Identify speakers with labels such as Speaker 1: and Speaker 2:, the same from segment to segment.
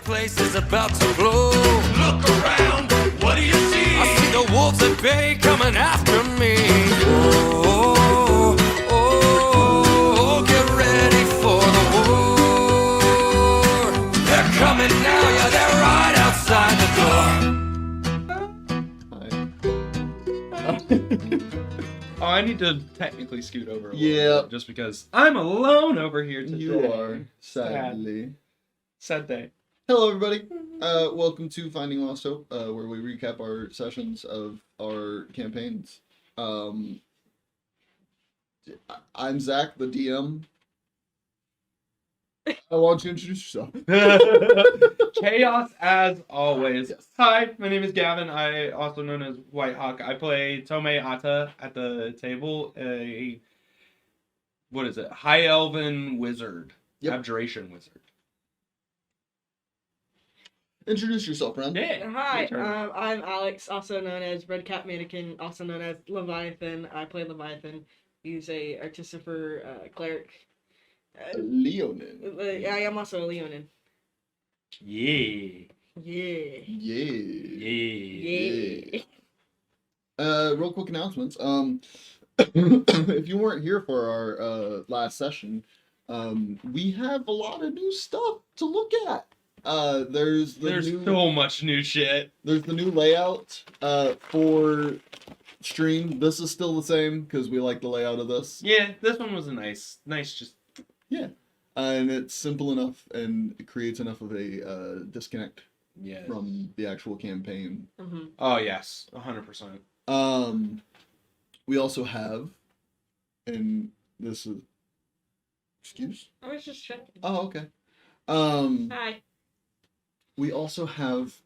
Speaker 1: place is about to blow. Look around, what do you see? I see the wolves at bay coming after me. Oh, oh, oh, get ready for the war. They're coming now, yeah, they're right outside the door.
Speaker 2: Oh, I need to technically scoot over a little bit, just because I'm alone over here today.
Speaker 3: You are, sadly.
Speaker 2: Sad day.
Speaker 3: Hello, everybody. Welcome to Finding Lost Hope, where we recap our sessions of our campaigns. I'm Zach, the DM. I want you to introduce yourself.
Speaker 2: Chaos as always.
Speaker 3: Yes.
Speaker 2: Hi, my name is Gavin. I also known as White Hawk. I play Tomei Ata at the table. What is it? High Elven Wizard.
Speaker 3: Yep.
Speaker 2: Abjuration Wizard.
Speaker 3: Introduce yourself, friend.
Speaker 2: Yeah.
Speaker 4: Hi,
Speaker 2: your turn.
Speaker 4: I'm Alex, also known as Red Cat Mannequin, also known as Leviathan. I play Leviathan. He's a Artificer cleric.
Speaker 3: Leonin.
Speaker 4: I am also a Leonin.
Speaker 2: Yeah.
Speaker 4: Yeah.
Speaker 3: Yeah.
Speaker 4: Yeah.
Speaker 3: Real quick announcements. If you weren't here for our last session, we have a lot of new stuff to look at. There's
Speaker 2: so much new shit.
Speaker 3: There's the new layout for stream. This is still the same because we like the layout of this.
Speaker 2: Yeah, this one was a nice just.
Speaker 3: Yeah, and it's simple enough and it creates enough of a disconnect from the actual campaign.
Speaker 4: Mm-hmm.
Speaker 2: Oh yes, 100%.
Speaker 3: We also have, and this is. Excuse?
Speaker 4: I was just checking.
Speaker 3: Oh, okay.
Speaker 4: Hi.
Speaker 3: We also have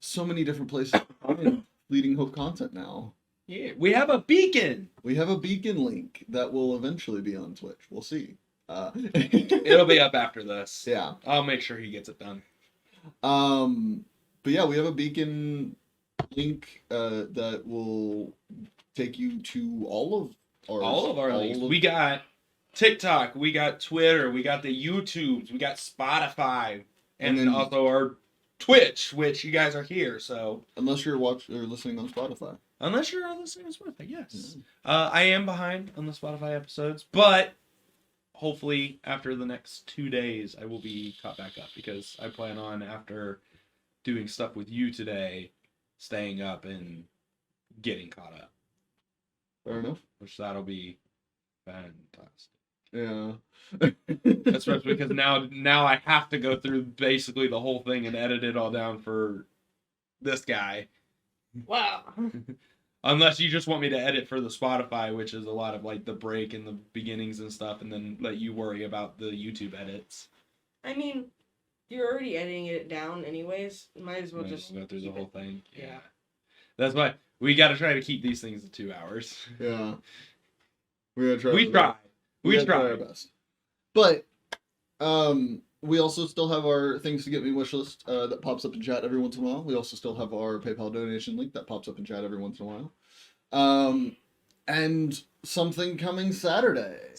Speaker 3: so many different places to find Fleeting Hope content now.
Speaker 2: Yeah, we have a beacon.
Speaker 3: We have a beacon link that will eventually be on Twitch. We'll see.
Speaker 2: It'll be up after this.
Speaker 3: Yeah.
Speaker 2: I'll make sure he gets it done.
Speaker 3: But yeah, we have a beacon link that will take you to all of our
Speaker 2: links. We got TikTok, we got Twitter, we got the YouTubes, we got Spotify, and then also our Twitch, which you guys are here, so
Speaker 3: unless you're watching or listening on Spotify.
Speaker 2: Unless you're listening on Spotify, yes. I am behind on the Spotify episodes, but hopefully after the next 2 days I will be caught back up, because I plan on, after doing stuff with you today, staying up and getting caught up.
Speaker 3: Fair enough.
Speaker 2: Which that'll be fantastic.
Speaker 3: Yeah.
Speaker 2: Especially because now I have to go through basically the whole thing and edit it all down for this guy.
Speaker 4: Wow.
Speaker 2: Unless you just want me to edit for the Spotify, which is a lot of like the break and the beginnings and stuff, and then let you worry about the YouTube edits.
Speaker 4: I mean, you're already editing it down anyways. Might as well just
Speaker 2: go through the whole thing.
Speaker 4: Yeah.
Speaker 2: That's why we got to try to keep these things to 2 hours.
Speaker 3: Yeah. We're gonna try.
Speaker 2: We try
Speaker 3: our best. But we also still have our things to get me wish list that pops up in chat every once in a while. We also still have our PayPal donation link that pops up in chat every once in a while. And something coming Saturday.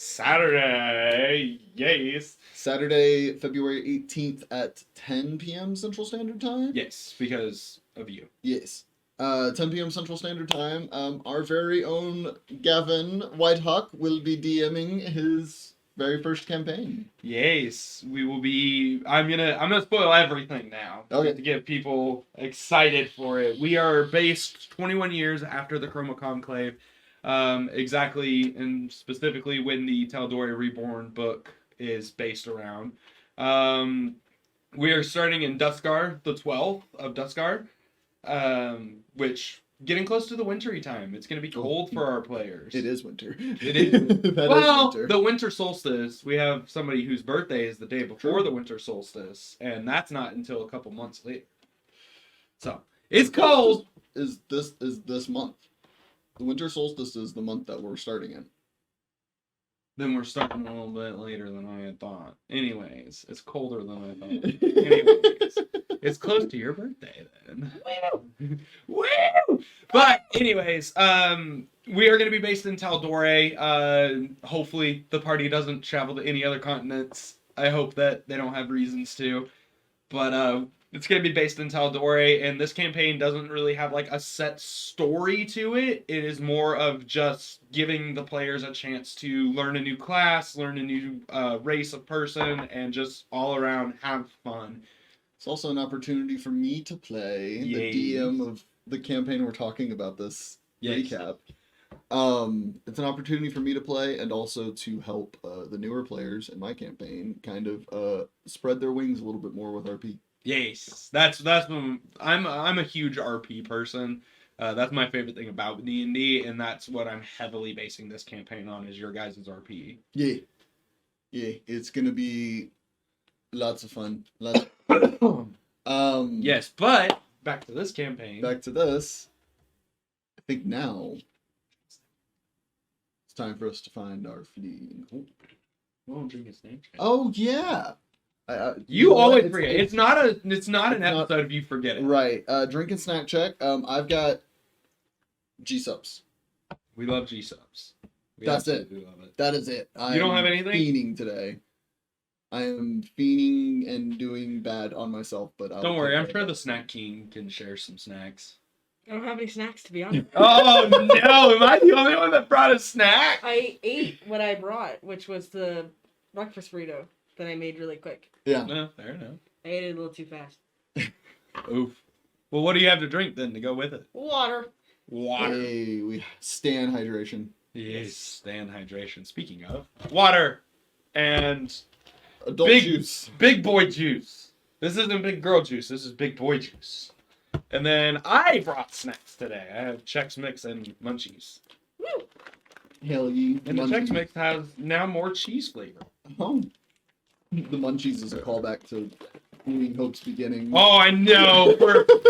Speaker 2: Yes.
Speaker 3: Saturday, February 18th at 10 p.m. Central Standard Time?
Speaker 2: Yes, because of you.
Speaker 3: Yes. 10 p.m. Central Standard Time. Our very own Gavin Whitehawk will be DMing his very first campaign.
Speaker 2: Yes, we will be. I'm gonna spoil everything now.
Speaker 3: Okay.
Speaker 2: To get people excited for it. We are based 21 years after the Chroma Conclave, exactly and specifically when the tal'dorei Reborn book is based around. We are starting in Duscar, the 12th of Duscar. Which getting close to the wintry time. It's going to be cold for our players.
Speaker 3: It is winter.
Speaker 2: It is.
Speaker 3: Well, is winter.
Speaker 2: The winter solstice. We have somebody whose birthday is the day before the winter solstice, and that's not until a couple months later. So it's cold.
Speaker 3: Is this month? The winter solstice is the month that we're starting in.
Speaker 2: Then we're starting a little bit later than I had thought. Anyways, it's colder than I thought. Anyways, it's close to your birthday then. Woo! But anyways, we are going to be based in tal'dorei. Hopefully the party doesn't travel to any other continents. I hope that they don't have reasons to. But It's going to be based in tal'dorei, and this campaign doesn't really have like a set story to it. It is more of just giving the players a chance to learn a new class, learn a new race of person, and just all around have fun.
Speaker 3: It's also an opportunity for me to play
Speaker 2: Yes.
Speaker 3: the DM of the campaign we're talking about this
Speaker 2: Yes.
Speaker 3: recap. It's an opportunity for me to play and also to help the newer players in my campaign kind of spread their wings a little bit more with RP.
Speaker 2: Yes, that's I'm a huge RP person. That's my favorite thing about D&D, and that's what I'm heavily basing this campaign on is your guys' RP.
Speaker 3: Yeah, it's gonna be lots of fun.
Speaker 2: Yes, but back to this campaign.
Speaker 3: Back to this. I think now it's time for us to find our fleeting hope.
Speaker 2: Well, drink his name.
Speaker 3: Oh yeah.
Speaker 2: You
Speaker 3: know what?
Speaker 2: always forget. It's not an episode if you forget it.
Speaker 3: Right. Drink and snack check. I've got G-subs.
Speaker 2: We love G-subs.
Speaker 3: That's it.
Speaker 2: absolutely love it.
Speaker 3: That is it.
Speaker 2: You don't have anything?
Speaker 3: Fiending today. I am fiending and doing bad on myself, but
Speaker 2: Don't worry, I'm sure the Snack King can share some snacks.
Speaker 4: I don't have any snacks, to be honest.
Speaker 2: Oh no! Am I the only one that brought a snack?
Speaker 4: I ate what I brought, which was the breakfast burrito that I made really quick.
Speaker 3: Yeah.
Speaker 2: No, fair enough.
Speaker 4: I ate it a little too fast.
Speaker 2: Oof. Well, what do you have to drink then to go with it?
Speaker 4: Water.
Speaker 2: Water.
Speaker 3: Hey, we stand hydration.
Speaker 2: Yes, stand hydration. Speaking of water and
Speaker 3: Adult
Speaker 2: big
Speaker 3: juice.
Speaker 2: big boy juice. This isn't big girl juice. This is big boy juice. And then I brought snacks today. I have Chex Mix and Munchies.
Speaker 4: Woo!
Speaker 3: Hell yeah.
Speaker 2: And the Chex Mix has now more cheese flavor.
Speaker 3: Oh. The Munchies is a callback to Fleeting Hope's beginning.
Speaker 2: Oh, I know.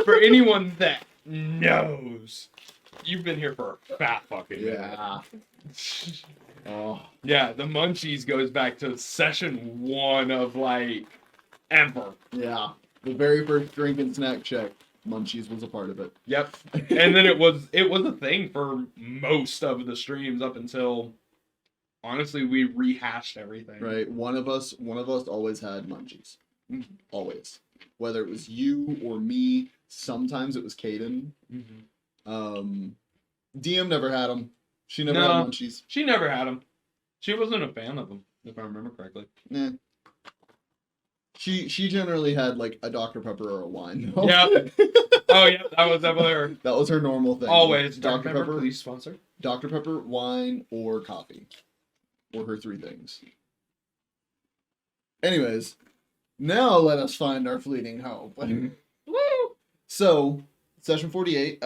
Speaker 2: For anyone that knows, you've been here for a fat fucking minute.
Speaker 3: Yeah. Oh.
Speaker 2: Yeah, the Munchies goes back to session 1 of like ever.
Speaker 3: Yeah. The very first drink and snack check, Munchies was a part of it.
Speaker 2: Yep. And then it was a thing for most of the streams up until honestly we rehashed everything.
Speaker 3: Right. One of us always had Munchies. Always. Whether it was you or me, sometimes it was Kaden.
Speaker 2: Mm-hmm.
Speaker 3: DM never had them. She never
Speaker 2: No.
Speaker 3: had Munchies.
Speaker 2: She never had them. She wasn't a fan of them, if I remember correctly.
Speaker 3: Nah. She generally had like a Dr. Pepper or a wine.
Speaker 2: Yep. Oh yeah, that was definitely her.
Speaker 3: That was her normal thing.
Speaker 2: Always Dr. Pepper, please sponsor.
Speaker 3: Dr. Pepper, wine, or coffee. Were her 3 things. Anyways, now let us find our fleeting hope.
Speaker 4: Woo!
Speaker 3: So, session 48,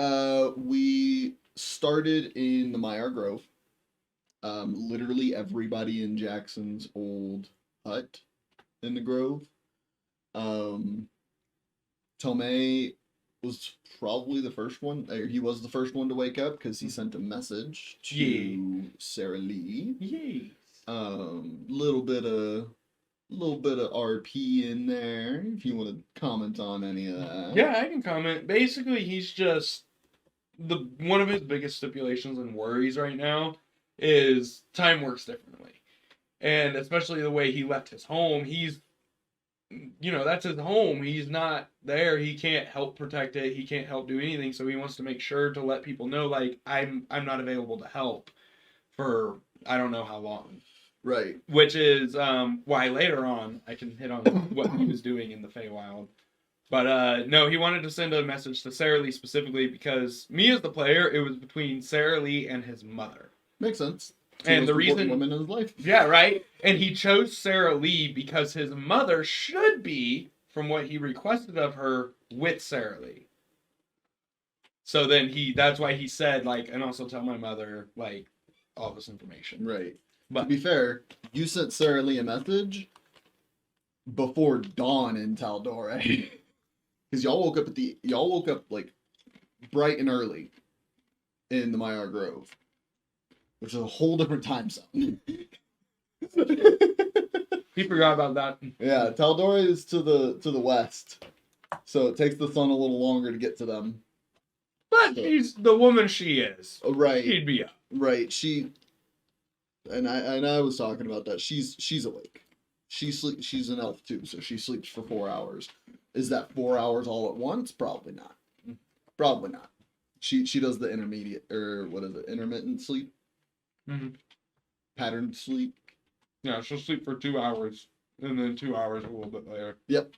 Speaker 3: we started in the Myar Grove. Literally everybody in Jackson's old hut in the Grove. Tomei was probably the first one. He was the first one to wake up because he sent a message to Sarah Lee.
Speaker 2: Yay.
Speaker 3: Little bit of RP in there. If you want to comment on any of that.
Speaker 2: Yeah, I can comment. Basically, he's just one of his biggest stipulations and worries right now is time works differently, and especially the way he left his home. He's, that's his home. He's not there. He can't help protect it. He can't help do anything. So he wants to make sure to let people know, like, I'm not available to help for I don't know how long.
Speaker 3: Right.
Speaker 2: Which is why later on I can hit on what he was doing in the Feywild. But no, he wanted to send a message to Sarah Lee specifically because me as the player, it was between Sarah Lee and his mother.
Speaker 3: Makes sense.
Speaker 2: And the reason
Speaker 3: women in his life.
Speaker 2: Yeah, right? And he chose Sarah Lee because his mother should be, from what he requested of her, with Sarah Lee. So then that's why he said, like, and also tell my mother, like, all this information.
Speaker 3: Right.
Speaker 2: But
Speaker 3: to be fair, you sent Sarah Lee a message before dawn in tal'dorei. Because y'all woke up like bright and early in the Myar Grove, which is a whole different time zone.
Speaker 2: he forgot about that.
Speaker 3: Yeah, tal'dorei is to the west, so it takes the sun a little longer to get to them.
Speaker 2: But she's the woman she is.
Speaker 3: Right.
Speaker 2: She'd be up.
Speaker 3: Right. I was talking about that. She's awake. She's an elf too, so she sleeps for 4 hours. Is that 4 hours all at once? Probably not. Probably not. She does the intermediate, or what is it? Intermittent sleep.
Speaker 2: Mm-hmm.
Speaker 3: Patterned sleep.
Speaker 2: Yeah, she'll sleep for 2 hours, and then 2 hours a little bit later.
Speaker 3: Yep.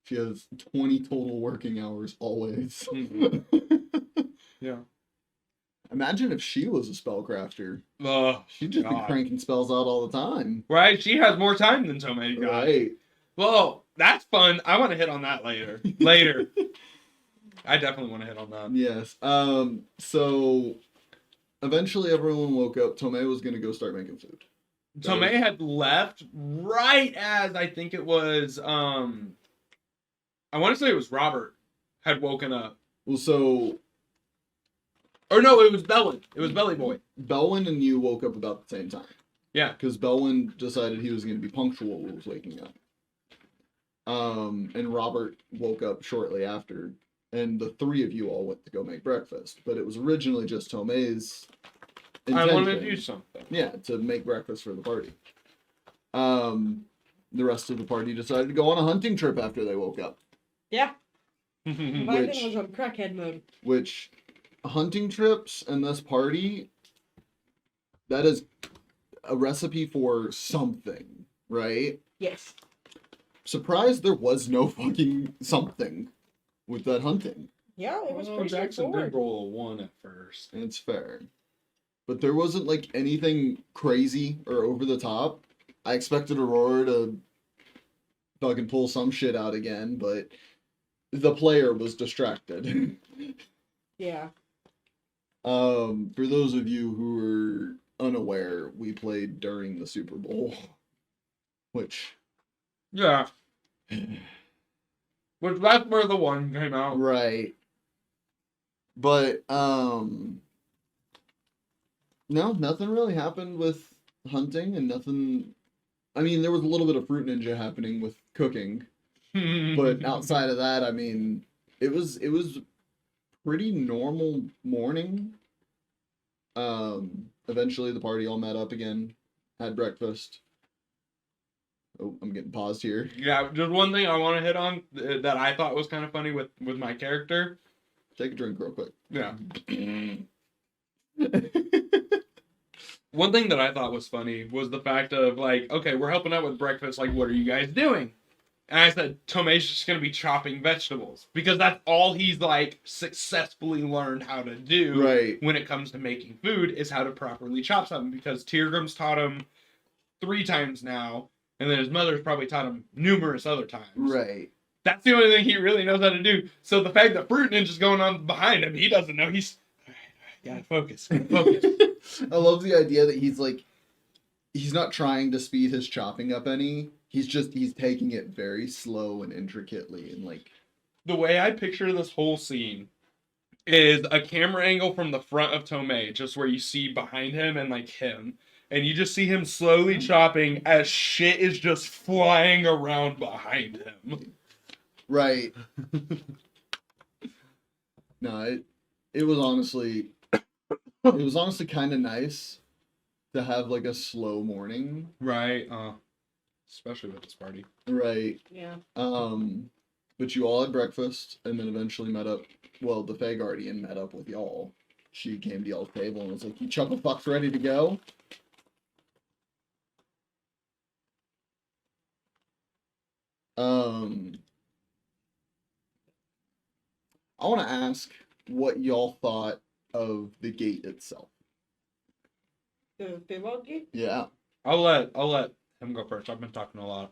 Speaker 3: She has 20 total working hours always.
Speaker 2: Yeah.
Speaker 3: Imagine if she was a spellcrafter.
Speaker 2: Oh,
Speaker 3: She'd just be cranking spells out all the time.
Speaker 2: Right? She has more time than Tomei got.
Speaker 3: Right.
Speaker 2: Well, that's fun. I want to hit on that later. Later. I definitely want to hit on that.
Speaker 3: Yes. So eventually everyone woke up. Tomei was gonna go start making food.
Speaker 2: Tomei had left right as I think it was I want to say it was Robert had woken up.
Speaker 3: Well, so
Speaker 2: Or no, it was Belwyn. It was Belly Boy.
Speaker 3: Belwyn and you woke up about the same time.
Speaker 2: Yeah.
Speaker 3: Because Belwyn decided he was going to be punctual when he was waking up. And Robert woke up shortly after. And the three of you all went to go make breakfast. But it was originally just Tomei's intention.
Speaker 2: I wanted to do something.
Speaker 3: Yeah, to make breakfast for the party. The rest of the party decided to go on a hunting trip after they woke up.
Speaker 4: Yeah. Leviathan
Speaker 3: Which-
Speaker 4: was on crackhead mode.
Speaker 3: Which, hunting trips and this party, that is a recipe for something, right?
Speaker 4: Yes.
Speaker 3: Surprised there was no fucking something with that hunting.
Speaker 4: Yeah, it was
Speaker 2: Well,
Speaker 4: pretty
Speaker 2: Jackson
Speaker 4: straightforward.
Speaker 2: did roll a 1 at first.
Speaker 3: It's fair. But there wasn't like anything crazy or over the top. I expected Aurora to fucking pull some shit out again, but the player was distracted.
Speaker 4: Yeah.
Speaker 3: For those of you who are unaware, we played during the Super Bowl, which
Speaker 2: Yeah. Which that's where the 1 came out.
Speaker 3: right. But no, nothing really happened with hunting and nothing. I mean, there was a little bit of Fruit Ninja happening with cooking, but outside of that, I mean, it was pretty normal morning. Eventually the party all met up again, had breakfast. Oh, I'm getting paused here.
Speaker 2: Yeah, just one thing I want to hit on that I thought was kind of funny with my character.
Speaker 3: Take a drink real quick.
Speaker 2: Yeah. One thing that I thought was funny was the fact of, like, okay, we're helping out with breakfast, like, what are you guys doing? And I said, Tomei's just going to be chopping vegetables. Because that's all he's, like, successfully learned how to do
Speaker 3: Right.
Speaker 2: when it comes to making food, is how to properly chop something. Because Teardrum's taught him 3 times now, and then his mother's probably taught him numerous other times.
Speaker 3: Right.
Speaker 2: That's the only thing he really knows how to do. So the fact that Fruit Ninja's going on behind him, he doesn't know. He's, gotta focus.
Speaker 3: I love the idea that he's like, he's not trying to speed his chopping up any. He's taking it very slow and intricately and like.
Speaker 2: The way I picture this whole scene is a camera angle from the front of Tomei, just where you see behind him and like him. And you just see him slowly chopping as shit is just flying around behind him.
Speaker 3: Right. No, it was honestly kind of nice to have like a slow morning.
Speaker 2: Right. Especially with this party.
Speaker 3: Right.
Speaker 4: Yeah.
Speaker 3: But you all had breakfast and then eventually met up. Well, the Fae Guardian met up with y'all. She came to y'all's table and was like, "You chuckle fucks ready to go?" I want to ask what y'all thought of the gate itself.
Speaker 4: The Feywild Gate?
Speaker 3: Yeah.
Speaker 2: I'll let him go first. I've been talking a lot.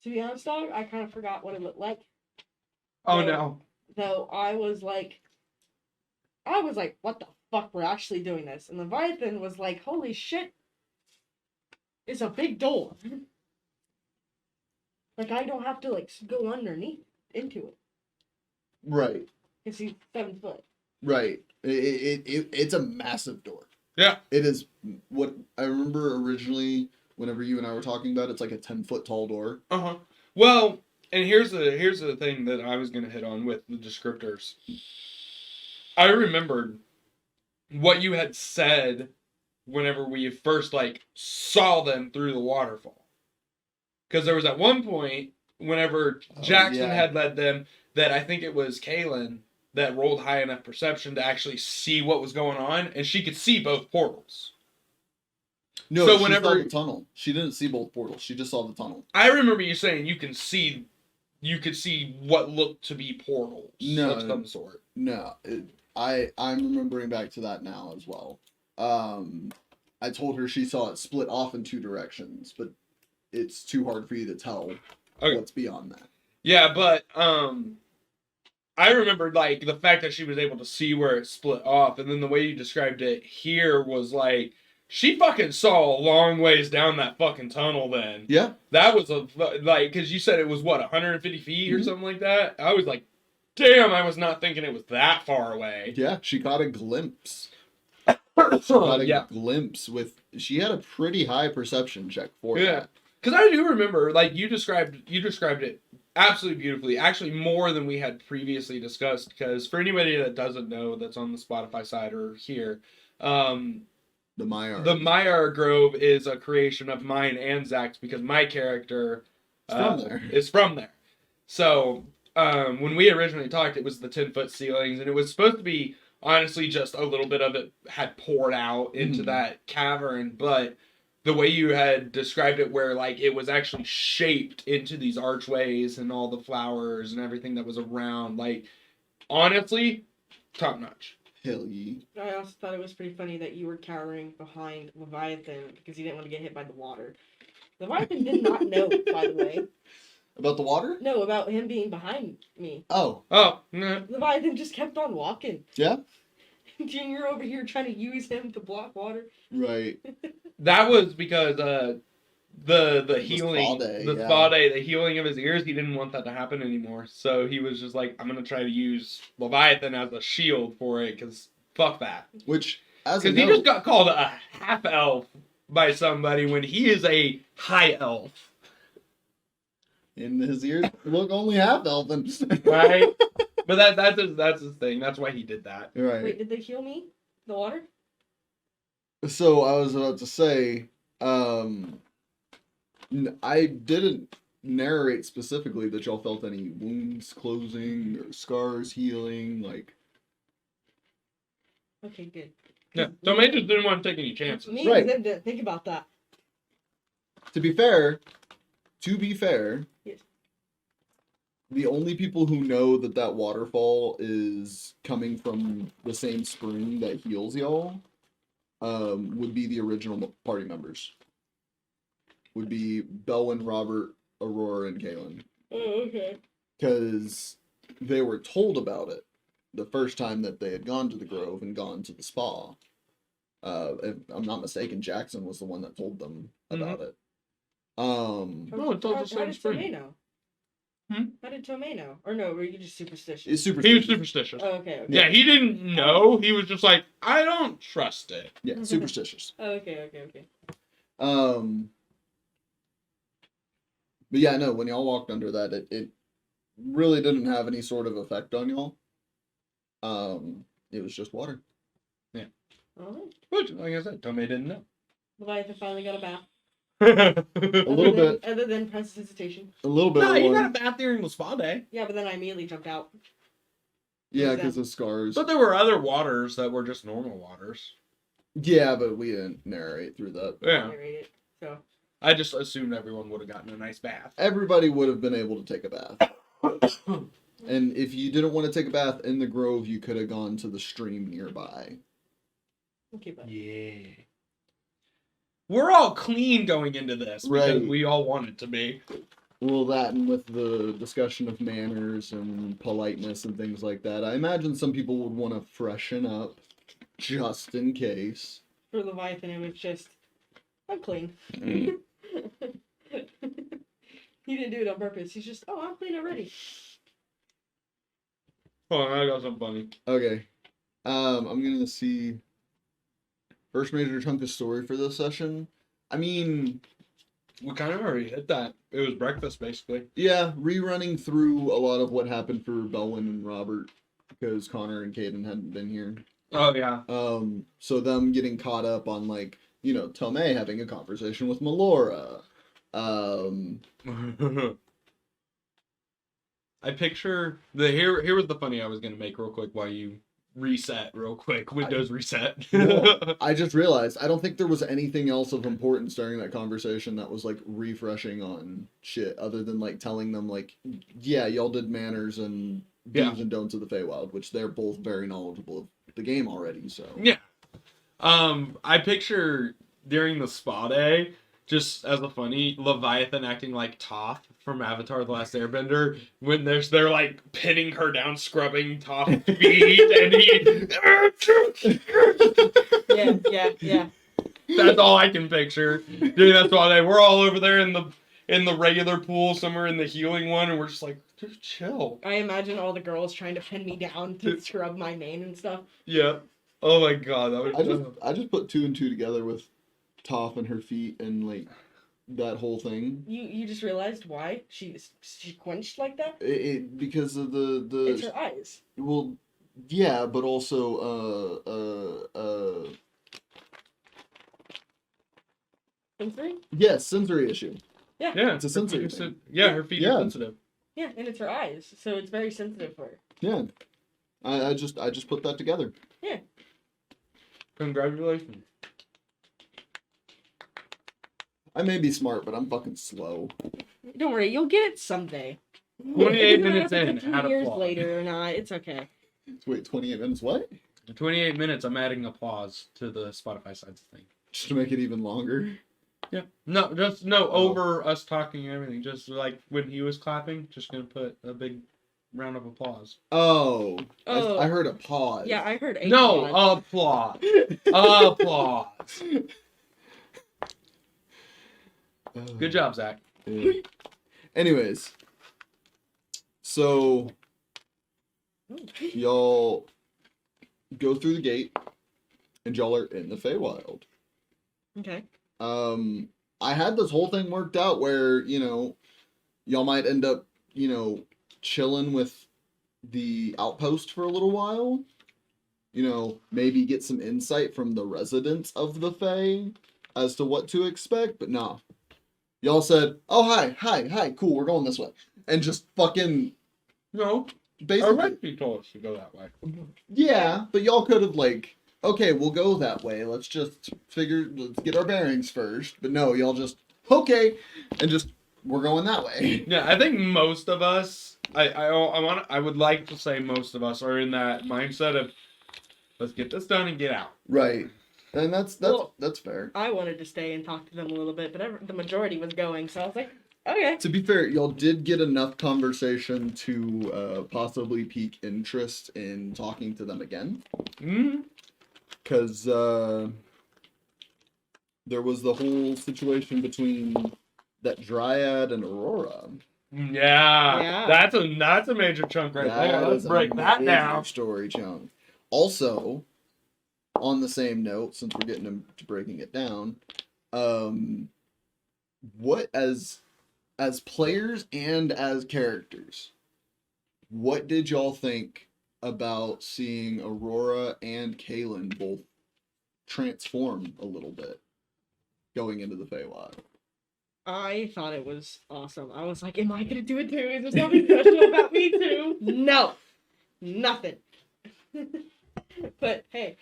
Speaker 4: To be honest, dog, I kind of forgot what it looked like.
Speaker 2: Oh
Speaker 4: So-
Speaker 2: no.
Speaker 4: So I was like, what the fuck? We're actually doing this. And Leviathan was like, holy shit. It's a big door. Like, I don't have to, like, go underneath into it.
Speaker 3: Right.
Speaker 4: Because he's 7 foot.
Speaker 3: Right. It's a massive door.
Speaker 2: Yeah.
Speaker 3: It is what I remember originally whenever you and I were talking about. It's like a 10-foot tall door.
Speaker 2: Uh-huh. Well, and here's the thing that I was gonna hit on with the descriptors. I remembered what you had said whenever we first like saw them through the waterfall. Because there was at one point whenever Jackson had led them that I think it was Kaylin that rolled high enough perception to actually see what was going on, and she could see both portals.
Speaker 3: No,
Speaker 2: So
Speaker 3: she
Speaker 2: whenever
Speaker 3: saw the tunnel. She didn't see both portals. She just saw the tunnel.
Speaker 2: I remember you saying you could see what looked to be portals of some sort.
Speaker 3: No, I'm remembering back to that now as well. I told her she saw it split off in two directions, but it's too hard for you to tell what's beyond that.
Speaker 2: Yeah, but I remember like the fact that she was able to see where it split off, and then the way you described it here was like she fucking saw a long ways down that fucking tunnel. Then that was because you said it was what 150 feet or something like that. I was like, damn, I was not thinking it was that far away.
Speaker 3: Yeah, she caught a glimpse. She had a pretty high perception check for that.
Speaker 2: Because I do remember, like, you described it absolutely beautifully. Actually, more than we had previously discussed. Because for anybody that doesn't know, that's on the Spotify side or here,
Speaker 3: the
Speaker 2: Maiar Grove is a creation of mine and Zach's. Because my character is from there. So when we originally talked, it was the 10-foot ceilings, and it was supposed to be honestly just a little bit of it had poured out into that cavern, but the way you had described it where like it was actually shaped into these archways and all the flowers and everything that was around, like honestly top notch.
Speaker 3: Hell yeah.
Speaker 4: I also thought it was pretty funny that you were cowering behind Leviathan because you didn't want to get hit by the water. Leviathan did not know, by the way.
Speaker 3: About the water?
Speaker 4: No, about him being behind me.
Speaker 3: Oh.
Speaker 2: No.
Speaker 4: Leviathan just kept on walking.
Speaker 3: Yeah?
Speaker 4: Junior over here trying to use him to block water.
Speaker 3: Right.
Speaker 2: That was because the healing, spa day, the healing of his ears, he didn't want that to happen anymore. So he was just like, I'm going to try to use Leviathan as a shield for it, because fuck that.
Speaker 3: Which, as a
Speaker 2: because he just got called a half-elf by somebody when he is a high elf.
Speaker 3: And his ears look only half elven.
Speaker 2: Right? But that's his thing. That's why he did that.
Speaker 3: Right.
Speaker 4: Wait, did they heal me? The water?
Speaker 3: So I was about to say, I didn't narrate specifically that y'all felt any wounds closing or scars healing, like.
Speaker 4: Okay, good.
Speaker 2: Yeah, so May just didn't want to take any chances.
Speaker 4: Me and Zim didn't think about that.
Speaker 3: To be fair,
Speaker 4: yes.
Speaker 3: The only people who know that waterfall is coming from the same spring that heals y'all would be the original party members. Would be Belwyn, Robert, Aurora, and Kaylin.
Speaker 4: Oh, okay.
Speaker 3: Because they were told about it the first time that they had gone to the Grove and gone to the spa. If I'm not mistaken, Jackson was the one that told them about it.
Speaker 2: It's all the same spring.
Speaker 4: How did Tomei know? Or no, were you just superstitious?
Speaker 2: He was superstitious.
Speaker 4: Oh, okay.
Speaker 2: Yeah, he didn't know. He was just like, I don't trust it.
Speaker 3: Yeah, superstitious.
Speaker 4: Okay.
Speaker 3: But yeah, no, when y'all walked under that, it really didn't have any sort of effect on y'all. It was just water.
Speaker 2: Yeah.
Speaker 4: Alright.
Speaker 2: Which, like I said, Tomei didn't know.
Speaker 4: Leviathan finally got a bath.
Speaker 3: A little bit.
Speaker 4: Other than prestidigitation.
Speaker 3: A little bit.
Speaker 2: No, you got a bath during the spa day.
Speaker 4: Yeah, but then I immediately jumped out.
Speaker 3: Yeah, because of scars.
Speaker 2: But there were other waters that were just normal waters.
Speaker 3: Yeah, but we didn't narrate through that.
Speaker 2: Yeah.
Speaker 4: So
Speaker 2: I just assumed everyone would have gotten a nice bath.
Speaker 3: Everybody would have been able to take a bath. And if you didn't want to take a bath in the Grove, you could have gone to the stream nearby.
Speaker 4: okay, bud.
Speaker 2: Yeah. We're all clean going into this because we all want it to be.
Speaker 3: Well, that and with the discussion of manners and politeness and things like that, I imagine some people would want to freshen up just in case.
Speaker 4: For Leviathan, it was just, I'm clean. He didn't do it on purpose. He's just, I'm clean already.
Speaker 2: Hold on, I got something funny.
Speaker 3: Okay. I'm going to see first major chunk of story for this session. I mean,
Speaker 2: we kind of already hit that. It was breakfast, basically.
Speaker 3: Yeah, rerunning through a lot of what happened for Belwyn and Robert because Connor and Caden hadn't been here.
Speaker 2: Oh yeah.
Speaker 3: So them getting caught up on like, you know, Tomei having a conversation with Melora.
Speaker 2: I picture here was the funny I was gonna make real quick while you reset real quick. Windows reset.
Speaker 3: Well, I just realized I don't think there was anything else of importance during that conversation that was like refreshing on shit other than like telling them like, yeah, y'all did manners and do's and don'ts of the Feywild, which they're both very knowledgeable of the game already. So
Speaker 2: Yeah. I picture during the spa day, just as a funny, Leviathan acting like Toph from Avatar: The Last Airbender when they're like pinning her down, scrubbing Toph's feet, and
Speaker 4: Yeah.
Speaker 2: that's all I can picture during that spa day. We're all over there in the regular pool, somewhere in the healing one, and we're just like, just chill.
Speaker 4: I imagine all the girls trying to pin me down to scrub my mane and stuff.
Speaker 2: Yeah. Oh my god, that would.
Speaker 3: I just put 2 and 2 together with Toph and her feet and like that whole thing.
Speaker 4: You just realized why she quenched like that?
Speaker 3: Because of the
Speaker 4: It's her eyes.
Speaker 3: well, yeah, but also
Speaker 4: Sensory?
Speaker 3: yes, sensory issue.
Speaker 2: Yeah,
Speaker 3: It's a sensory thing.
Speaker 2: Yeah, her feet
Speaker 3: Yeah.
Speaker 2: are sensitive.
Speaker 4: Yeah, and it's her eyes, so it's very sensitive for her.
Speaker 3: Yeah, I just put that together.
Speaker 4: Yeah.
Speaker 2: Congratulations.
Speaker 3: I may be smart, but I'm fucking slow.
Speaker 4: Don't worry, you'll get it someday.
Speaker 2: 28
Speaker 4: Even
Speaker 2: minutes
Speaker 4: if
Speaker 2: in,
Speaker 4: it's a few
Speaker 2: add
Speaker 4: years
Speaker 2: applause.
Speaker 4: later or not, it's okay.
Speaker 3: Wait, 28 minutes? What?
Speaker 2: 28 minutes, I'm adding applause to the Spotify side thing.
Speaker 3: Just to make it even longer.
Speaker 2: Yeah. No, just over us talking and everything. Just like when he was clapping, just gonna put a big round of applause.
Speaker 3: Oh,
Speaker 4: Oh.
Speaker 3: I heard a pause.
Speaker 4: Yeah, I heard 8
Speaker 2: No,
Speaker 4: applause.
Speaker 2: applause. Applause.
Speaker 3: Oh.
Speaker 2: Good job, Zach.
Speaker 3: Yeah. Anyways, so y'all go through the gate, and y'all are in the Feywild.
Speaker 4: Okay.
Speaker 3: I had this whole thing worked out where, you know, y'all might end up, you know, chilling with the outpost for a little while. You know, maybe get some insight from the residents of the Fey as to what to expect, but nah. Y'all said, oh, hi, cool, we're going this way. And just fucking,
Speaker 2: No,
Speaker 3: basically,
Speaker 2: already told us to go that way.
Speaker 3: yeah, but y'all could have like, okay, we'll go that way. Let's get our bearings first. But no, y'all just, okay, and just, we're going that way.
Speaker 2: Yeah, I think most of us, I would like to say most of us are in that mindset of, let's get this done and get out.
Speaker 3: Right. And that's fair.
Speaker 4: I wanted to stay and talk to them a little bit, but the majority was going, so I was like, okay.
Speaker 3: To be fair, y'all did get enough conversation to possibly pique interest in talking to them again.
Speaker 2: Mm-hmm.
Speaker 3: Because there was the whole situation between that Dryad and Aurora.
Speaker 2: Yeah. That's a major chunk right there.
Speaker 3: That
Speaker 2: Let's
Speaker 3: is a
Speaker 2: break that
Speaker 3: major
Speaker 2: down.
Speaker 3: story chunk. Also, on the same note, since we're getting into breaking it down, what as players and as characters, what did y'all think about seeing Aurora and Kaylin both transform a little bit going into the Feywild?
Speaker 4: I thought it was awesome. I was like, am I gonna do it too? Is there something special about me too? No! Nothing. But hey,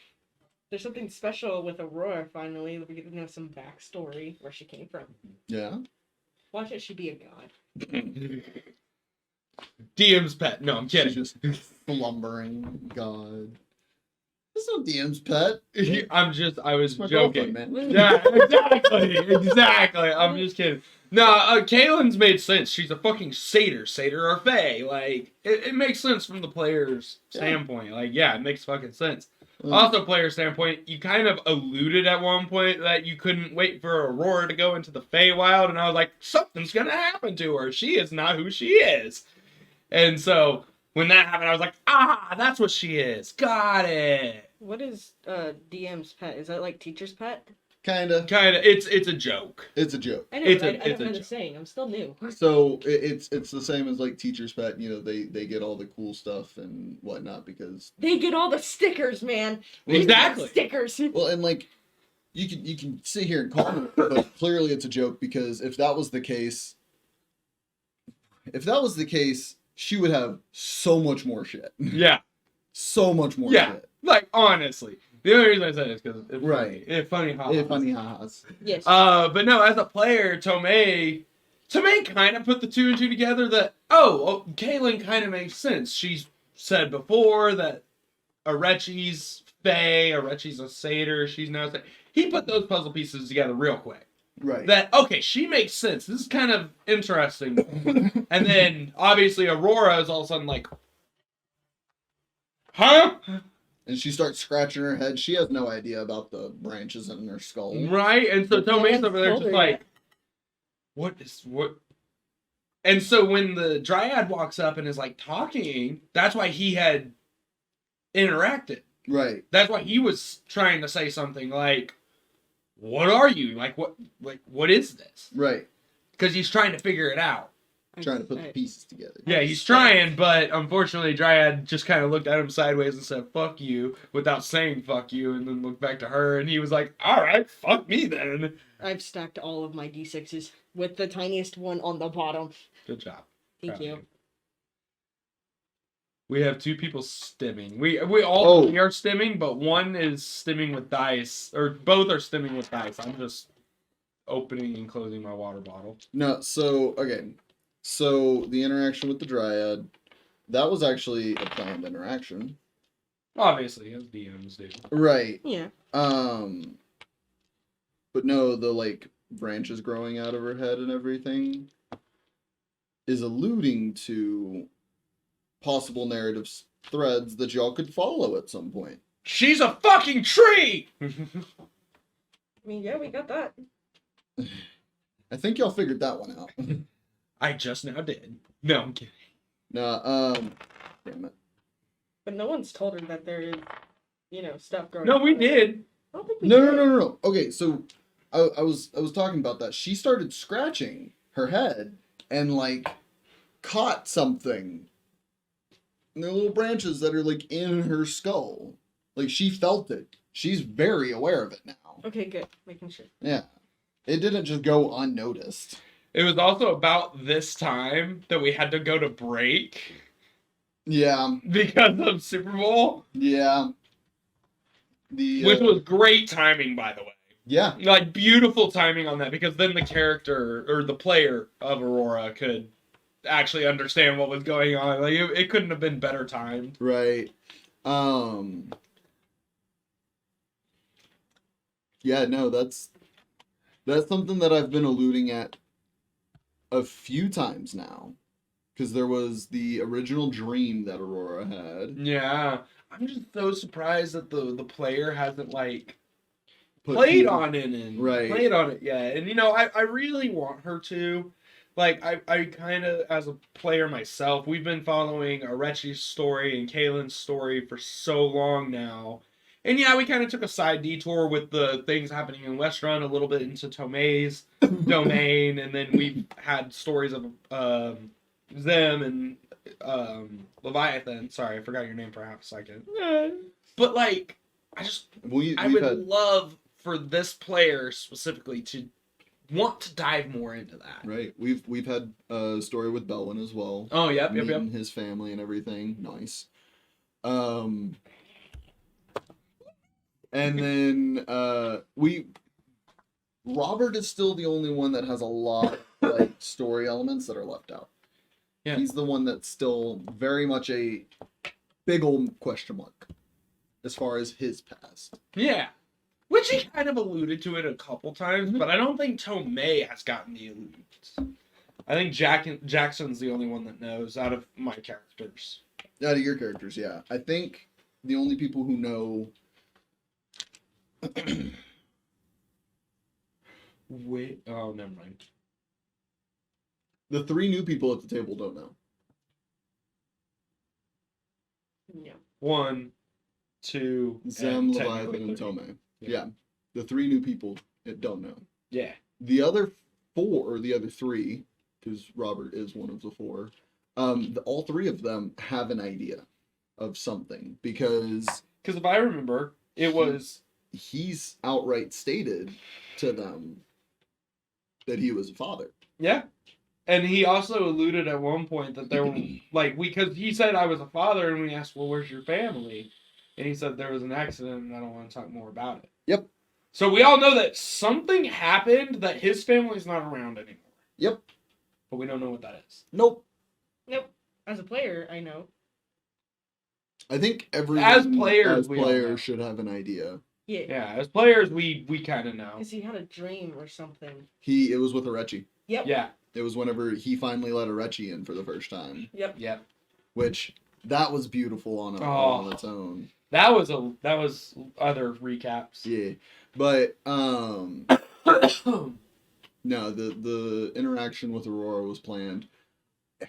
Speaker 4: there's something special with Aurora finally. We get to know some backstory where she came from.
Speaker 3: Yeah.
Speaker 4: Watch it, she be a god.
Speaker 2: DM's pet. No, I'm kidding.
Speaker 3: She's just slumbering. God. This is no DM's pet.
Speaker 2: I was
Speaker 3: My
Speaker 2: joking.
Speaker 3: girlfriend, man.
Speaker 2: Yeah, exactly. I'm just kidding. No, Kaylin's made sense. She's a fucking satyr or fae. Like, it makes sense from the player's standpoint. Like, yeah, it makes fucking sense. Also, player standpoint, you kind of alluded at one point that you couldn't wait for Aurora to go into the Feywild, and I was like, something's gonna happen to her. She is not who she is. And so, when that happened, I was like, that's what she is. Got it.
Speaker 4: What is DM's pet? Is that like teacher's pet?
Speaker 3: Kinda.
Speaker 2: It's a joke.
Speaker 3: It's a joke.
Speaker 4: I know,
Speaker 2: It's
Speaker 4: but
Speaker 2: a-
Speaker 4: I
Speaker 2: it's
Speaker 4: don't
Speaker 2: a
Speaker 4: know the
Speaker 2: joke.
Speaker 4: saying. I'm still new.
Speaker 3: So it's the same as like teacher's pet. You know, they get all the cool stuff and whatnot because
Speaker 4: They get all the stickers, man.
Speaker 2: Exactly.
Speaker 4: Stickers.
Speaker 3: well, and like you can sit here and call it, but clearly it's a joke because if that was the case, she would have so much more shit.
Speaker 2: Yeah.
Speaker 3: So much more
Speaker 2: Yeah.
Speaker 3: shit.
Speaker 2: Like, honestly. The only reason I said it is because it's
Speaker 3: Right.
Speaker 2: funny. It's funny how.
Speaker 3: Yeah, funny ha-has.
Speaker 4: Yes.
Speaker 2: But no, as a player, Tomei kind of put the two and two together that, Kaylin kind of makes sense. She's said before that Arechi's Fae, Arechi's a satyr, she's now a satyr. He put those puzzle pieces together real quick.
Speaker 3: Right.
Speaker 2: That, okay, she makes sense. This is kind of interesting. And then, obviously, Aurora is all of a sudden like, huh?
Speaker 3: And she starts scratching her head. She has no idea about the branches in her skull.
Speaker 2: Right? And so Tomei's over there just like, what? And so when the Dryad walks up and is like talking, that's why he had interacted.
Speaker 3: Right.
Speaker 2: That's why he was trying to say something like, what are you? What is this?
Speaker 3: Right.
Speaker 2: Because he's trying to figure it out.
Speaker 3: Trying to put the pieces together.
Speaker 2: Yeah, he's trying, but unfortunately Dryad just kind of looked at him sideways and said, fuck you, without saying fuck you, and then looked back to her, and he was like, alright, fuck me then.
Speaker 4: I've stacked all of my D6s with the tiniest one on the bottom.
Speaker 2: Good job.
Speaker 4: Thank
Speaker 2: Proud of
Speaker 4: you.
Speaker 2: We have two people stimming. We all three are stimming, but one is stimming with dice, or both are stimming with dice. I'm just opening and closing my water bottle.
Speaker 3: No, so okay. So the interaction with the Dryad, that was actually a planned interaction.
Speaker 2: Obviously, as DMs do.
Speaker 3: Right.
Speaker 4: Yeah.
Speaker 3: But no, the like branches growing out of her head and everything is alluding to possible narrative threads that y'all could follow at some point.
Speaker 2: She's a fucking tree!
Speaker 4: I mean, yeah, we got that.
Speaker 3: I think y'all figured that one out.
Speaker 2: I just now did. No, I'm kidding.
Speaker 3: No, damn it.
Speaker 4: But no one's told her that there is, stuff growing.
Speaker 2: No, we
Speaker 4: on.
Speaker 2: did.
Speaker 4: I don't think we
Speaker 3: No,
Speaker 4: did.
Speaker 3: no. Okay, so I was talking about that. She started scratching her head and like caught something. And there are little branches that are like in her skull. Like she felt it. She's very aware of it now.
Speaker 4: Okay, good. Making sure.
Speaker 3: Yeah. It didn't just go unnoticed.
Speaker 2: It was also about this time that we had to go to break
Speaker 3: Yeah.
Speaker 2: because of Super Bowl,
Speaker 3: Yeah. The
Speaker 2: which was great timing, by the way.
Speaker 3: yeah.
Speaker 2: Like, beautiful timing on that, because then the character, or the player of Aurora, could actually understand what was going on. Like, it couldn't have been better timed.
Speaker 3: Right. Yeah, no, that's something that I've been alluding at a few times now. Because there was the original dream that Aurora had.
Speaker 2: Yeah. I'm just so surprised that the player hasn't, like,
Speaker 3: Put
Speaker 2: played
Speaker 3: people-
Speaker 2: on it and
Speaker 3: Right.
Speaker 2: played on it yet. And, I really want her to. Like, I kind of, as a player myself, we've been following Arechi's story and Kaylin's story for so long now. And yeah, we kind of took a side detour with the things happening in Westrun, a little bit into Tomei's domain, and then we've had stories of Zem and Leviathan. Sorry, I forgot your name for half a second. But, like, I
Speaker 3: We've
Speaker 2: would
Speaker 3: had
Speaker 2: love for this player specifically to want to dive more into that.
Speaker 3: right. We've had a story with Belwyn as well.
Speaker 2: Oh, yep.
Speaker 3: Meeting his family and everything. Nice. And then Robert is still the only one that has a lot of like story elements that are left out.
Speaker 2: Yeah.
Speaker 3: He's the one that's still very much a big old question mark as far as his past.
Speaker 2: Yeah. Which he kind of alluded to it a couple times, but I don't think Tomei has gotten the allusions. I think Jackson's the only one that knows out of my characters.
Speaker 3: Out of your characters, yeah. I think the only people who know
Speaker 2: Wait, oh, never mind.
Speaker 3: the three new people at the table don't know.
Speaker 4: Yeah.
Speaker 2: 1, 2,
Speaker 3: Zem,
Speaker 2: and
Speaker 3: Leviathan, and
Speaker 2: technically
Speaker 3: Tomei.
Speaker 2: Yeah.
Speaker 3: Yeah. The three new people don't know.
Speaker 2: Yeah.
Speaker 3: The other 4, or the other 3, because Robert is one of the 4, all 3 of them have an idea of something, because
Speaker 2: if I remember, it was...
Speaker 3: he's outright stated to them that he was a father.
Speaker 2: Yeah. And he also alluded at one point that there were, like, because he said I was a father, and we asked, well, where's your family? And he said there was an accident, and I don't want to talk more about it.
Speaker 3: Yep.
Speaker 2: So we all know that something happened that his family's not around anymore.
Speaker 3: Yep.
Speaker 2: But we don't know what that is.
Speaker 3: Nope.
Speaker 4: Nope. As a player, I know.
Speaker 3: I think everyone
Speaker 2: As players, we all know.
Speaker 3: players should have an idea.
Speaker 4: Yeah.
Speaker 2: Yeah, as players, we kind of know.
Speaker 4: Because he had a dream or something.
Speaker 3: It was with Arechi.
Speaker 4: Yep.
Speaker 2: Yeah.
Speaker 3: It was whenever he finally let Arechi in for the first time.
Speaker 4: Yep.
Speaker 2: Yep.
Speaker 3: Which, that was beautiful on its own.
Speaker 2: That was other recaps.
Speaker 3: Yeah. But, no, the interaction with Aurora was planned.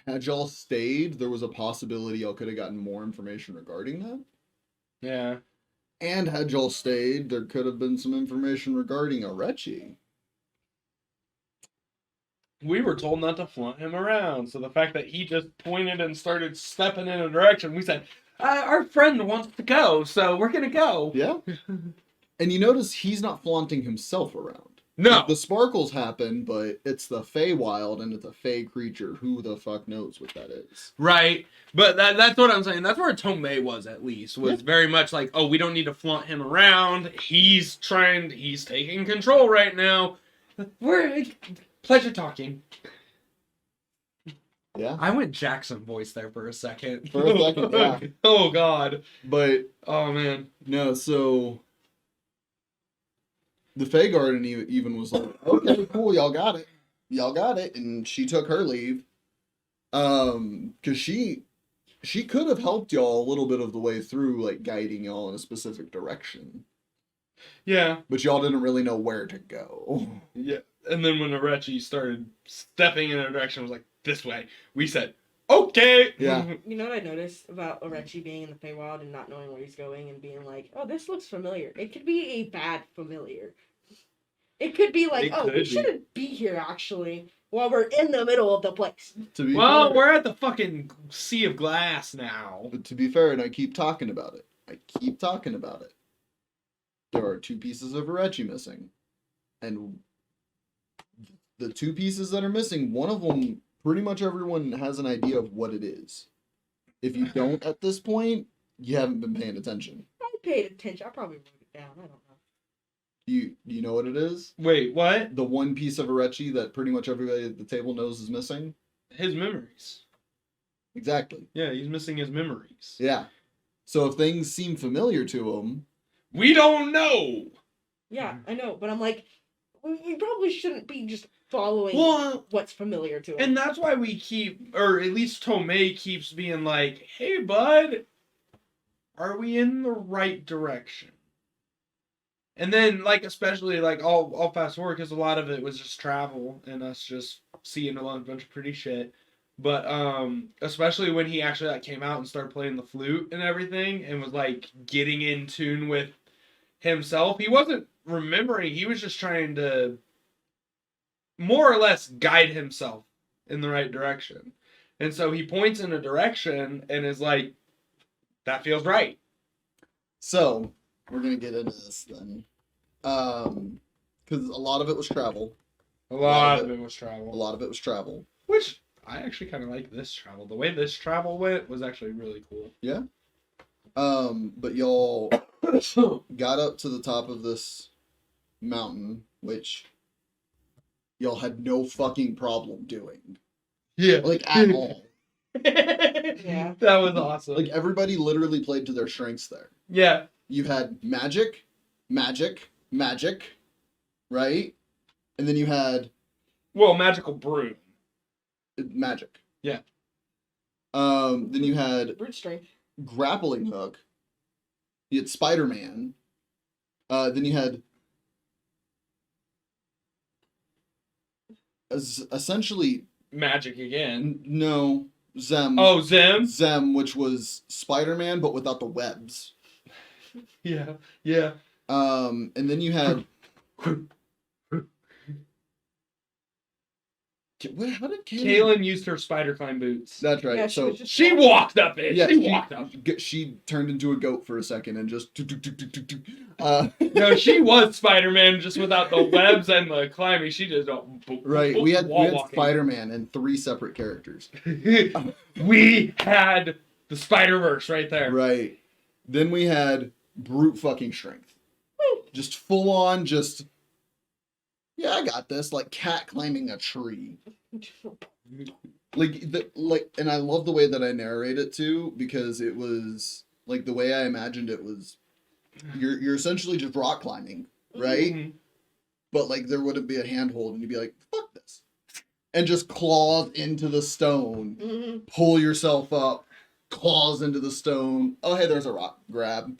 Speaker 3: Had y'all stayed, there was a possibility y'all could have gotten more information regarding that.
Speaker 2: Yeah.
Speaker 3: And had y'all stayed, there could have been some information regarding Arechi.
Speaker 2: We were told not to flaunt him around, so the fact that he just pointed and started stepping in a direction, we said, our friend wants to go, so we're gonna go.
Speaker 3: Yeah. And you notice he's not flaunting himself around.
Speaker 2: No.
Speaker 3: The sparkles happen, but it's the Feywild and it's a Fey creature. Who the fuck knows what that is?
Speaker 2: Right. But that's what I'm saying. That's where Tomei was, at least. Was very much like, oh, we don't need to flaunt him around. He's taking control right now. Pleasure talking.
Speaker 3: Yeah.
Speaker 2: I went Jackson voice there for a second.
Speaker 3: For a second, yeah.
Speaker 2: Oh, God.
Speaker 3: But,
Speaker 2: Oh, man.
Speaker 3: no, so... The Fey Garden even was like, okay, cool, y'all got it. Y'all got it. And she took her leave. Because she could have helped y'all a little bit of the way through, like, guiding y'all in a specific direction.
Speaker 2: Yeah.
Speaker 3: But y'all didn't really know where to go.
Speaker 2: Yeah. And then when Arechi started stepping in a direction, was like, this way. We said, okay.
Speaker 3: Yeah.
Speaker 4: You know what I noticed about Arechi being in the Feywild and not knowing where he's going and being like, oh, this looks familiar. It could be a bad familiar. It could be like, we shouldn't be here, actually, while we're in the middle of the place.
Speaker 3: To be
Speaker 2: Well,
Speaker 3: fair,
Speaker 2: we're at the fucking Sea of Glass now.
Speaker 3: but to be fair, and I keep talking about it. There are 2 pieces of Arechi missing. And the 2 pieces that are missing, one of them, pretty much everyone has an idea of what it is. If you don't at this point, you haven't been paying attention.
Speaker 4: I paid attention. I probably wrote it down. I don't know.
Speaker 3: You know what it is?
Speaker 2: Wait, what?
Speaker 3: The 1 piece of Arechi that pretty much everybody at the table knows is missing?
Speaker 2: His memories.
Speaker 3: Exactly.
Speaker 2: Yeah, he's missing his memories.
Speaker 3: Yeah. So if things seem familiar to him...
Speaker 2: We don't know!
Speaker 4: Yeah, I know, but I'm like, we probably shouldn't be just following what's familiar to him.
Speaker 2: And that's why we keep, or at least Tomei keeps being like, hey, bud, are we in the right direction? And then, like, especially, like, I'll fast forward because a lot of it was just travel and us just seeing a bunch of pretty shit. But, especially when he actually, like, came out and started playing the flute and everything and was, like, getting in tune with himself. He wasn't remembering. He was just trying to more or less guide himself in the right direction. And so he points in a direction and is like, that feels right.
Speaker 3: So... We're going to get into this then. Because a lot of it was travel.
Speaker 2: A lot of it was travel.
Speaker 3: A lot of it was travel.
Speaker 2: Which, I actually kind of like this travel. The way this travel went was actually really cool.
Speaker 3: Yeah. But y'all got up to the top of this mountain, which y'all had no fucking problem doing.
Speaker 2: Yeah.
Speaker 3: Like, at all.
Speaker 4: Yeah.
Speaker 2: That was awesome.
Speaker 3: Like, everybody literally played to their strengths there.
Speaker 2: Yeah.
Speaker 3: You had magic, right? And then you had...
Speaker 2: Well, magical broom.
Speaker 3: Magic.
Speaker 2: Yeah.
Speaker 3: Then you had
Speaker 4: Brute strength.
Speaker 3: grappling hook. You had Spider-Man. Then you had essentially
Speaker 2: Magic again.
Speaker 3: no Zem.
Speaker 2: Oh, Zem?
Speaker 3: Zem, which was Spider-Man but without the webs.
Speaker 2: Yeah. Yeah.
Speaker 3: And then you had How did
Speaker 2: Kaylin used her spider climb boots.
Speaker 3: That's right.
Speaker 4: Yeah,
Speaker 3: so
Speaker 2: She walked up it.
Speaker 3: yeah,
Speaker 2: she walked up.
Speaker 3: She turned into a goat for a second and just.
Speaker 2: No, she was Spider-Man just without the webs and the climbing. She just
Speaker 3: Right. We had
Speaker 2: walking.
Speaker 3: Spider-Man and 3 separate characters.
Speaker 2: We had the Spider-Verse right there.
Speaker 3: Right. Then we had brute fucking strength. Just full on, just. Yeah, I got this. Like cat climbing a tree. And I love the way that I narrate it too, because it was like the way I imagined it was. You're essentially just rock climbing, right?
Speaker 2: Mm-hmm.
Speaker 3: But like there wouldn't be a handhold, and you'd be like, "Fuck this," and just claws into the stone, pull yourself up, claws into the stone. Oh, hey, there's a rock. Grab.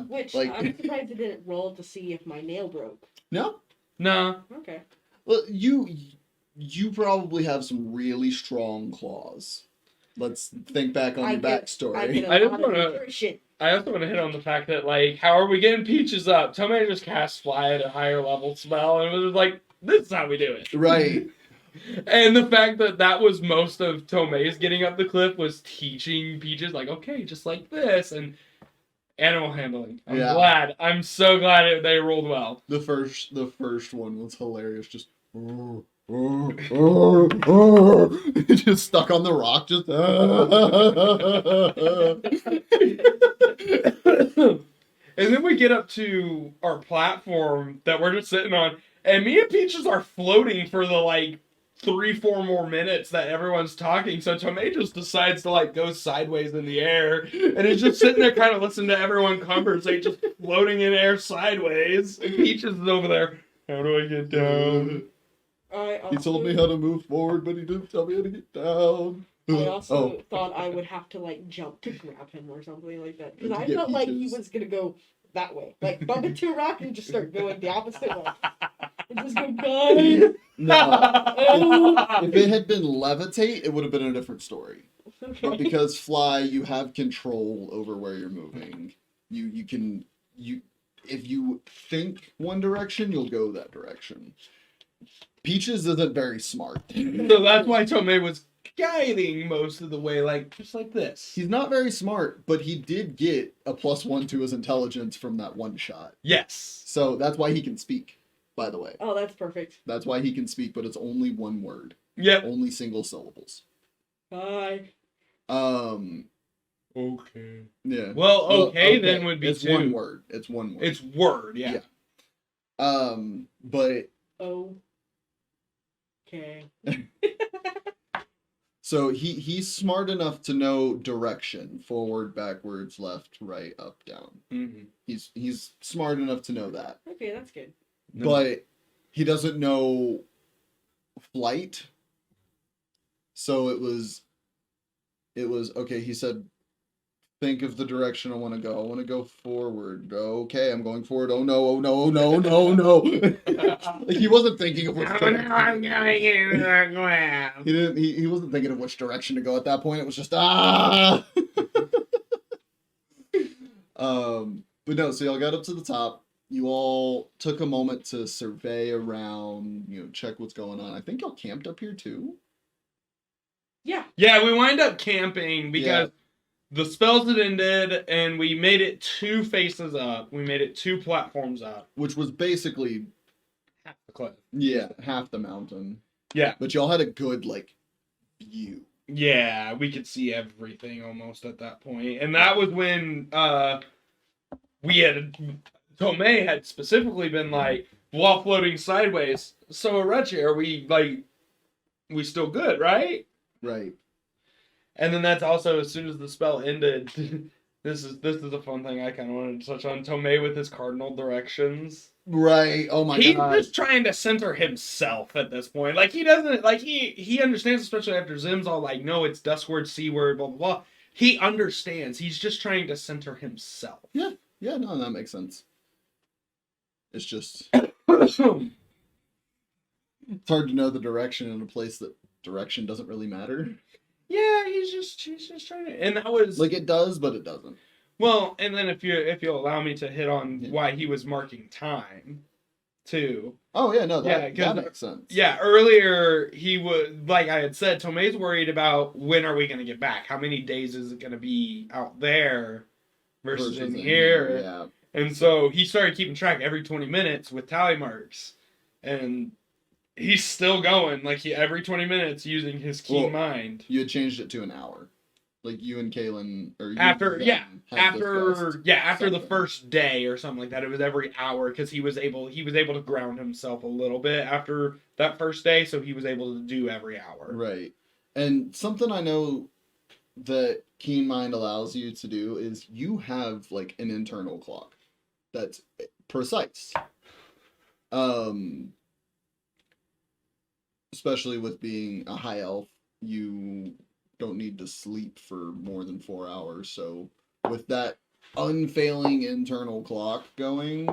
Speaker 4: Which
Speaker 3: like
Speaker 4: I'm surprised it didn't roll to see if my nail broke.
Speaker 3: no.
Speaker 2: No.
Speaker 4: Okay.
Speaker 3: Well, you probably have some really strong claws. Let's think back on your backstory.
Speaker 2: I also want to hit on the fact that, like, how are we getting Peaches up? Tomei just cast Fly at a higher level spell, and it was like, this is how we do it.
Speaker 3: Right.
Speaker 2: And the fact that was most of Tomei's getting up the cliff was teaching Peaches, like, okay, just like this, and animal handling. I'm so glad they rolled well.
Speaker 3: The first one was hilarious. Just just stuck on the rock. Just
Speaker 2: and then we get up to our platform that we're just sitting on, and me and Peaches are floating for the like 3-4 more minutes that everyone's talking. So Tomei just decides to like go sideways in the air, and he's just sitting there kind of listening to everyone conversate, just floating in air sideways. And Peaches is over there. How do I get down?
Speaker 3: He told me how to move forward, but he didn't tell me how to get down.
Speaker 4: I also thought I would have to like jump to grab him or something like that, because I felt like he was gonna go that way, like bump into a rock and just start going the opposite way. And just go, guys.
Speaker 3: No. If it had been levitate, it would have been a different story.
Speaker 4: Okay.
Speaker 3: But because fly, you have control over where you're moving. You can if you think one direction, you'll go that direction. Peaches isn't very smart.
Speaker 2: So that's why Tomei was guiding most of the way, like just like this.
Speaker 3: He's not very smart, but he did get a +1 to his intelligence from that one shot.
Speaker 2: Yes.
Speaker 3: So that's why he can speak, by the way.
Speaker 4: Oh, that's perfect.
Speaker 3: That's why he can speak, but it's only one word.
Speaker 2: Yep.
Speaker 3: Only single syllables.
Speaker 4: Bye.
Speaker 2: Okay.
Speaker 3: Yeah.
Speaker 2: Well, okay, then would be
Speaker 3: it's
Speaker 2: two.
Speaker 3: one word. It's one word.
Speaker 2: It's word, yeah.
Speaker 3: But
Speaker 4: Okay.
Speaker 3: so he's smart enough to know direction: forward, backwards, left, right, up, down.
Speaker 2: Mm-hmm.
Speaker 3: He's smart enough to know that.
Speaker 4: Okay, that's good.
Speaker 2: No.
Speaker 3: But he doesn't know flight. So it was okay. He said, think of the direction I want to go. I want to go forward. Okay, I'm going forward. Oh no, oh no, oh no, oh no, oh no. Like he wasn't thinking of which direction.
Speaker 2: I'm going in the ground.
Speaker 3: He wasn't thinking of which direction to go at that point. It was just But no, so y'all got up to the top. You all took a moment to survey around, check what's going on. I think y'all camped up here too.
Speaker 4: Yeah.
Speaker 2: Yeah, we wind up camping because the spells had ended, and we made it 2 faces up. We made it 2 platforms up.
Speaker 3: Which was basically
Speaker 2: Half the cliff.
Speaker 3: Yeah, half the mountain.
Speaker 2: Yeah.
Speaker 3: But y'all had a good, view.
Speaker 2: Yeah, we could see everything almost at that point. And that was when Tomei had specifically been like, while floating sideways, so Arechi, are we still good, right?
Speaker 3: Right.
Speaker 2: And then that's also, as soon as the spell ended, this is a fun thing I kind of wanted to touch on. Tomei with his cardinal directions.
Speaker 3: Right. Oh my god.
Speaker 2: He's just trying to center himself at this point. Like, he doesn't, he understands, especially after Zim's all like, no, it's dustward, C-word, blah, blah, blah. He understands. He's just trying to center himself.
Speaker 3: Yeah. Yeah, no, that makes sense. It's just...
Speaker 2: It's
Speaker 3: hard to know the direction in a place that direction doesn't really matter.
Speaker 2: Yeah, he's just trying to, and that was
Speaker 3: it does, but it doesn't.
Speaker 2: Well, and then if you'll allow me to hit on why he was marking time. too.
Speaker 3: Oh yeah, no,
Speaker 2: Yeah,
Speaker 3: that
Speaker 2: 'cause-
Speaker 3: makes sense.
Speaker 2: Yeah, earlier he would, like I had said, Tomei's worried about when are we going to get back? How many days is it going to be out there versus in here?
Speaker 3: Yeah.
Speaker 2: And so he started keeping track every 20 minutes with tally marks. And he's still going, like every 20 minutes using his keen mind.
Speaker 3: You had changed it to an hour. Like you and Kaylin, or you
Speaker 2: After
Speaker 3: and them had discussed
Speaker 2: after the
Speaker 3: something.
Speaker 2: first day or something like that, it was every hour because he was able to ground himself a little bit after that first day, so he was able to do every hour.
Speaker 3: Right. And something I know that Keen Mind allows you to do is you have like an internal clock that's precise. Especially with being a high elf, you don't need to sleep for more than 4 hours. So with that unfailing internal clock going,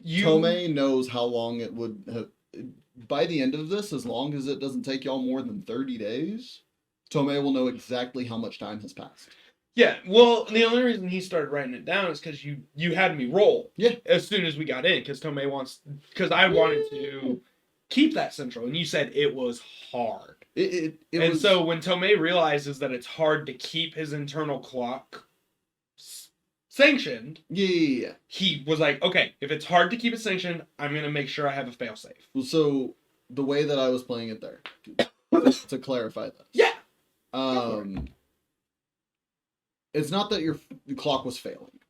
Speaker 3: Tomei knows how long it would have. By the end of this, as long as it doesn't take y'all more than 30 days, Tomei will know exactly how much time has passed.
Speaker 2: Yeah, well, the only reason he started writing it down is because you had me roll.
Speaker 3: Yeah.
Speaker 2: As soon as we got in, because I wanted to keep that central, and you said it was hard. So when Tomei realizes that it's hard to keep his internal clock sanctioned,
Speaker 3: yeah,
Speaker 2: he was like, okay, if it's hard to keep it sanctioned, I'm going to make sure I have a failsafe.
Speaker 3: Well, so the way that I was playing it there, to clarify this.
Speaker 2: Yeah.
Speaker 3: It's not that your clock was failing.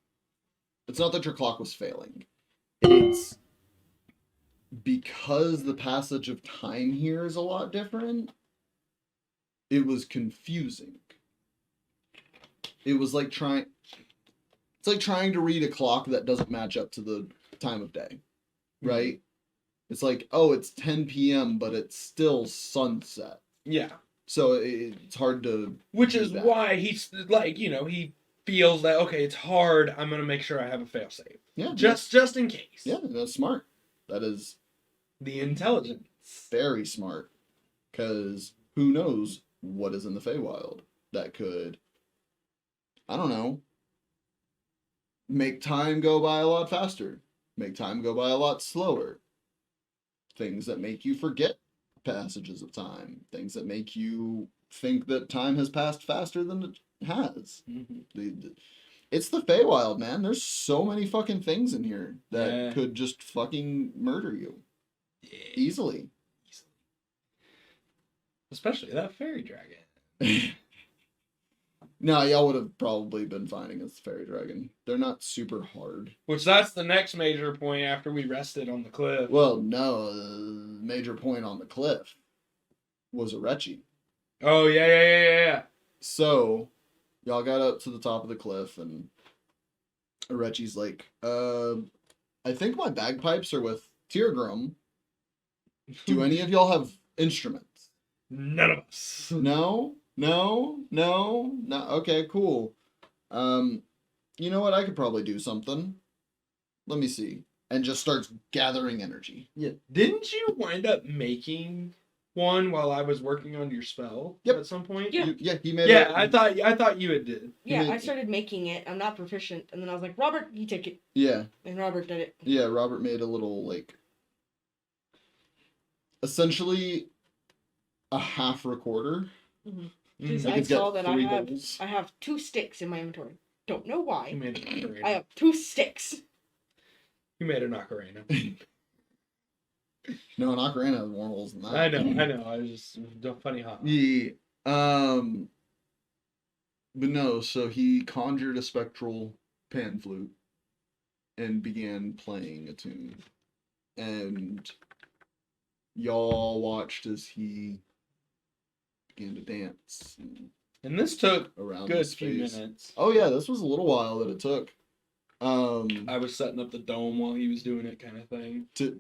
Speaker 3: It's not that your clock was failing. It's because the passage of time here is a lot different. It was confusing. It was like trying to read a clock that doesn't match up to the time of day, right? It's like, oh, it's 10 p.m., but it's still sunset.
Speaker 2: Yeah.
Speaker 3: So it's hard to...
Speaker 2: Which is why he's like, he feels that, okay, it's hard, I'm going to make sure I have a failsafe.
Speaker 3: Yeah.
Speaker 2: Just in case.
Speaker 3: Yeah, that's smart. That is...
Speaker 2: the intelligence.
Speaker 3: Very smart. Because who knows what is in the Feywild that could, I don't know, make time go by a lot faster. Make time go by a lot slower. Things that make you forget passages of time. Things that make you think that time has passed faster than it has. Mm-hmm. It's the Feywild, man. There's so many fucking things in here that could just fucking murder you. Yeah. Easily.
Speaker 2: Especially that fairy dragon.
Speaker 3: No, y'all would have probably been fine against the fairy dragon. They're not super hard.
Speaker 2: Which that's the next major point after we rested on the cliff.
Speaker 3: Well, no, the major point on the cliff was Arechi.
Speaker 2: Oh, yeah.
Speaker 3: So, y'all got up to the top of the cliff, and Arechi's like, I think my bagpipes are with Tiergrum. Do any of y'all have instruments?
Speaker 2: None of us.
Speaker 3: No. Okay, cool. You know what? I could probably do something. Let me see. And just starts gathering energy.
Speaker 2: Yeah. Didn't you wind up making one while I was working on your spell?
Speaker 3: Yep.
Speaker 2: At some point?
Speaker 4: Yeah.
Speaker 3: He made
Speaker 2: it. I thought you had did.
Speaker 4: Yeah, I started making it. I'm not proficient. And then I was like, Robert, you take it.
Speaker 3: Yeah.
Speaker 4: And Robert did it.
Speaker 3: Yeah, Robert made a little, essentially a half recorder.
Speaker 4: Mm-hmm. Because I saw that
Speaker 3: holes.
Speaker 4: I have 2 sticks in my inventory. Don't know why.
Speaker 2: You made an ocarina.
Speaker 4: I have 2 sticks.
Speaker 2: You made an ocarina.
Speaker 3: No, an ocarina has more holes than that.
Speaker 2: I know. I was just funny, huh?
Speaker 3: Yeah. But no, so he conjured a spectral pan flute and began playing a tune. And y'all watched as he began to dance.
Speaker 2: And this took
Speaker 3: around
Speaker 2: good
Speaker 3: his
Speaker 2: few
Speaker 3: face.
Speaker 2: minutes.
Speaker 3: Oh yeah, this was a little while that it took.
Speaker 2: I was setting up the dome while he was doing it, kind of thing.
Speaker 3: To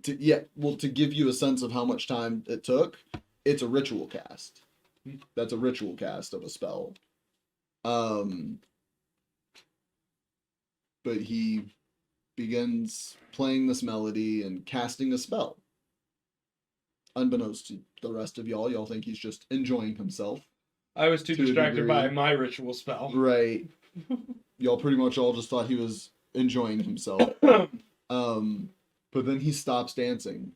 Speaker 3: give you a sense of how much time it took, it's a ritual cast. That's a ritual cast of a spell. But he begins playing this melody and casting a spell. Unbeknownst to the rest of y'all think he's just enjoying himself.
Speaker 2: I was too distracted by my ritual spell.
Speaker 3: Right. Y'all pretty much all just thought he was enjoying himself. But But then he stops dancing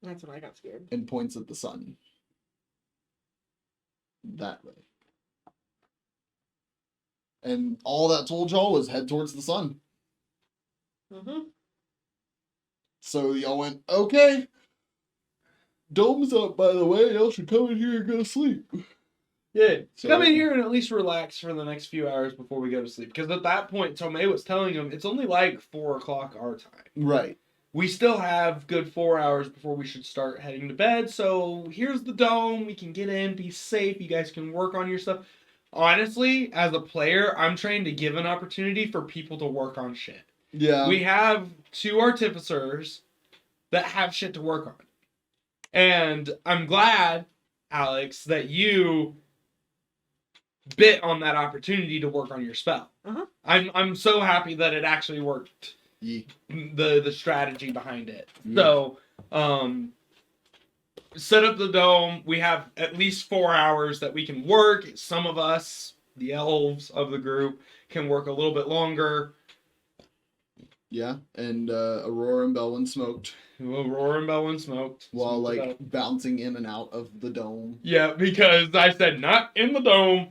Speaker 4: That's when I got scared.
Speaker 3: and points at the sun. That way. And all that told y'all was head towards the sun.
Speaker 4: Mm-hmm.
Speaker 3: So y'all went, okay. Dome's up, by the way. Y'all should come in here and go to sleep.
Speaker 2: Yeah,
Speaker 3: So-
Speaker 2: come in here and at least relax for the next few hours before we go to sleep. Because at that point, Tomei was telling him it's only like 4 o'clock our time.
Speaker 3: Right.
Speaker 2: We still have good 4 hours before we should start heading to bed. So here's the dome. We can get in, be safe. You guys can work on your stuff. Honestly, as a player, I'm trying to give an opportunity for people to work on shit.
Speaker 3: Yeah.
Speaker 2: We have 2 artificers that have shit to work on. And I'm glad, Alex, that you bit on that opportunity to work on your spell.
Speaker 4: Uh-huh.
Speaker 2: I'm so happy that it actually worked.
Speaker 3: Yeah.
Speaker 2: The strategy behind it.
Speaker 3: Yeah.
Speaker 2: So, set up the dome. We have at least 4 hours that we can work. Some of us, the elves of the group, can work a little bit longer.
Speaker 3: Yeah. And Aurora and Belwyn smoked
Speaker 2: Aurora and Belwyn smoked.
Speaker 3: while
Speaker 2: Smoked it
Speaker 3: like
Speaker 2: up.
Speaker 3: bouncing in and out of the dome.
Speaker 2: Yeah, because I said not in the dome.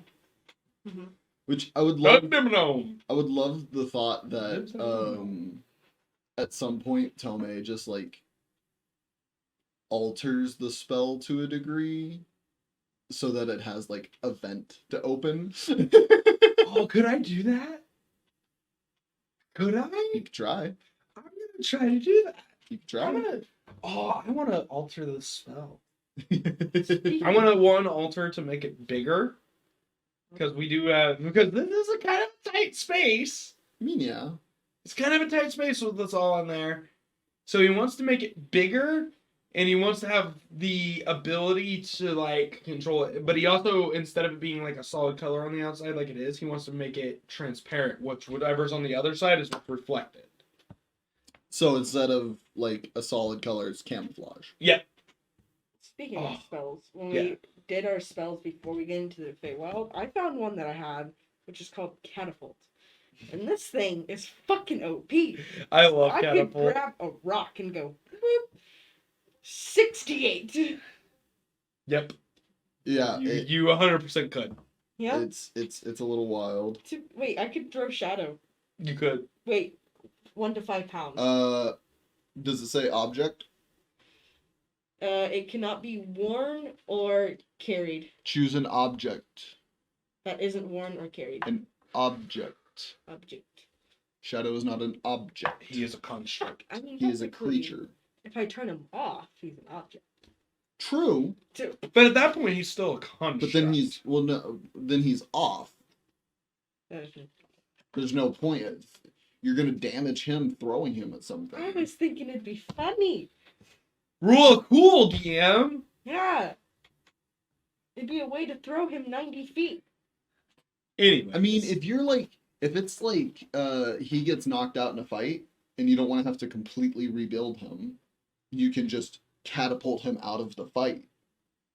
Speaker 4: Mm-hmm.
Speaker 3: Which I would love.
Speaker 2: Not in the dome.
Speaker 3: I would love the thought that at some point Tomei just like alters the spell to a degree so that it has like a vent to open.
Speaker 2: Oh, could I do that? Could I?
Speaker 3: You could try.
Speaker 2: I'm gonna try to do that.
Speaker 3: You could
Speaker 2: I'm
Speaker 3: try.
Speaker 2: gonna. Oh, I want to alter the spell.
Speaker 3: I
Speaker 2: I want to alter to make it bigger. Because we do have, because this is a kind of tight space.
Speaker 3: mean, yeah.
Speaker 2: It's kind of a tight space with us all in there. So he wants to make it bigger, and he wants to have the ability to, like, control it. But he also, instead of it being, like, a solid color on the outside like it is, he wants to make it transparent, which whatever's on the other side is what's reflected.
Speaker 3: So instead of like a solid color, it's camouflage.
Speaker 4: Speaking
Speaker 2: Oh,
Speaker 4: of spells, when
Speaker 2: yeah.
Speaker 4: we did our spells before we get into the Feywild, I found one that I had, which is called Catapult. And this thing is fucking OP.
Speaker 2: I love
Speaker 4: I
Speaker 2: Catapult.
Speaker 4: could grab a rock and go, boop, 68.
Speaker 3: Yeah.
Speaker 2: You 100% could.
Speaker 4: Yeah.
Speaker 3: It's a little wild.
Speaker 4: Wait, I could throw shadow.
Speaker 2: You could.
Speaker 4: Wait, 1 to 5 pounds.
Speaker 3: Does it say object?
Speaker 4: It cannot be worn or carried.
Speaker 3: Choose an object.
Speaker 4: That isn't worn or carried.
Speaker 3: Object.
Speaker 4: Object.
Speaker 3: Shadow is not an object.
Speaker 2: He is a construct.
Speaker 4: I mean,
Speaker 3: He is a
Speaker 4: technically,
Speaker 3: creature.
Speaker 4: If I turn him off, he's an object.
Speaker 3: True,
Speaker 4: Too.
Speaker 2: But at that point, he's still a construct.
Speaker 3: but then he's off.
Speaker 4: That is-
Speaker 3: There's no point. You're gonna damage him throwing him at something.
Speaker 4: I was thinking it'd be funny.
Speaker 2: Rule of cool, DM.
Speaker 4: Yeah. It'd be a way to throw him 90 feet.
Speaker 2: Anyway.
Speaker 3: I mean, if it's like he gets knocked out in a fight and you don't want to have to completely rebuild him, you can just catapult him out of the fight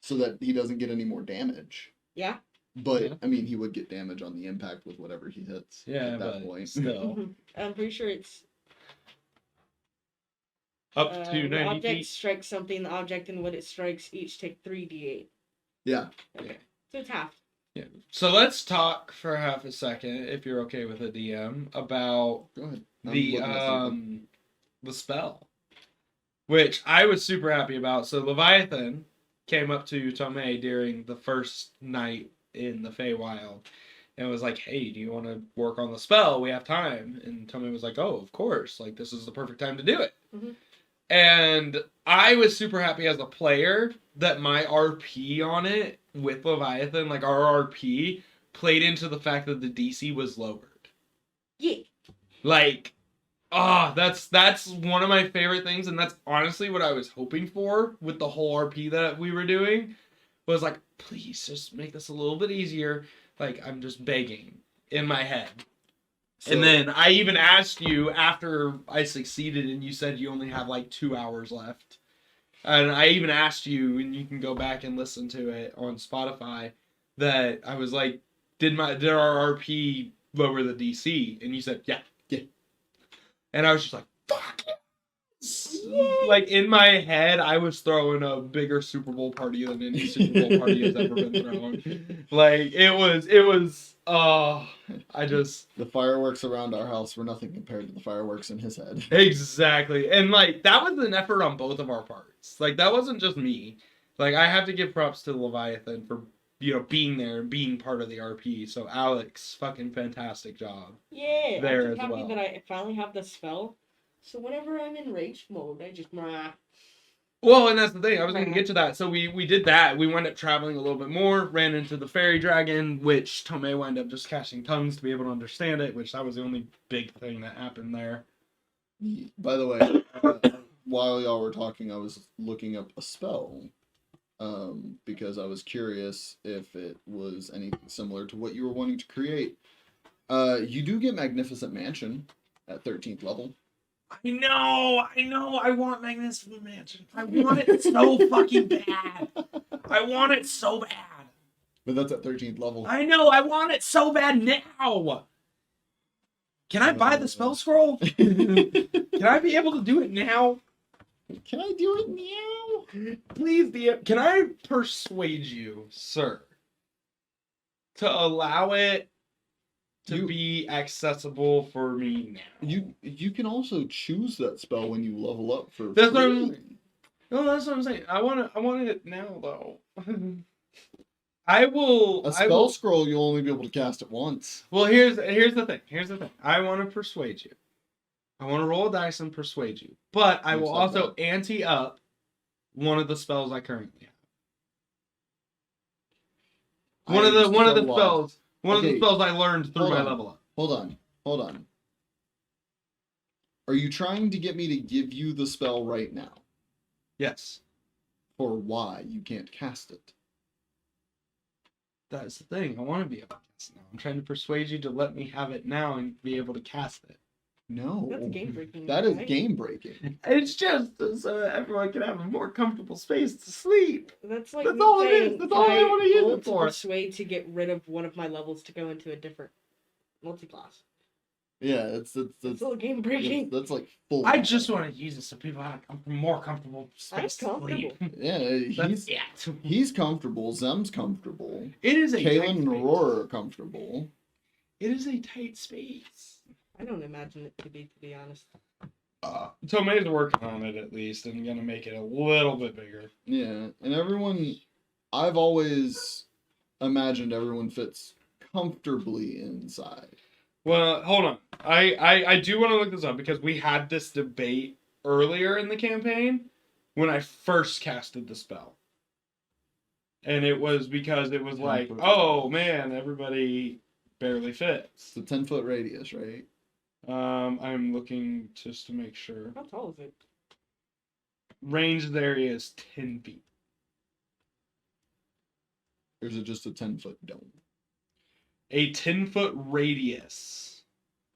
Speaker 3: so that he doesn't get any more damage.
Speaker 4: Yeah.
Speaker 3: But
Speaker 2: Yeah.
Speaker 3: I mean, he would get damage on the impact with whatever he hits at that point.
Speaker 2: still.
Speaker 4: I'm pretty sure it's
Speaker 2: Up to
Speaker 4: the
Speaker 2: 90
Speaker 4: object
Speaker 2: feet.
Speaker 4: strikes something, the object and what it strikes each take 3d8.
Speaker 3: Yeah.
Speaker 4: Okay. So it's half.
Speaker 2: Yeah. So let's talk for half a second, if you're okay with a DM, about
Speaker 3: Go ahead. I'm
Speaker 2: the
Speaker 3: looking at something.
Speaker 2: the spell, which I was super happy about. So Leviathan came up to Tomei during the first night in the Feywild and was like, "Hey, do you want to work on the spell? We have time." And Tomei was like, "Oh, of course! Like this is the perfect time to do it."
Speaker 4: Mhm.
Speaker 2: And I was super happy as a player that my RP on it with Leviathan, like our RP, played into the fact that the DC was lowered.
Speaker 4: Yeah.
Speaker 2: Like, that's one of my favorite things, and that's honestly what I was hoping for with the whole RP that we were doing. Was like, please just make this a little bit easier. Like, I'm just begging in my head. And then I even asked you after I succeeded, and you said you only have like 2 hours left. And I even asked you, and you can go back and listen to it on Spotify, that I was like, did our RP lower the DC? And you said, yeah.
Speaker 3: Yeah.
Speaker 2: And I was just like, fuck yes! Like, in my head, I was throwing a bigger Super Bowl party than any Super Bowl party has ever been thrown. Like, it was, I just...
Speaker 3: The fireworks around our house were nothing compared to the fireworks in his head.
Speaker 2: Exactly. And, like, that was an effort on both of our parts. Like, that wasn't just me. Like, I have to give props to Leviathan for, being there and being part of the RP. So, Alex, fucking fantastic job.
Speaker 4: Yeah,
Speaker 2: There
Speaker 4: I'm
Speaker 2: as
Speaker 4: just happy
Speaker 2: well.
Speaker 4: that I finally have the spell. So whenever I'm in rage mode, I just
Speaker 2: Well, and that's the thing. I was going to get to that. So we did that. We wound up traveling a little bit more, ran into the fairy dragon, which Tomei wound up just casting tongues to be able to understand it, which that was the only big thing that happened there.
Speaker 3: By the way, while y'all were talking, I was looking up a spell because I was curious if it was anything similar to what you were wanting to create. You do get Magnificent Mansion at 13th level.
Speaker 2: I know, I want Magnificent Mansion. I want it so fucking bad. I want it so bad.
Speaker 3: But that's at 13th level.
Speaker 2: I know, I want it so bad now. Can I buy the spell scroll? Can I be able to do it now?
Speaker 3: Can I do it now?
Speaker 2: Please, DM, can I persuade you, sir, to allow it to be accessible for me now?
Speaker 3: You can also choose that spell when you level up for
Speaker 2: That's what
Speaker 3: free.
Speaker 2: No, that's what I'm saying. I want it now though. I will.
Speaker 3: A spell scroll you'll only be able to cast it once.
Speaker 2: Well, here's the thing. I want to persuade you. I want to roll a dice and persuade you, but I will also ante up one of the spells I currently have. One of the spells I learned through my level up.
Speaker 3: Hold on. Are you trying to get me to give you the spell right now?
Speaker 2: Yes.
Speaker 3: For why you can't cast it?
Speaker 2: That's the thing. I want to be able to cast it now. I'm trying to persuade you to let me have it now and be able to cast it.
Speaker 3: No.
Speaker 4: That's game breaking.
Speaker 3: That is game breaking.
Speaker 2: It's just so everyone can have a more comfortable space to sleep.
Speaker 4: That's like
Speaker 2: That's all it is. That's all I want to use it for.
Speaker 4: Persuade to get rid of one of my levels to go into a different multi-class.
Speaker 3: Yeah, it's
Speaker 4: still game breaking.
Speaker 3: That's like full.
Speaker 2: I just want to use it so people have a more comfortable space to sleep.
Speaker 3: Yeah, he's comfortable. Zem's comfortable.
Speaker 2: It is a
Speaker 3: Kaylin and Aurora are comfortable.
Speaker 2: It is a tight space.
Speaker 4: I don't imagine it to be honest.
Speaker 2: Tomei's working on it at least and gonna make it a little bit bigger.
Speaker 3: Yeah, and I've always imagined everyone fits comfortably inside.
Speaker 2: Well, hold on. I do want to look this up because we had this debate earlier in the campaign when I first casted the spell. And it was because it was like, oh man, everybody barely fits.
Speaker 3: It's a 10-foot radius, right?
Speaker 2: I'm looking just to make sure.
Speaker 4: How tall is it?
Speaker 2: Ranged area is 10 feet.
Speaker 3: Or is it just a 10-foot dome?
Speaker 2: A 10-foot radius.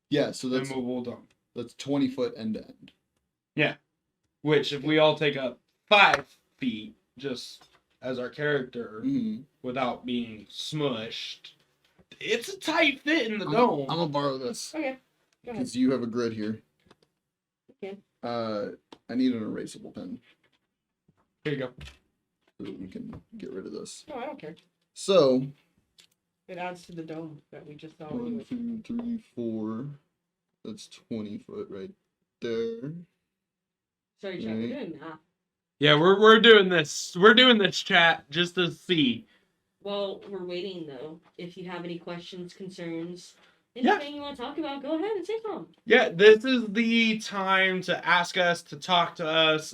Speaker 3: Yeah, so that's
Speaker 2: immovable dome.
Speaker 3: That's 20 foot end to end.
Speaker 2: Yeah. Which, if we all take up 5 feet, just as our character, without being smushed, it's a tight fit in the dome.
Speaker 3: I'm gonna borrow this.
Speaker 4: Okay. Go ahead.
Speaker 3: Because you have a grid here.
Speaker 4: Okay.
Speaker 3: I need an erasable pen.
Speaker 2: Here you go.
Speaker 3: So that we can get rid of this.
Speaker 4: No, I don't care.
Speaker 3: So.
Speaker 4: It adds to the dome that we just saw.
Speaker 3: 1, 2, 3, 4. That's 20 foot right there.
Speaker 4: Sorry, chat. We're doing that.
Speaker 2: Yeah, we're doing this. We're doing this, chat, just to see.
Speaker 4: Well, we're waiting though. If you have any questions, concerns, anything you want to talk about, go ahead and say something.
Speaker 2: Yeah, this is the time to ask us, to talk to us.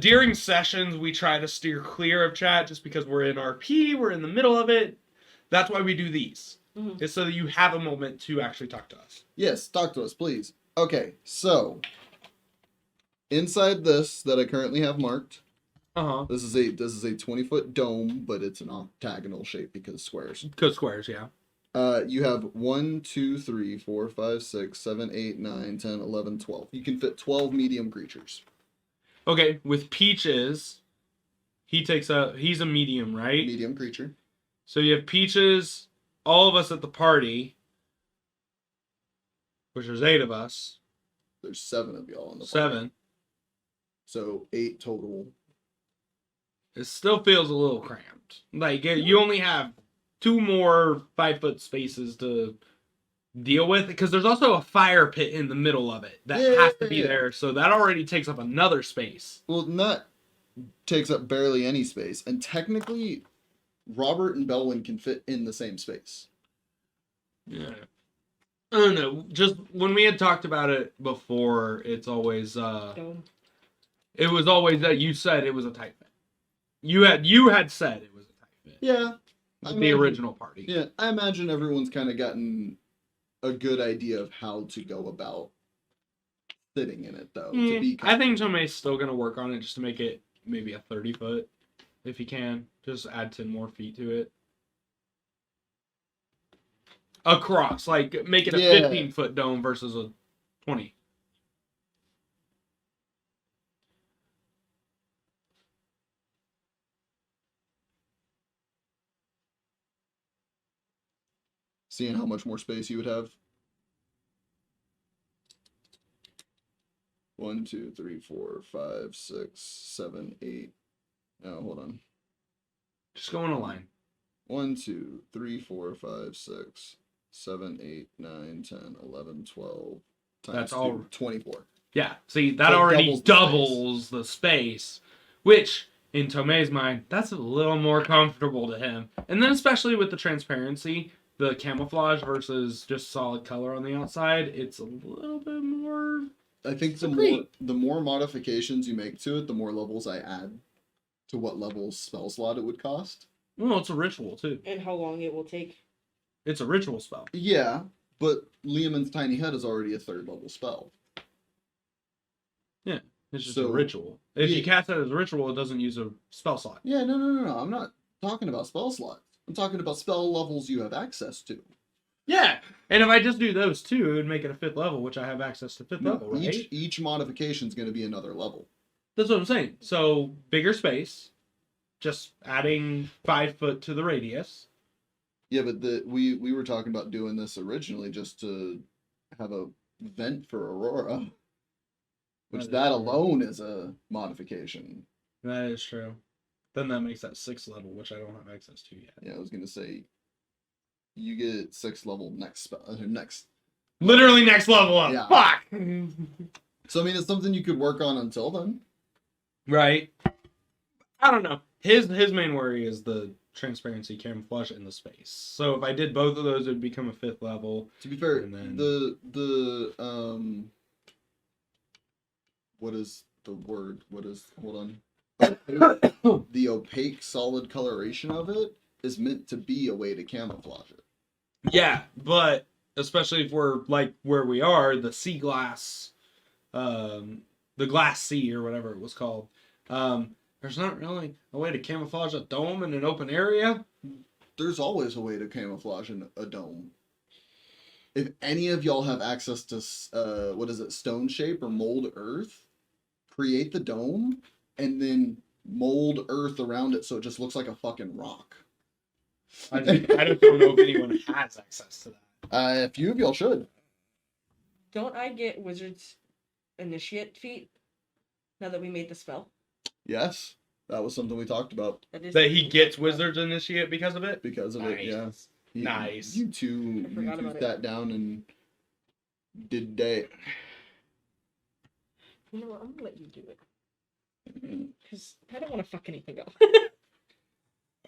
Speaker 2: During sessions, we try to steer clear of chat just because we're in RP, we're in the middle of it. That's why we do these. It's so that you have a moment to actually talk to us.
Speaker 3: Yes, talk to us, please. Okay, so inside this that I currently have marked, this is a 20-foot dome, but it's an octagonal shape because squares.
Speaker 2: Because squares, yeah.
Speaker 3: You have 1, 2, 3, 4, 5, 6, 7, 8, 9, 10, 11, 12. You can fit 12 medium creatures.
Speaker 2: Okay, with Peaches, he's a medium, right?
Speaker 3: Medium creature.
Speaker 2: So you have Peaches, all of us at the party, which there's 8 of us,
Speaker 3: There's 7 of y'all in the party.
Speaker 2: 7.
Speaker 3: So 8 total.
Speaker 2: It still feels a little cramped. Like, you only have 2 more 5-foot spaces to deal with, because there's also a fire pit in the middle of it that has to be there, so that already takes up another space.
Speaker 3: Well, that takes up barely any space, and technically, Robert and Belwyn can fit in the same space.
Speaker 2: Yeah. I don't know. Just when we had talked about it before, it's always it was always that you said it was a tight fit. You had said it was a tight fit.
Speaker 3: Yeah.
Speaker 2: The original party.
Speaker 3: Yeah, I imagine everyone's kind of gotten a good idea of how to go about sitting in it, though.
Speaker 2: I think Tomei's still going to work on it just to make it maybe a 30-foot, if he can. Just add 10 more feet to it. Across, like, make it a 15-foot dome versus a 20.
Speaker 3: Seeing how much more space you would have. 1, 2, 3, 4, 5, 6, 7, 8. No, hold on.
Speaker 2: Just go in a line.
Speaker 3: 1, 2, 3, 4, 5, 6, 7, 8, 9, 10, 11, 12.
Speaker 2: That's all
Speaker 3: 24.
Speaker 2: Yeah, see, that already doubles the space, which, in Tomei's mind, that's a little more comfortable to him. And then especially with the transparency, the camouflage versus just solid color on the outside, it's a little bit more...
Speaker 3: I think the more modifications you make to it, the more levels I add to what level spell slot it would cost.
Speaker 2: Well, it's a ritual, too.
Speaker 4: And how long it will take.
Speaker 2: It's a ritual spell.
Speaker 3: Yeah, but Liamon's Tiny Head is already a 3rd level spell.
Speaker 2: Yeah, it's just a ritual. If you cast it as a ritual, it doesn't use a spell slot.
Speaker 3: Yeah, no. I'm not talking about spell slots. I'm talking about spell levels you have access to.
Speaker 2: Yeah, and if I just do those 2, it would make it a 5th level, which I have access to 5th level, right?
Speaker 3: Each modification is going to be another level.
Speaker 2: That's what I'm saying. So, bigger space, just adding 5 foot to the radius.
Speaker 3: Yeah, but we were talking about doing this originally just to have a vent for Aurora, which that alone is a modification.
Speaker 2: That is true. Then that makes that 6th level, which I don't have access to yet.
Speaker 3: Yeah, I was going to say, you get 6th level next.
Speaker 2: Literally next level up.
Speaker 3: Yeah.
Speaker 2: Fuck!
Speaker 3: So, I mean, it's something you could work on until then.
Speaker 2: Right. I don't know. His main worry is the transparency, camouflage, and the space. So if I did both of those, it would become a 5th level.
Speaker 3: To be fair,
Speaker 2: and then...
Speaker 3: what is the word? Hold on. The opaque solid coloration of it is meant to be a way to camouflage it.
Speaker 2: Yeah, but especially if we're like where we are, the sea glass, the glass sea or whatever it was called. There's not really a way to camouflage a dome in an open area.
Speaker 3: There's always a way to camouflage a dome. If any of y'all have access to stone shape or mold earth, create the dome and then mold earth around it so it just looks like a fucking rock.
Speaker 2: I don't know if anyone has access to that.
Speaker 3: A few of y'all should.
Speaker 4: Don't I get Wizard's Initiate feat now that we made the spell?
Speaker 3: Yes, that was something we talked about.
Speaker 2: That he gets Wizard's Initiate because of it?
Speaker 3: Because of it, yeah.
Speaker 2: Nice.
Speaker 3: You two sat down and did day.
Speaker 4: You know what? I'm gonna let you do it. Because I don't want to fuck anything up.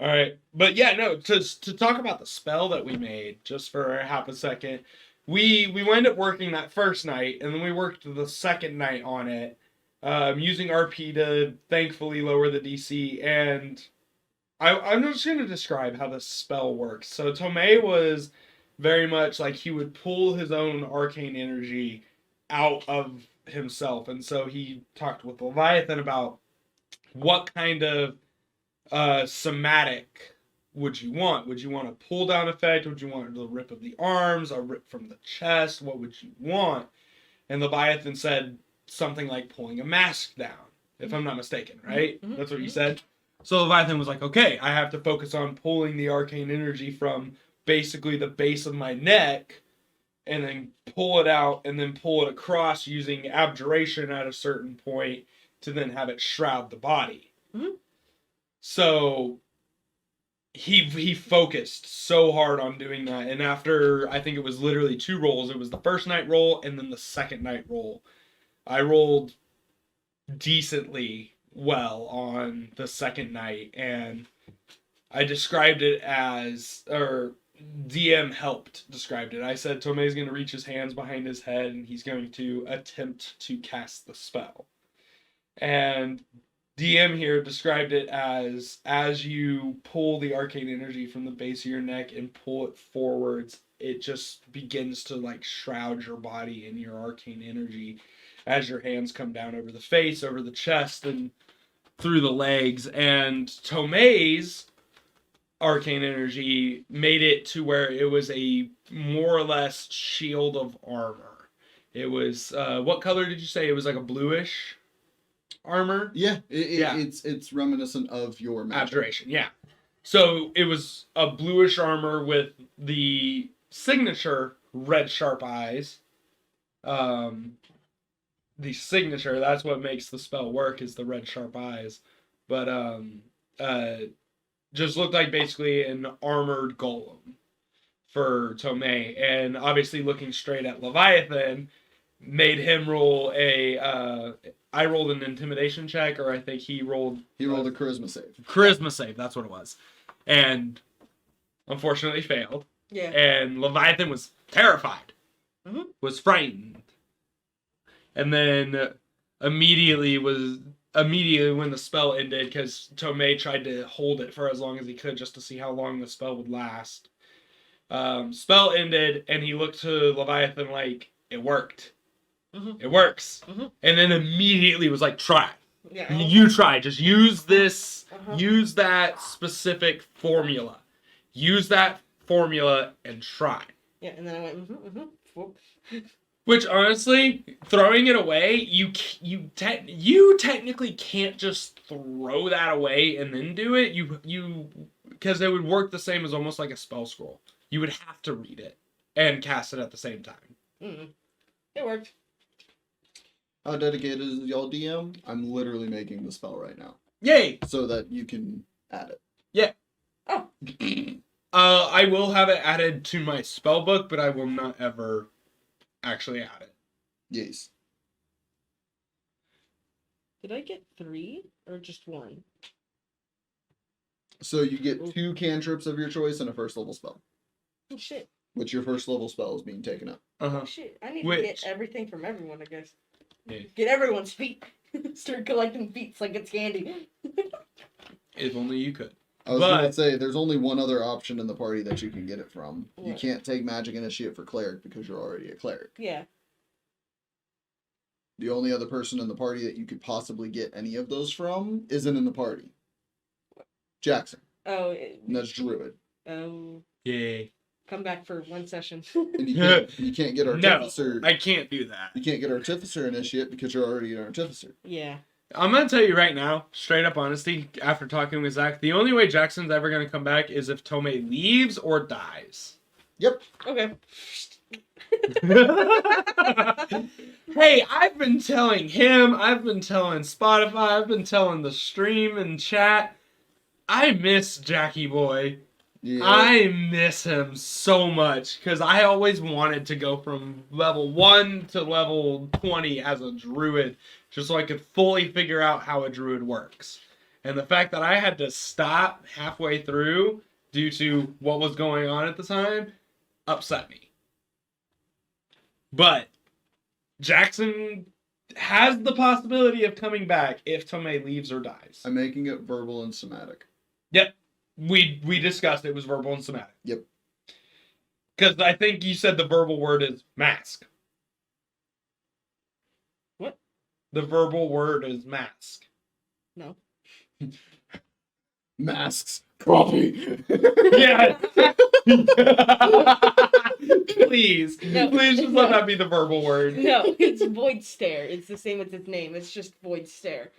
Speaker 2: All right. But yeah, no, to talk about the spell that we made, just for half a second, we wind up working that first night, and then we worked the second night on it, using RP to thankfully lower the DC, and I'm just going to describe how this spell works. So Tomei was very much like he would pull his own arcane energy out of himself, and so he talked with Leviathan about what kind of somatic would you want? Would you want a pull down effect? Would you want the rip of the arms, a rip from the chest? What would you want? And Leviathan said something like pulling a mask down, if I'm not mistaken, right?
Speaker 4: Mm-hmm.
Speaker 2: That's what you said. So Leviathan was like, okay, I have to focus on pulling the arcane energy from basically the base of my neck and then pull it out, and then pull it across using abjuration at a certain point to then have it shroud the body.
Speaker 4: Mm-hmm.
Speaker 2: So he focused so hard on doing that, and after I think it was literally 2 rolls, it was the first night roll and then the second night roll. I rolled decently well on the second night, and I described it as, or DM helped described it. I said Tomei's going to reach his hands behind his head and he's going to attempt to cast the spell. And DM here described it as you pull the arcane energy from the base of your neck and pull it forwards, it just begins to like shroud your body in your arcane energy as your hands come down over the face, over the chest, and through the legs. And Tomei's arcane energy made it to where it was a more or less shield of armor. It was, what color did you say? It was like a bluish armor?
Speaker 3: Yeah,
Speaker 2: Yeah.
Speaker 3: It's reminiscent of your magic.
Speaker 2: Abjuration, yeah. So it was a bluish armor with the signature red sharp eyes. The signature, that's what makes the spell work, is the red sharp eyes. But just looked like basically an armored golem for Tomei. And obviously looking straight at Leviathan made him roll I rolled an intimidation check, or I think he rolled
Speaker 3: a charisma save.
Speaker 2: Charisma save, that's what it was. And unfortunately failed.
Speaker 4: Yeah.
Speaker 2: And Leviathan was terrified.
Speaker 4: Mm-hmm.
Speaker 2: Was frightened. And then immediately when the spell ended, because Tomei tried to hold it for as long as he could just to see how long the spell would last. Spell ended, and he looked to Leviathan like, it worked.
Speaker 4: Mm-hmm.
Speaker 2: It works.
Speaker 4: Mm-hmm.
Speaker 2: And then immediately was like, try.
Speaker 4: Yeah.
Speaker 2: You try. Just use this.
Speaker 4: Uh-huh.
Speaker 2: Use that specific formula. Use that formula and try.
Speaker 4: Yeah, and then I went, Whoop.
Speaker 2: Which honestly, throwing it away, you technically can't just throw that away and then do it. You because it would work the same as almost like a spell scroll. You would have to read it and cast it at the same time.
Speaker 4: Mm-hmm. It worked.
Speaker 3: How dedicated is y'all DM? I'm literally making the spell right now.
Speaker 2: Yay!
Speaker 3: So that you can add it.
Speaker 2: Yeah.
Speaker 4: Oh.
Speaker 2: I will have it added to my spell book, but I will not ever actually add it.
Speaker 3: Yes.
Speaker 4: Did I get 3 or just 1?
Speaker 3: So you get 2 cantrips of your choice and a first level spell.
Speaker 4: Oh shit.
Speaker 3: Which your first level spell is being taken up.
Speaker 2: Uh-huh.
Speaker 4: Oh shit. I need to get everything from everyone, I guess.
Speaker 2: Yeah.
Speaker 4: Get everyone's feet. Start collecting feet like it's candy.
Speaker 2: If only you could.
Speaker 3: I was going to say, there's only one other option in the party that you can get it from.
Speaker 4: What?
Speaker 3: You can't take magic initiate for cleric because you're already a cleric.
Speaker 4: Yeah.
Speaker 3: The only other person in the party that you could possibly get any of those from isn't in the party. Jackson.
Speaker 4: Oh.
Speaker 3: And that's druid.
Speaker 4: Oh.
Speaker 2: Yay.
Speaker 4: Come back for 1 session.
Speaker 3: And you can't get artificer.
Speaker 2: No, I can't do that.
Speaker 3: You can't get artificer initiate because you're already an artificer.
Speaker 4: Yeah.
Speaker 2: I'm going to tell you right now, straight up honesty, after talking with Zach, the only way Jackson's ever going to come back is if Tomei leaves or dies.
Speaker 3: Yep.
Speaker 4: Okay.
Speaker 2: Hey, I've been telling him, I've been telling Spotify, I've been telling the stream and chat, I miss Jackie Boy.
Speaker 3: Yeah.
Speaker 2: I miss him so much because I always wanted to go from level 1 to level 20 as a druid just so I could fully figure out how a druid works. And the fact that I had to stop halfway through due to what was going on at the time upset me. But Jackson has the possibility of coming back if Tomei leaves or dies.
Speaker 3: I'm making it verbal and somatic.
Speaker 2: Yep. We discussed it was verbal and somatic.
Speaker 3: Yep.
Speaker 2: Because I think you said the verbal word is mask.
Speaker 4: What?
Speaker 2: The verbal word is mask.
Speaker 4: No.
Speaker 3: Masks. Coffee.
Speaker 2: Yeah. Please.
Speaker 4: No.
Speaker 2: Please just let that be the verbal word.
Speaker 4: No, it's void stare. It's the same as its name. It's just void stare.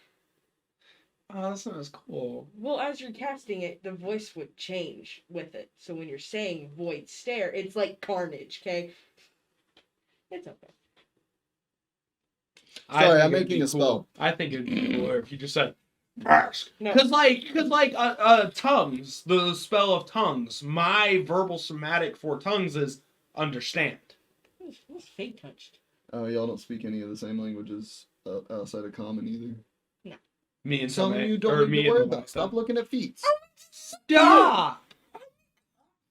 Speaker 2: Oh, that sounds cool.
Speaker 4: Well, as you're casting it, the voice would change with it. So when you're saying void stare, it's like carnage, okay? It's okay.
Speaker 2: I
Speaker 3: Sorry,
Speaker 2: think
Speaker 3: I'm
Speaker 2: it'd
Speaker 3: making
Speaker 2: be
Speaker 3: a spell.
Speaker 2: I think it'd be cooler if you just said, Barsk.
Speaker 4: No.
Speaker 2: Cause tongues, the spell of tongues, my verbal somatic for tongues is understand.
Speaker 4: What's fate touched?
Speaker 3: Oh, y'all don't speak any of the same languages outside of common either.
Speaker 2: Me and
Speaker 3: Some of
Speaker 2: Tomei,
Speaker 3: you
Speaker 2: or
Speaker 3: don't need
Speaker 2: me
Speaker 3: to worry
Speaker 2: and
Speaker 3: about. Stop looking at feats.
Speaker 2: Stop!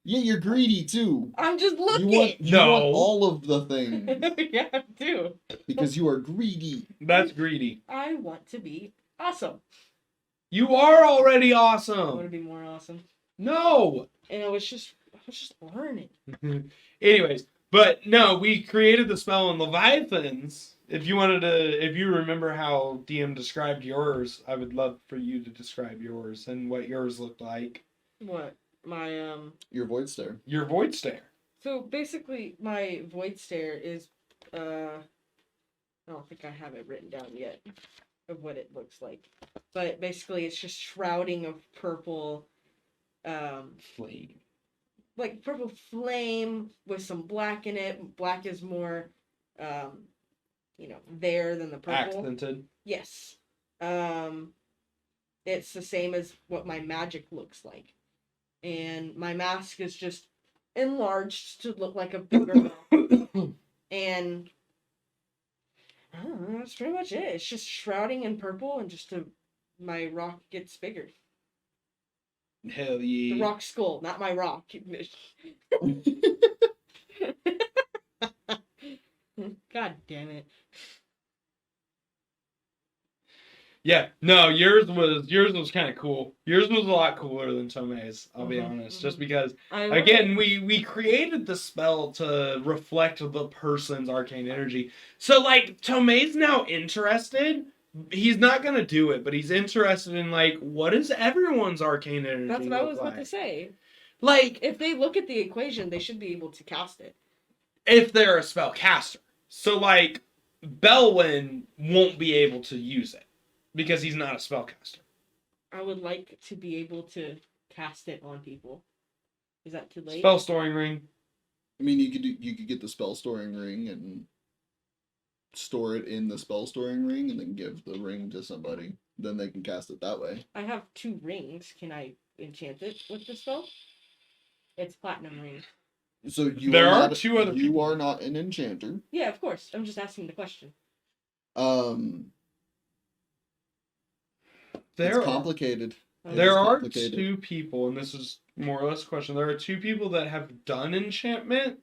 Speaker 3: Yeah, you're greedy too.
Speaker 4: I'm just
Speaker 3: You
Speaker 4: looking.
Speaker 3: want
Speaker 2: No.
Speaker 3: all of the things
Speaker 4: Yeah, I do.
Speaker 3: because you are greedy.
Speaker 2: That's greedy.
Speaker 4: I want to be awesome.
Speaker 2: You are already
Speaker 4: I want to
Speaker 2: awesome.
Speaker 4: be more awesome.
Speaker 2: No.
Speaker 4: And I was just learning.
Speaker 2: Anyways, but no, we created the spell on Leviathans. If you remember how DM described yours, I would love for you to describe yours and what yours looked like.
Speaker 4: What? My
Speaker 3: Your void stare.
Speaker 2: Your void stare.
Speaker 4: So basically, my void stare is I don't think I have it written down yet of what it looks like, but basically it's just shrouding of purple,
Speaker 2: Flame.
Speaker 4: like purple flame with some black in it. Black is more, there than the purple.
Speaker 2: Accented.
Speaker 4: Yes. It's the same as what my magic looks like. And my mask is just enlarged to look like a bigger mouth. And I don't know, that's pretty much it. It's just shrouding in purple and my rock gets bigger.
Speaker 2: Hell yeah.
Speaker 4: The rock skull, not my rock. God damn it.
Speaker 2: Yeah, no, yours was kind of cool. Yours was a lot cooler than Tomei's, I'll be honest. Just because, again, we created the spell to reflect the person's arcane energy. So, like, Tomei's now interested. He's not going to do it, but he's interested in, like, what is everyone's arcane energy
Speaker 4: That's what I was
Speaker 2: like?
Speaker 4: about to say.
Speaker 2: Like,
Speaker 4: If they look at the equation, they should be able to cast it.
Speaker 2: if they're a spellcaster. So, like, Belwyn won't be able to use it. Because he's not a spellcaster.
Speaker 4: I would like to be able to cast it on people. Is that too late?
Speaker 2: Spell storing ring.
Speaker 3: I mean, you could get the spell storing ring and store it in the spell storing ring, and then give the ring to somebody. Then they can cast it that way.
Speaker 4: I have 2 rings. Can I enchant it with the spell? It's platinum ring.
Speaker 3: So
Speaker 2: There are 2 other
Speaker 3: You
Speaker 2: people.
Speaker 3: are not an enchanter.
Speaker 4: Yeah, of course. I'm just asking the question.
Speaker 3: It's complicated.
Speaker 2: There are
Speaker 3: complicated.
Speaker 2: 2 people, and this is more or less a question. There are 2 people that have done enchantment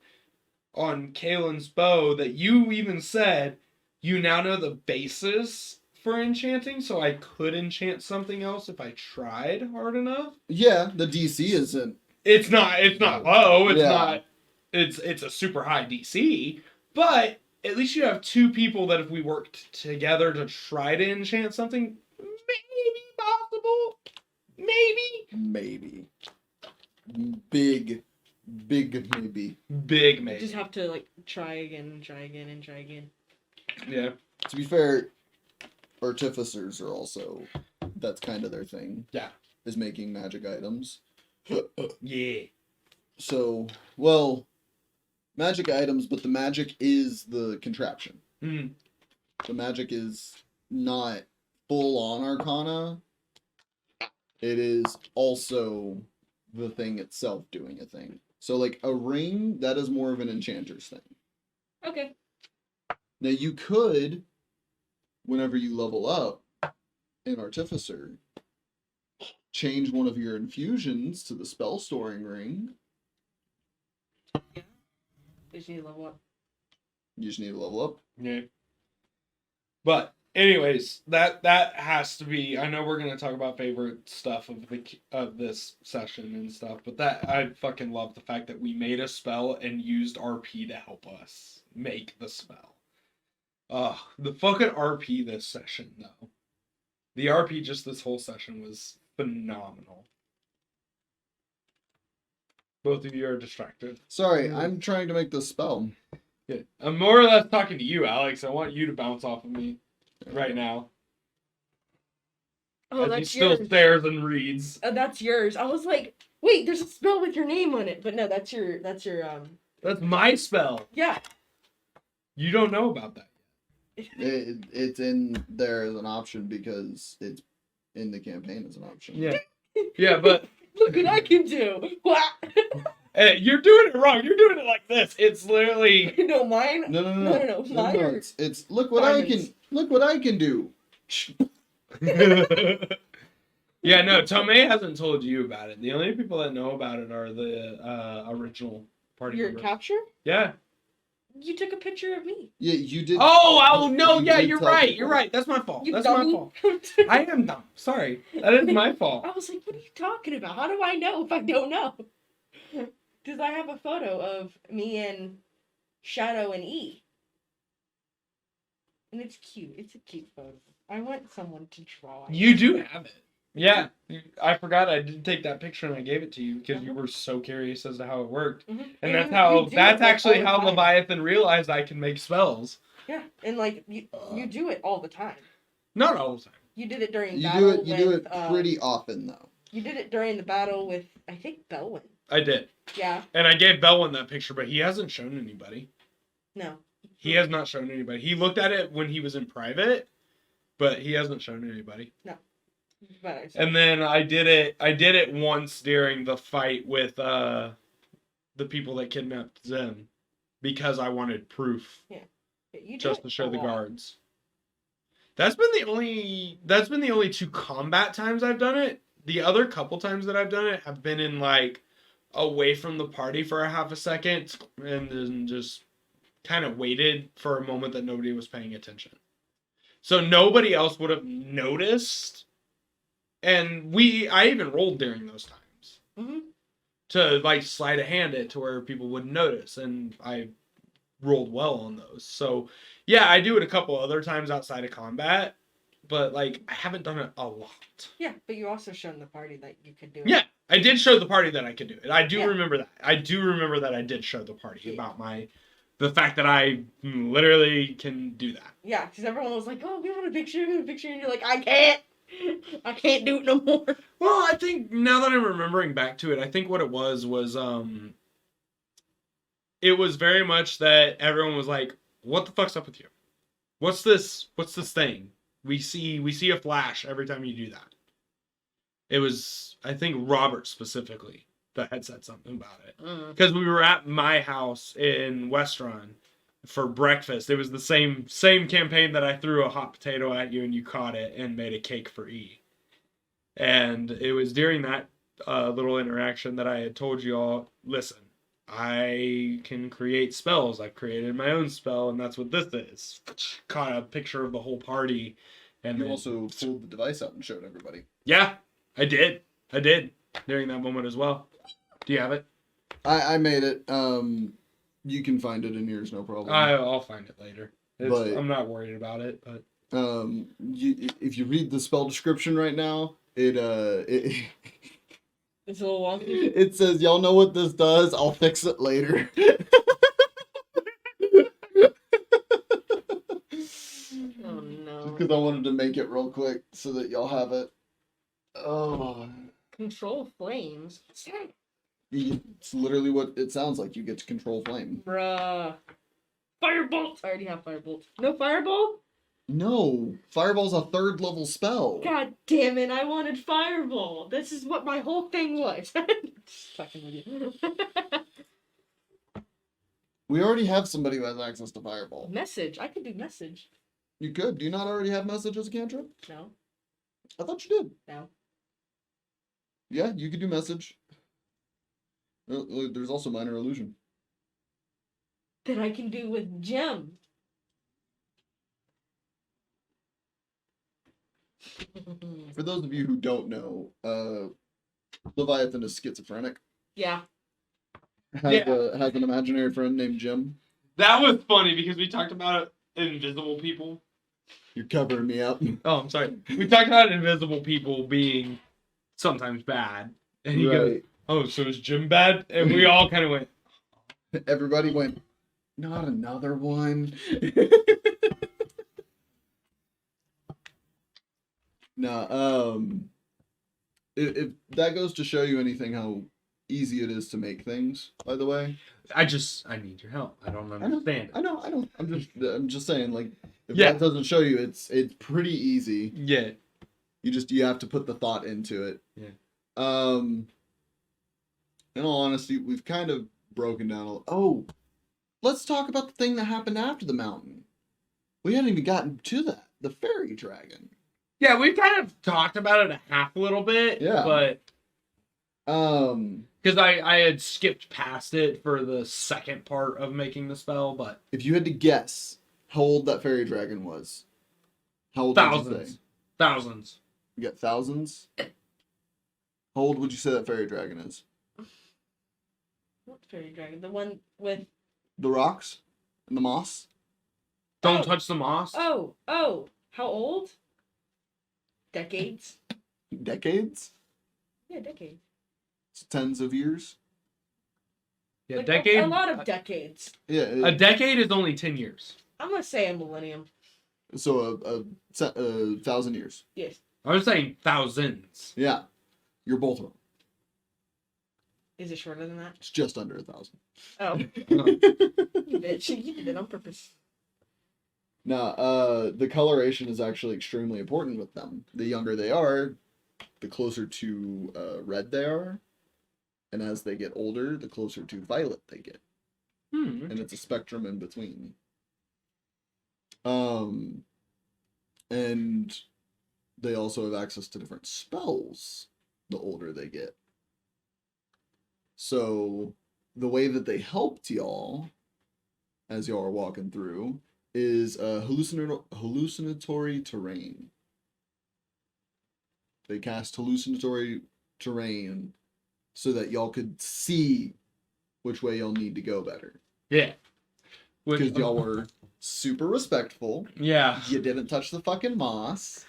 Speaker 2: on Kalen's bow that you even said you now know the basis for enchanting, so I could enchant something else if I tried hard enough.
Speaker 3: Yeah, the DC isn't.
Speaker 2: It's not low. It's
Speaker 3: Yeah.
Speaker 2: not. It's a super high DC, but at least you have 2 people that if we worked together to try to enchant something, maybe possible.
Speaker 3: Maybe. Big maybe.
Speaker 2: Big
Speaker 4: You
Speaker 2: maybe.
Speaker 4: just have to, like, try again and try again and try again.
Speaker 2: Yeah.
Speaker 3: To be fair, artificers are also, that's kind of their thing.
Speaker 2: Yeah.
Speaker 3: Is making magic items.
Speaker 2: Yeah.
Speaker 3: So, well, magic items, but the magic is the contraption.
Speaker 2: Mm.
Speaker 3: The magic is not full on arcana. It is also the thing itself doing a thing. So, like, a ring, that is more of an enchanter's thing.
Speaker 4: Okay.
Speaker 3: Now, you could, whenever you level up in Artificer, change one of your infusions to the spell storing ring.
Speaker 4: You just need to level up.
Speaker 3: You just need to level up.
Speaker 2: Yeah. But anyways, that has to be. I know we're gonna talk about favorite stuff of this session and stuff, but that I fucking love the fact that we made a spell and used RP to help us make the spell. The fucking RP this session though. The RP just this whole session was phenomenal. Both of you are distracted.
Speaker 3: Sorry, I'm trying to make this spell.
Speaker 2: Yeah. I'm more or less talking to you, Alex. I want you to bounce off of me right now.
Speaker 4: Oh,
Speaker 2: as he
Speaker 4: that's
Speaker 2: still
Speaker 4: yours.
Speaker 2: stares and reads.
Speaker 4: That's yours. I was like, wait, there's a spell with your name on it, but no, that's your
Speaker 2: That's my spell.
Speaker 4: Yeah.
Speaker 2: You don't know about that.
Speaker 3: It's in there as an option because it's in the campaign as an option.
Speaker 2: Yeah. Yeah, but
Speaker 4: Look what I can do. What?
Speaker 2: hey, you're doing it wrong. You're doing it like this. It's literally
Speaker 4: No, mine.
Speaker 3: No.
Speaker 4: No. Mine are
Speaker 3: It's look what
Speaker 4: diamonds.
Speaker 3: look what I can do.
Speaker 2: Yeah, no, Tomei hasn't told you about it. The only people that know about it are the original party
Speaker 4: your
Speaker 2: members.
Speaker 4: capture.
Speaker 2: Yeah.
Speaker 4: You took a picture of me.
Speaker 3: Yeah, you did.
Speaker 2: Oh no,
Speaker 3: you
Speaker 2: yeah,
Speaker 3: did
Speaker 2: you're
Speaker 3: tell
Speaker 2: right.
Speaker 3: people.
Speaker 2: You're right. That's my fault.
Speaker 4: You
Speaker 2: That's
Speaker 4: dummy.
Speaker 2: my fault. I am dumb. Sorry. That is my fault.
Speaker 4: I was like, what are you talking about? How do I know if I don't know? Because I have a photo of me and Shadow and E. And it's cute. It's a cute photo. I want someone to draw it.
Speaker 2: You do have it. Yeah. I forgot I did take that picture and I gave it to you because you were so curious as to how it worked.
Speaker 4: Mhm.
Speaker 2: And
Speaker 4: you do
Speaker 2: that's
Speaker 4: it, like,
Speaker 2: actually
Speaker 4: all the
Speaker 2: how
Speaker 4: time.
Speaker 2: Leviathan realized I can make spells.
Speaker 4: Yeah, and like you do it all the time.
Speaker 2: Not all the time.
Speaker 4: You did it during
Speaker 3: You
Speaker 4: battle.
Speaker 3: do it
Speaker 4: with,
Speaker 3: pretty often though.
Speaker 4: You did it during the battle with I think Belwyn.
Speaker 2: I did.
Speaker 4: Yeah.
Speaker 2: And I gave Belwyn that picture, but he hasn't shown anybody.
Speaker 4: No.
Speaker 2: He has not shown anybody. He looked at it when he was in private, but he hasn't shown anybody.
Speaker 4: But
Speaker 2: And then I did it once during the fight with the people that kidnapped Zen because I wanted proof
Speaker 4: you
Speaker 2: just
Speaker 4: do
Speaker 2: to
Speaker 4: it
Speaker 2: show
Speaker 4: a
Speaker 2: the
Speaker 4: lot.
Speaker 2: guards. That's been the only 2 combat times I've done it. The other couple times that I've done it have been in like away from the party for a half a second and then just kind of waited for a moment that nobody was paying attention. So nobody else would have noticed. And I even rolled during those times.
Speaker 4: Mm-hmm.
Speaker 2: To like sleight of hand it to where people wouldn't notice, and I rolled well on those. So yeah, I do it a couple other times outside of combat, but like I haven't done it a lot.
Speaker 4: Yeah, but you also shown the party that you could do it.
Speaker 2: Yeah, I did show the party that I could do it. I do
Speaker 4: Yeah.
Speaker 2: remember that. I do remember that I did show the party about the fact that I literally can do that.
Speaker 4: Yeah, because everyone was like, "Oh, we want a picture, and you're like, "I can't do it no more."
Speaker 2: Well, I think now that I'm remembering back to it, I think what it was it was very much that everyone was like, "What the fuck's up with you? What's this thing? We see a flash every time you do that." It was, I think, Robert specifically that had said something about it. Because we were at my house in Westron for breakfast. It was the same campaign that I threw a hot potato at you and you caught it and made a cake for E. And it was during that little interaction that I had told you all, listen, I can create spells. I've created my own spell, and that's what this is. Caught a picture of the whole party. And
Speaker 3: You
Speaker 2: then,
Speaker 3: also pulled the device out and showed everybody.
Speaker 2: yeah, I did during that moment as well. Do you have it?
Speaker 3: I made it. You can find it in yours, no problem.
Speaker 2: I'll find it later.
Speaker 3: But-
Speaker 2: I'm not worried about it, but
Speaker 3: If you read the spell description right now, it
Speaker 4: It's a little wonky.
Speaker 3: it says, "Y'all know what this does. I'll fix it later."
Speaker 4: Oh no.
Speaker 3: Because I wanted to make it real quick so that y'all have it. Oh,
Speaker 4: Control flames.
Speaker 3: it's literally what it sounds like. You get to control flame.
Speaker 4: Bruh. Firebolt! I already have firebolt. No firebolt?
Speaker 3: No, fireball's a 3rd level spell.
Speaker 4: God damn it, I wanted fireball. This is what my whole thing was. Just fucking with you.
Speaker 3: We already have somebody who has access to fireball.
Speaker 4: Message. I could do message.
Speaker 3: You could. Do you not already have message as a cantrip?
Speaker 4: No.
Speaker 3: I thought you did.
Speaker 4: No.
Speaker 3: Yeah, you could do message. There's also minor illusion.
Speaker 4: That I can do with gem.
Speaker 3: For those of you who don't know, Leviathan is schizophrenic.
Speaker 4: Yeah.
Speaker 3: Has an imaginary friend named Jim.
Speaker 2: that was funny because we talked about invisible people.
Speaker 3: You're covering me up.
Speaker 2: Oh, I'm sorry. We talked about invisible people being sometimes bad, and he goes, "Oh, so is Jim bad?" And we all kind of went,
Speaker 3: Everybody went, "Not another one." No, if that goes to show you anything, how easy it is to make things, by the way.
Speaker 2: I need your help. I don't understand.
Speaker 3: I know. I'm just saying, like, if
Speaker 2: Yeah.
Speaker 3: that doesn't show you, it's pretty easy.
Speaker 2: Yeah.
Speaker 3: You have to put the thought into it.
Speaker 2: Yeah.
Speaker 3: In all honesty, we've kind of broken down. Let's talk about the thing that happened after the mountain. We hadn't even gotten to that. The fairy dragon.
Speaker 2: Yeah, we kind of talked about it a little bit.
Speaker 3: Yeah.
Speaker 2: But because
Speaker 3: if
Speaker 2: I had skipped past it for the second part of making the spell, but
Speaker 3: you had to guess how old that fairy dragon was, how old would you say?
Speaker 2: Thousands.
Speaker 3: You got thousands? How old would you say that fairy dragon is?
Speaker 4: What fairy dragon? The one with...
Speaker 3: The rocks? And the moss?
Speaker 2: Don't touch the moss.
Speaker 4: Oh. How old? Decades?
Speaker 3: Decades?
Speaker 4: Yeah, decades.
Speaker 3: It's tens of years?
Speaker 2: Yeah,
Speaker 4: Like,
Speaker 2: decade.
Speaker 4: A lot of decades.
Speaker 3: Yeah.
Speaker 2: A decade is only 10 years.
Speaker 4: I'm gonna say a millennium.
Speaker 3: So a 1,000 years.
Speaker 4: Yes.
Speaker 2: I was saying thousands.
Speaker 3: Yeah. You're both wrong.
Speaker 4: Is it shorter than that?
Speaker 3: It's just under 1,000.
Speaker 4: Oh. You bitch. You did it on purpose.
Speaker 3: Now, the coloration is actually extremely important with them. The younger they are, the closer to red they are. And as they get older, the closer to violet they get. And it's a spectrum in between. And they also have access to different spells the older they get. So the way that they helped y'all, as y'all are walking through, is hallucinatory terrain. They cast hallucinatory terrain so that y'all could see which way y'all need to go better.
Speaker 2: Yeah.
Speaker 3: Because y'all were super respectful.
Speaker 2: Yeah.
Speaker 3: You didn't touch the fucking moss.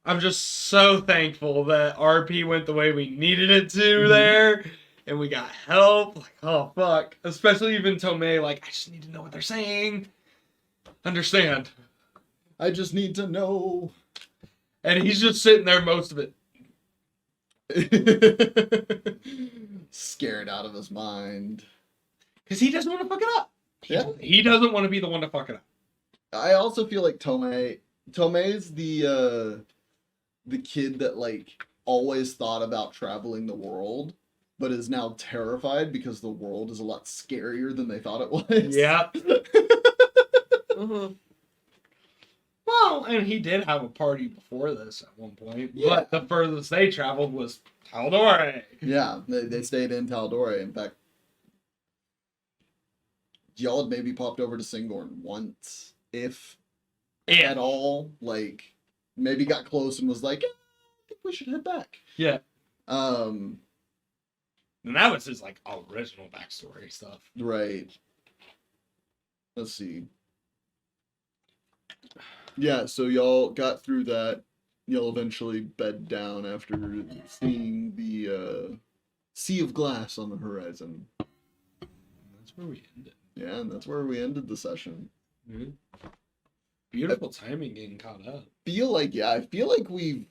Speaker 2: I'm just so thankful that RP went the way we needed it to there. And we got help. Like, oh, fuck. Especially even Tomei, like, I just need to know what they're saying. Understand.
Speaker 3: I just need to know.
Speaker 2: And he's just sitting there most of it.
Speaker 3: Scared out of his mind.
Speaker 2: Because he doesn't want to fuck it up.
Speaker 3: Yeah.
Speaker 2: He doesn't want to be the one to fuck it up.
Speaker 3: I also feel like Tomei's the kid that, like, always thought about traveling the world, but is now terrified because the world is a lot scarier than they thought it was.
Speaker 2: Yeah.
Speaker 4: Mm-hmm.
Speaker 2: Well, and he did have a party before this at one point,
Speaker 3: Yeah.
Speaker 2: but the furthest they traveled was tal'dorei.
Speaker 3: Yeah, they stayed in tal'dorei. In fact, y'all had maybe popped over to Singorn once, if at all. Like, maybe got close and was like, I think we should head back.
Speaker 2: Yeah.
Speaker 3: Um,
Speaker 2: And that was his, like, original backstory stuff.
Speaker 3: right. Let's see. Yeah, so y'all got through that. Y'all eventually bed down after seeing the sea of glass on the horizon.
Speaker 2: That's where we ended.
Speaker 3: Yeah, and that's where we ended the session.
Speaker 2: Mm-hmm. Beautiful timing getting caught up.
Speaker 3: I feel like we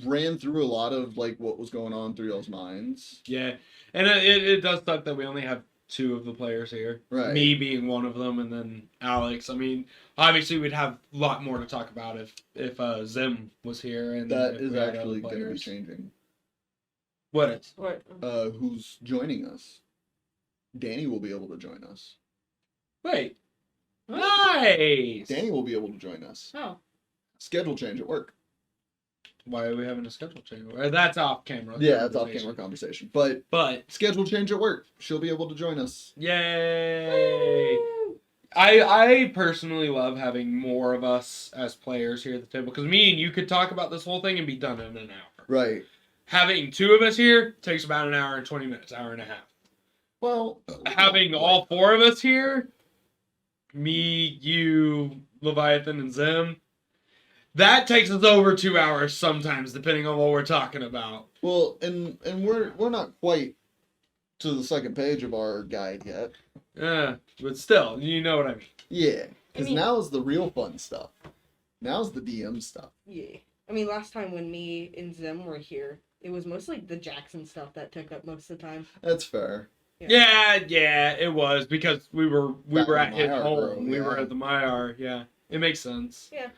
Speaker 3: ran through a lot of, like, what was going on through y'all's minds.
Speaker 2: Yeah, and it does suck that we only have 2 of the players here.
Speaker 3: Right.
Speaker 2: Me being one of them, and then Alex. I mean, obviously we'd have a lot more to talk about if Zim was here. And
Speaker 3: That
Speaker 2: if
Speaker 3: is
Speaker 2: we had other
Speaker 3: actually going to be
Speaker 2: players.
Speaker 3: changing.
Speaker 2: What is?
Speaker 4: What?
Speaker 3: Who's joining us? Danny will be able to join us.
Speaker 2: Wait.
Speaker 4: What?
Speaker 2: Nice!
Speaker 3: Danny will be able to join us.
Speaker 4: Oh.
Speaker 3: Schedule change at work.
Speaker 2: Why are we having a schedule change? That's off camera.
Speaker 3: Yeah, it's off camera conversation. But
Speaker 2: But
Speaker 3: schedule change at work. She'll be able to join us.
Speaker 2: yay! I personally love having more of us as players here at the table, because me and you could talk about this whole thing and be done in an hour.
Speaker 3: Right.
Speaker 2: Having 2 of us here takes about an hour and 20 minutes, hour and a half.
Speaker 3: Well,
Speaker 2: Having all 4 of us here, me, you, Leviathan, and Zim, that takes us over 2 hours sometimes, depending on what we're talking about.
Speaker 3: well, and we're not quite to the second page of our guide yet.
Speaker 2: But still, you know what I mean.
Speaker 3: Yeah, because
Speaker 4: I mean-
Speaker 3: now is the real fun stuff. Now's the DM stuff.
Speaker 4: Yeah. I mean, last time when me and Zim were here, it was mostly the Jackson stuff that took up most of the time.
Speaker 3: That's fair.
Speaker 2: Yeah, it was because we were
Speaker 3: Back
Speaker 2: at
Speaker 3: in
Speaker 2: his
Speaker 3: Maiar
Speaker 2: home.
Speaker 3: Grove,
Speaker 2: We were
Speaker 3: yeah.
Speaker 2: at the Maiar. Yeah, it makes sense.
Speaker 4: Yeah.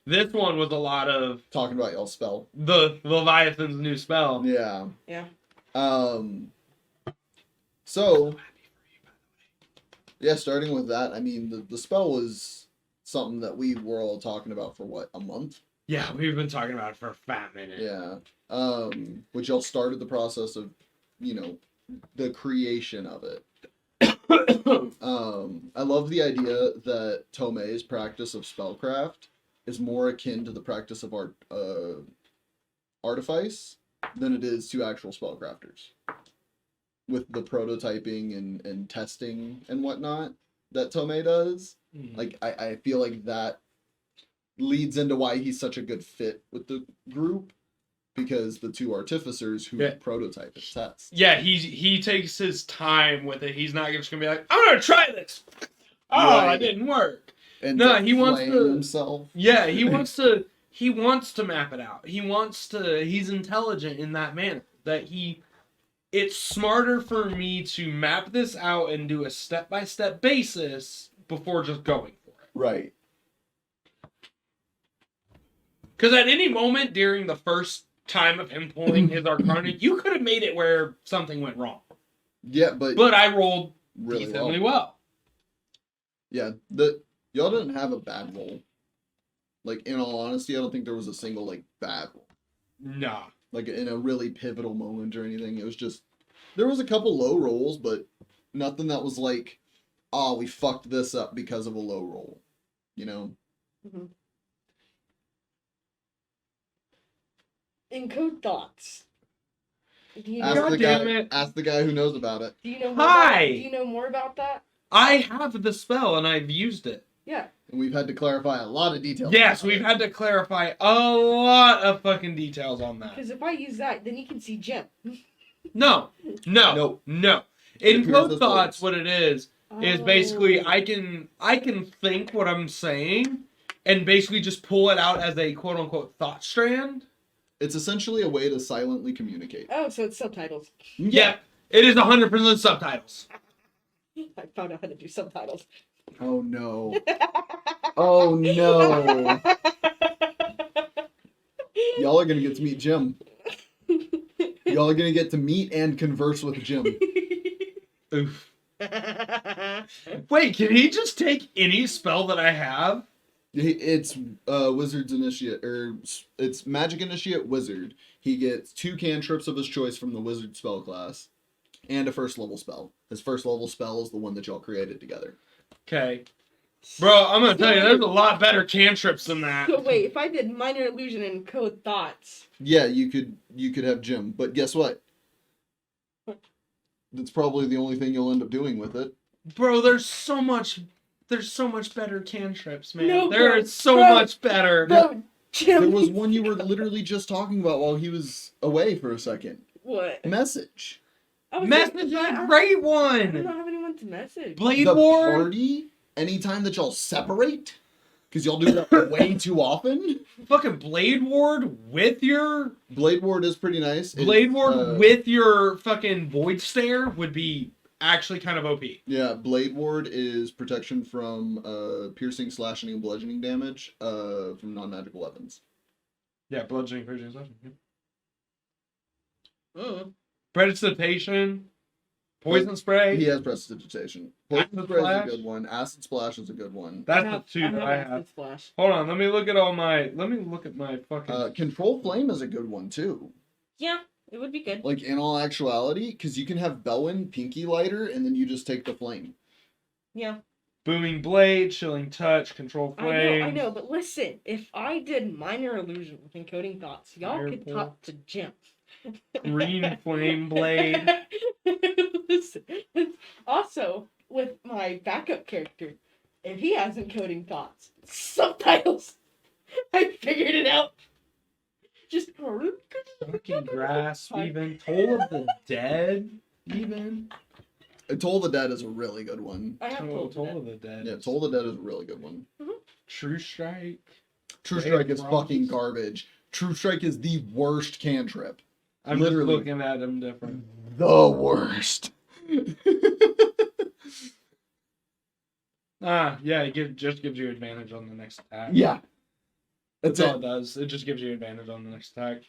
Speaker 2: This one was a lot of
Speaker 3: Talking about y'all's spell.
Speaker 2: the Leviathan's new spell.
Speaker 3: Yeah.
Speaker 4: Yeah.
Speaker 3: So, yeah, starting with that, I mean, the spell was something that we were all talking about for, what, a month?
Speaker 2: Yeah, we've been talking about it for a fat minute.
Speaker 3: Yeah. Which y'all started the process of, the creation of it. I love the idea that Tomei's practice of spellcraft is more akin to the practice of artifice than it is to actual spellcrafters. With the prototyping and testing and whatnot that Tomei does. Like, I feel like that leads into why he's such a good fit with the group. Because the two artificers who prototype and test.
Speaker 2: Yeah, he takes his time with it. He's not just gonna be like, I'm gonna try this. Oh,
Speaker 3: Right.
Speaker 2: it didn't work.
Speaker 3: And
Speaker 2: No, he wants to
Speaker 3: himself.
Speaker 2: Yeah, he wants to map it out. He's intelligent in that manner. It's smarter for me to map this out and do a step-by-step basis before just going for it.
Speaker 3: Right.
Speaker 2: Because at any moment during the first time of him pulling his Arcana, you could have made it where something went wrong.
Speaker 3: Yeah, but
Speaker 2: I rolled
Speaker 3: really
Speaker 2: decently well.
Speaker 3: Yeah, y'all didn't have a bad roll. Like, in all honesty, I don't think there was a single, bad roll.
Speaker 2: Nah.
Speaker 3: Like, in a really pivotal moment or anything. It was just, there was a couple low rolls, but nothing that was like, oh, we fucked this up because of a low roll. You know?
Speaker 4: Mm-hmm. Encode thoughts.
Speaker 3: Ask the guy who knows about it.
Speaker 4: Do you know
Speaker 2: Hi!
Speaker 4: Do you know more about that?
Speaker 2: I have the spell and I've used it.
Speaker 4: Yeah.
Speaker 3: And we've had to clarify a lot of details.
Speaker 2: Yes, we've had to clarify a lot of fucking details on that.
Speaker 4: Because if I use that, then you can see Jim.
Speaker 2: No.
Speaker 3: Nope.
Speaker 2: Encode thoughts, what it is basically
Speaker 4: Oh.
Speaker 2: I can think what I'm saying and basically just pull it out as a quote unquote thought strand.
Speaker 3: It's essentially a way to silently communicate.
Speaker 4: Oh, so it's subtitles.
Speaker 2: Yeah, it is 100% subtitles.
Speaker 4: I found out how to do subtitles.
Speaker 3: Oh no. Oh no. Y'all are gonna get to meet Jim. Y'all are gonna get to meet and converse with Jim.
Speaker 2: Oof. Wait, can he just take any spell that I have?
Speaker 3: It's Wizard's Initiate, or it's Magic Initiate Wizard. He gets 2 cantrips of his choice from the Wizard spell class, and a first level spell. His first level spell is the one that y'all created together.
Speaker 2: Okay. Bro, I'm gonna tell you, there's a lot better cantrips than that.
Speaker 4: So wait, if I did Minor Illusion and Encode Thoughts.
Speaker 3: Yeah, you could have Jim, but guess what? That's probably the only thing you'll end up doing with it.
Speaker 2: Bro, there's so much better cantrips, man.
Speaker 4: No,
Speaker 2: They're
Speaker 4: bro.
Speaker 2: so
Speaker 4: Bro.
Speaker 2: much better.
Speaker 4: Bro, Jim.
Speaker 3: There was one you were literally just talking about while he was away for a second.
Speaker 4: What?
Speaker 3: Message.
Speaker 4: I was
Speaker 2: Message
Speaker 4: like,
Speaker 2: is a
Speaker 4: I
Speaker 2: great
Speaker 4: don't
Speaker 2: one.
Speaker 4: have anyone to message.
Speaker 2: Blade
Speaker 3: The
Speaker 2: Ward.
Speaker 3: party, anytime that y'all separate, because y'all do that way too often.
Speaker 2: Fucking Blade Ward with your
Speaker 3: Blade Ward is pretty nice.
Speaker 2: Blade Ward with your fucking Void Stare would be actually kind of OP.
Speaker 3: Yeah, Blade Ward is protection from piercing, slashing, and bludgeoning damage from non-magical weapons.
Speaker 2: Yeah, bludgeoning, piercing, slashing. Precipitation, poison spray.
Speaker 3: He has prestidigitation. Poison
Speaker 2: Acid
Speaker 3: spray is a
Speaker 2: Splash?
Speaker 3: good one. Acid Splash is a good one.
Speaker 2: That's the two that I have.
Speaker 4: Splash.
Speaker 2: Hold on, let me look at my fucking.
Speaker 3: Control Flame is a good one too.
Speaker 4: Yeah, it would be good.
Speaker 3: Like, in all actuality, because you can have Belwyn, Pinky Lighter, and then you just take the flame.
Speaker 4: Yeah.
Speaker 2: Booming Blade, Chilling Touch, Control Flame.
Speaker 4: I know, but listen, if I did Minor Illusion with Encoding Thoughts, y'all could
Speaker 2: Firebolt.
Speaker 4: talk to Jim.
Speaker 2: Green Flame Blade.
Speaker 4: Listen, also, with my backup character, if he has Encoding Thoughts, subtitles, I figured it out. Just
Speaker 2: Fucking Grasp, even. Toll of the Dead, even.
Speaker 3: Toll the Dead is a really good one.
Speaker 4: I have
Speaker 2: Toll
Speaker 4: told
Speaker 2: of the Dead.
Speaker 3: Yeah, Toll the Dead is a really good one.
Speaker 2: True Strike.
Speaker 3: True
Speaker 2: Ray
Speaker 3: Strike
Speaker 2: of
Speaker 3: is fucking
Speaker 2: Frost.
Speaker 3: garbage. True Strike is the worst cantrip.
Speaker 2: I'm
Speaker 3: Literally.
Speaker 2: just looking at him different.
Speaker 3: The worst.
Speaker 2: Yeah, it just gives you advantage on the next attack.
Speaker 3: Yeah.
Speaker 2: That's all it does. It just gives you advantage on the next attack.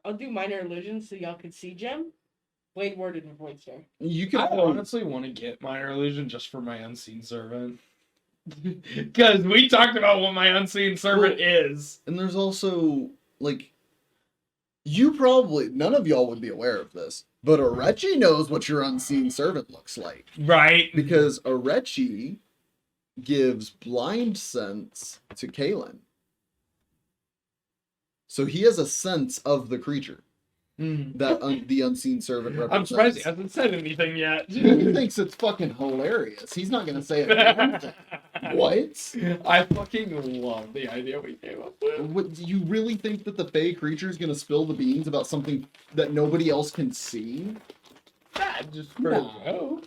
Speaker 4: I'll do minor illusions so y'all can see Gem. Blade Warded and Void Stare.
Speaker 3: You can
Speaker 2: I
Speaker 3: always...
Speaker 2: honestly want to get Minor Illusion just for my Unseen Servant. Because we talked about what my Unseen Servant is.
Speaker 3: And there's also, like, you probably, none of y'all would be aware of this, but Orechi knows what your Unseen Servant looks like.
Speaker 2: Right.
Speaker 3: Because Orechi gives blind sense to Kaylin. So he has a sense of the creature that the Unseen Servant represents.
Speaker 2: I'm surprised he hasn't said anything yet.
Speaker 3: He thinks it's fucking hilarious. He's not going to say it. What?
Speaker 2: I fucking love the idea we came up with.
Speaker 3: What, do you really think that the Fey creature is going to spill the beans about something that nobody else can see?
Speaker 2: Just for a joke.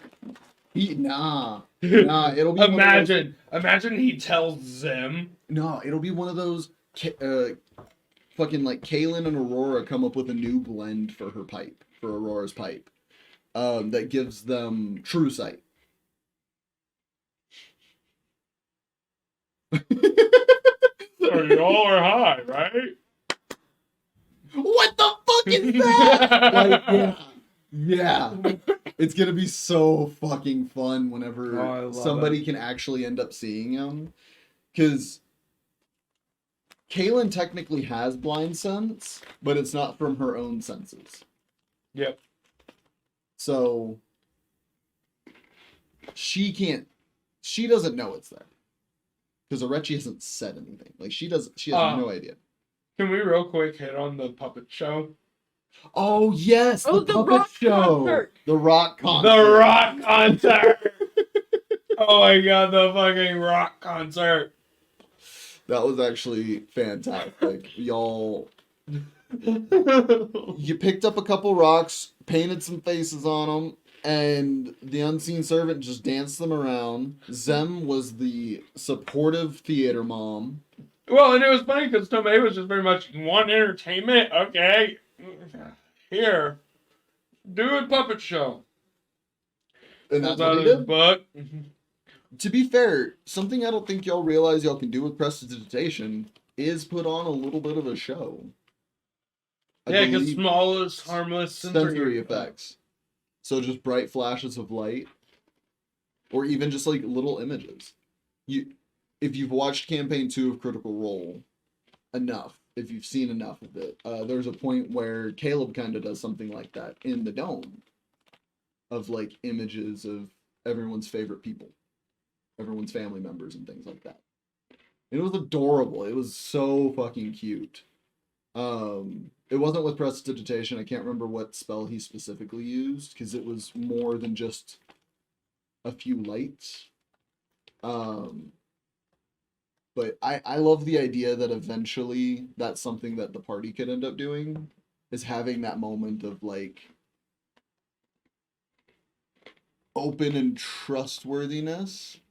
Speaker 3: Nah, it'll be
Speaker 2: Imagine he tells Zim.
Speaker 3: No, it'll be one of those fucking like Kaylin and Aurora come up with a new blend for her pipe, for Aurora's pipe, that gives them true sight.
Speaker 2: So y'all are high, right?
Speaker 3: What the fuck is that? Like, yeah. It's gonna be so fucking fun whenever somebody can actually end up seeing him. Because Kaylin technically has blind sense, but it's not from her own senses.
Speaker 2: Yep.
Speaker 3: So she doesn't know it's there. Because Orechi hasn't said anything. Like she has no idea.
Speaker 2: Can we real quick hit on the puppet show?
Speaker 3: Oh yes, the puppet
Speaker 4: rock
Speaker 3: show.
Speaker 4: Concert.
Speaker 3: The rock concert.
Speaker 2: The rock concert. Oh my god, the fucking rock concert.
Speaker 3: That was actually fantastic. Y'all, you picked up a couple rocks, painted some faces on them, and the Unseen Servant just danced them around. Zem was the supportive theater mom.
Speaker 2: Well, and it was funny because Tomei was just very much, you want entertainment? Okay. Here. Do a puppet show.
Speaker 3: And that's
Speaker 2: out
Speaker 3: what he
Speaker 2: his
Speaker 3: did.
Speaker 2: butt.
Speaker 3: To be fair, something I don't think y'all realize y'all can do with prestidigitation is put on a little bit of a show.
Speaker 2: Yeah, because smallest, harmless
Speaker 3: sensory effects. So just bright flashes of light. Or even just like little images. If you've watched campaign 2 of Critical Role enough, if you've seen enough of it, there's a point where Caleb kind of does something like that in the dome. Of like images of everyone's favorite people. Everyone's family members and things like that. And it was adorable. It was so fucking cute. It wasn't with prestidigitation. I can't remember what spell he specifically used because it was more than just a few lights. But I love the idea that eventually that's something that the party could end up doing, is having that moment of like open and trustworthiness.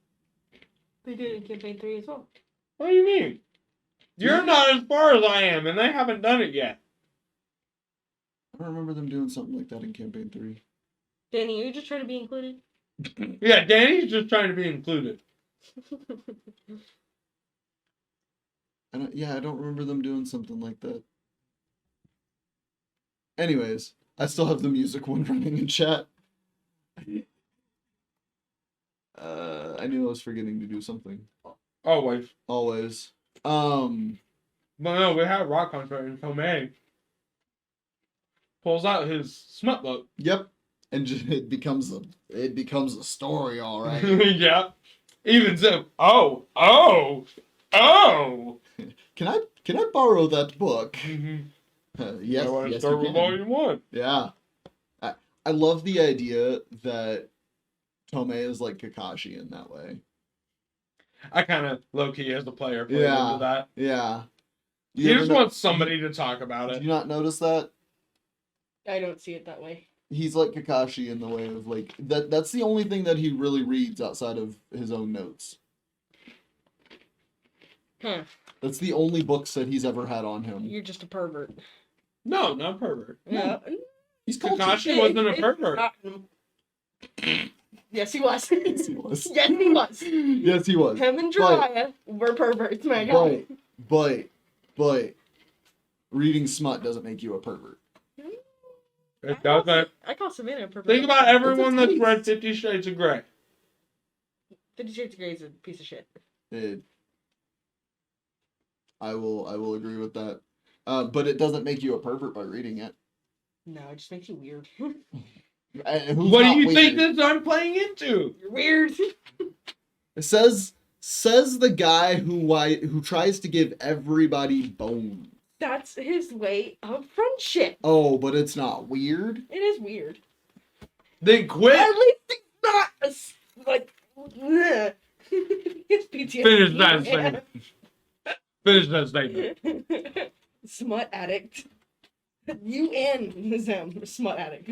Speaker 4: They did it in campaign 3 as well.
Speaker 2: What do you mean? You're not as far as I am, and they haven't done it yet.
Speaker 3: I don't remember them doing something like that in campaign 3.
Speaker 4: Danny, are you just trying to be included?
Speaker 2: Yeah, Danny's just trying to be included.
Speaker 3: I don't remember them doing something like that. Anyways, I still have the music one running in chat. I knew I was forgetting to do something.
Speaker 2: Always.
Speaker 3: Always.
Speaker 2: But no, we had a rock concert and Tomei pulls out his smut book.
Speaker 3: Yep. And just, it becomes a story, all right.
Speaker 2: Yeah. Even so. Oh.
Speaker 3: Can I borrow that book?
Speaker 2: Mm-hmm.
Speaker 3: Yes.
Speaker 2: I want to
Speaker 3: Yes,
Speaker 2: start
Speaker 3: you
Speaker 2: with
Speaker 3: can.
Speaker 2: volume 1.
Speaker 3: Yeah. I love the idea that Tomei is like Kakashi in that way.
Speaker 2: I kind of low-key as a player played into that.
Speaker 3: Yeah.
Speaker 2: You just want somebody to talk about
Speaker 3: Did
Speaker 2: it.
Speaker 3: you not notice that?
Speaker 4: I don't see it that way.
Speaker 3: He's like Kakashi in the way of like that's the only thing that he really reads outside of his own notes.
Speaker 4: Huh.
Speaker 3: That's the only books that he's ever had on him.
Speaker 4: You're just a pervert.
Speaker 2: No, not pervert.
Speaker 4: Yeah.
Speaker 3: He's cultured.
Speaker 2: Kakashi wasn't a pervert.
Speaker 4: Yes, he was.
Speaker 3: Yes, he was.
Speaker 4: Yes, he was.
Speaker 3: Yes, he was.
Speaker 4: Him and Jiraiya were perverts, my god.
Speaker 3: But reading smut doesn't make you a pervert.
Speaker 2: It doesn't.
Speaker 4: I call Savannah a pervert.
Speaker 2: Think about everyone that's
Speaker 3: taste.
Speaker 2: read 50 Shades of Grey.
Speaker 4: 50 Shades of Grey is a piece of shit.
Speaker 3: I will agree with that. But it doesn't make you a pervert by reading it.
Speaker 4: No, it just makes you weird.
Speaker 2: What do you think this I'm playing into?
Speaker 4: You're weird.
Speaker 3: It says the guy who tries to give everybody bones.
Speaker 4: That's his way of friendship.
Speaker 3: Oh, but it's not weird.
Speaker 4: It is weird.
Speaker 2: Then quit.
Speaker 4: At least it's not like. It's PTSD.
Speaker 2: Finish that statement. Finish that statement.
Speaker 4: Smut addict. You and Zem are smut addict.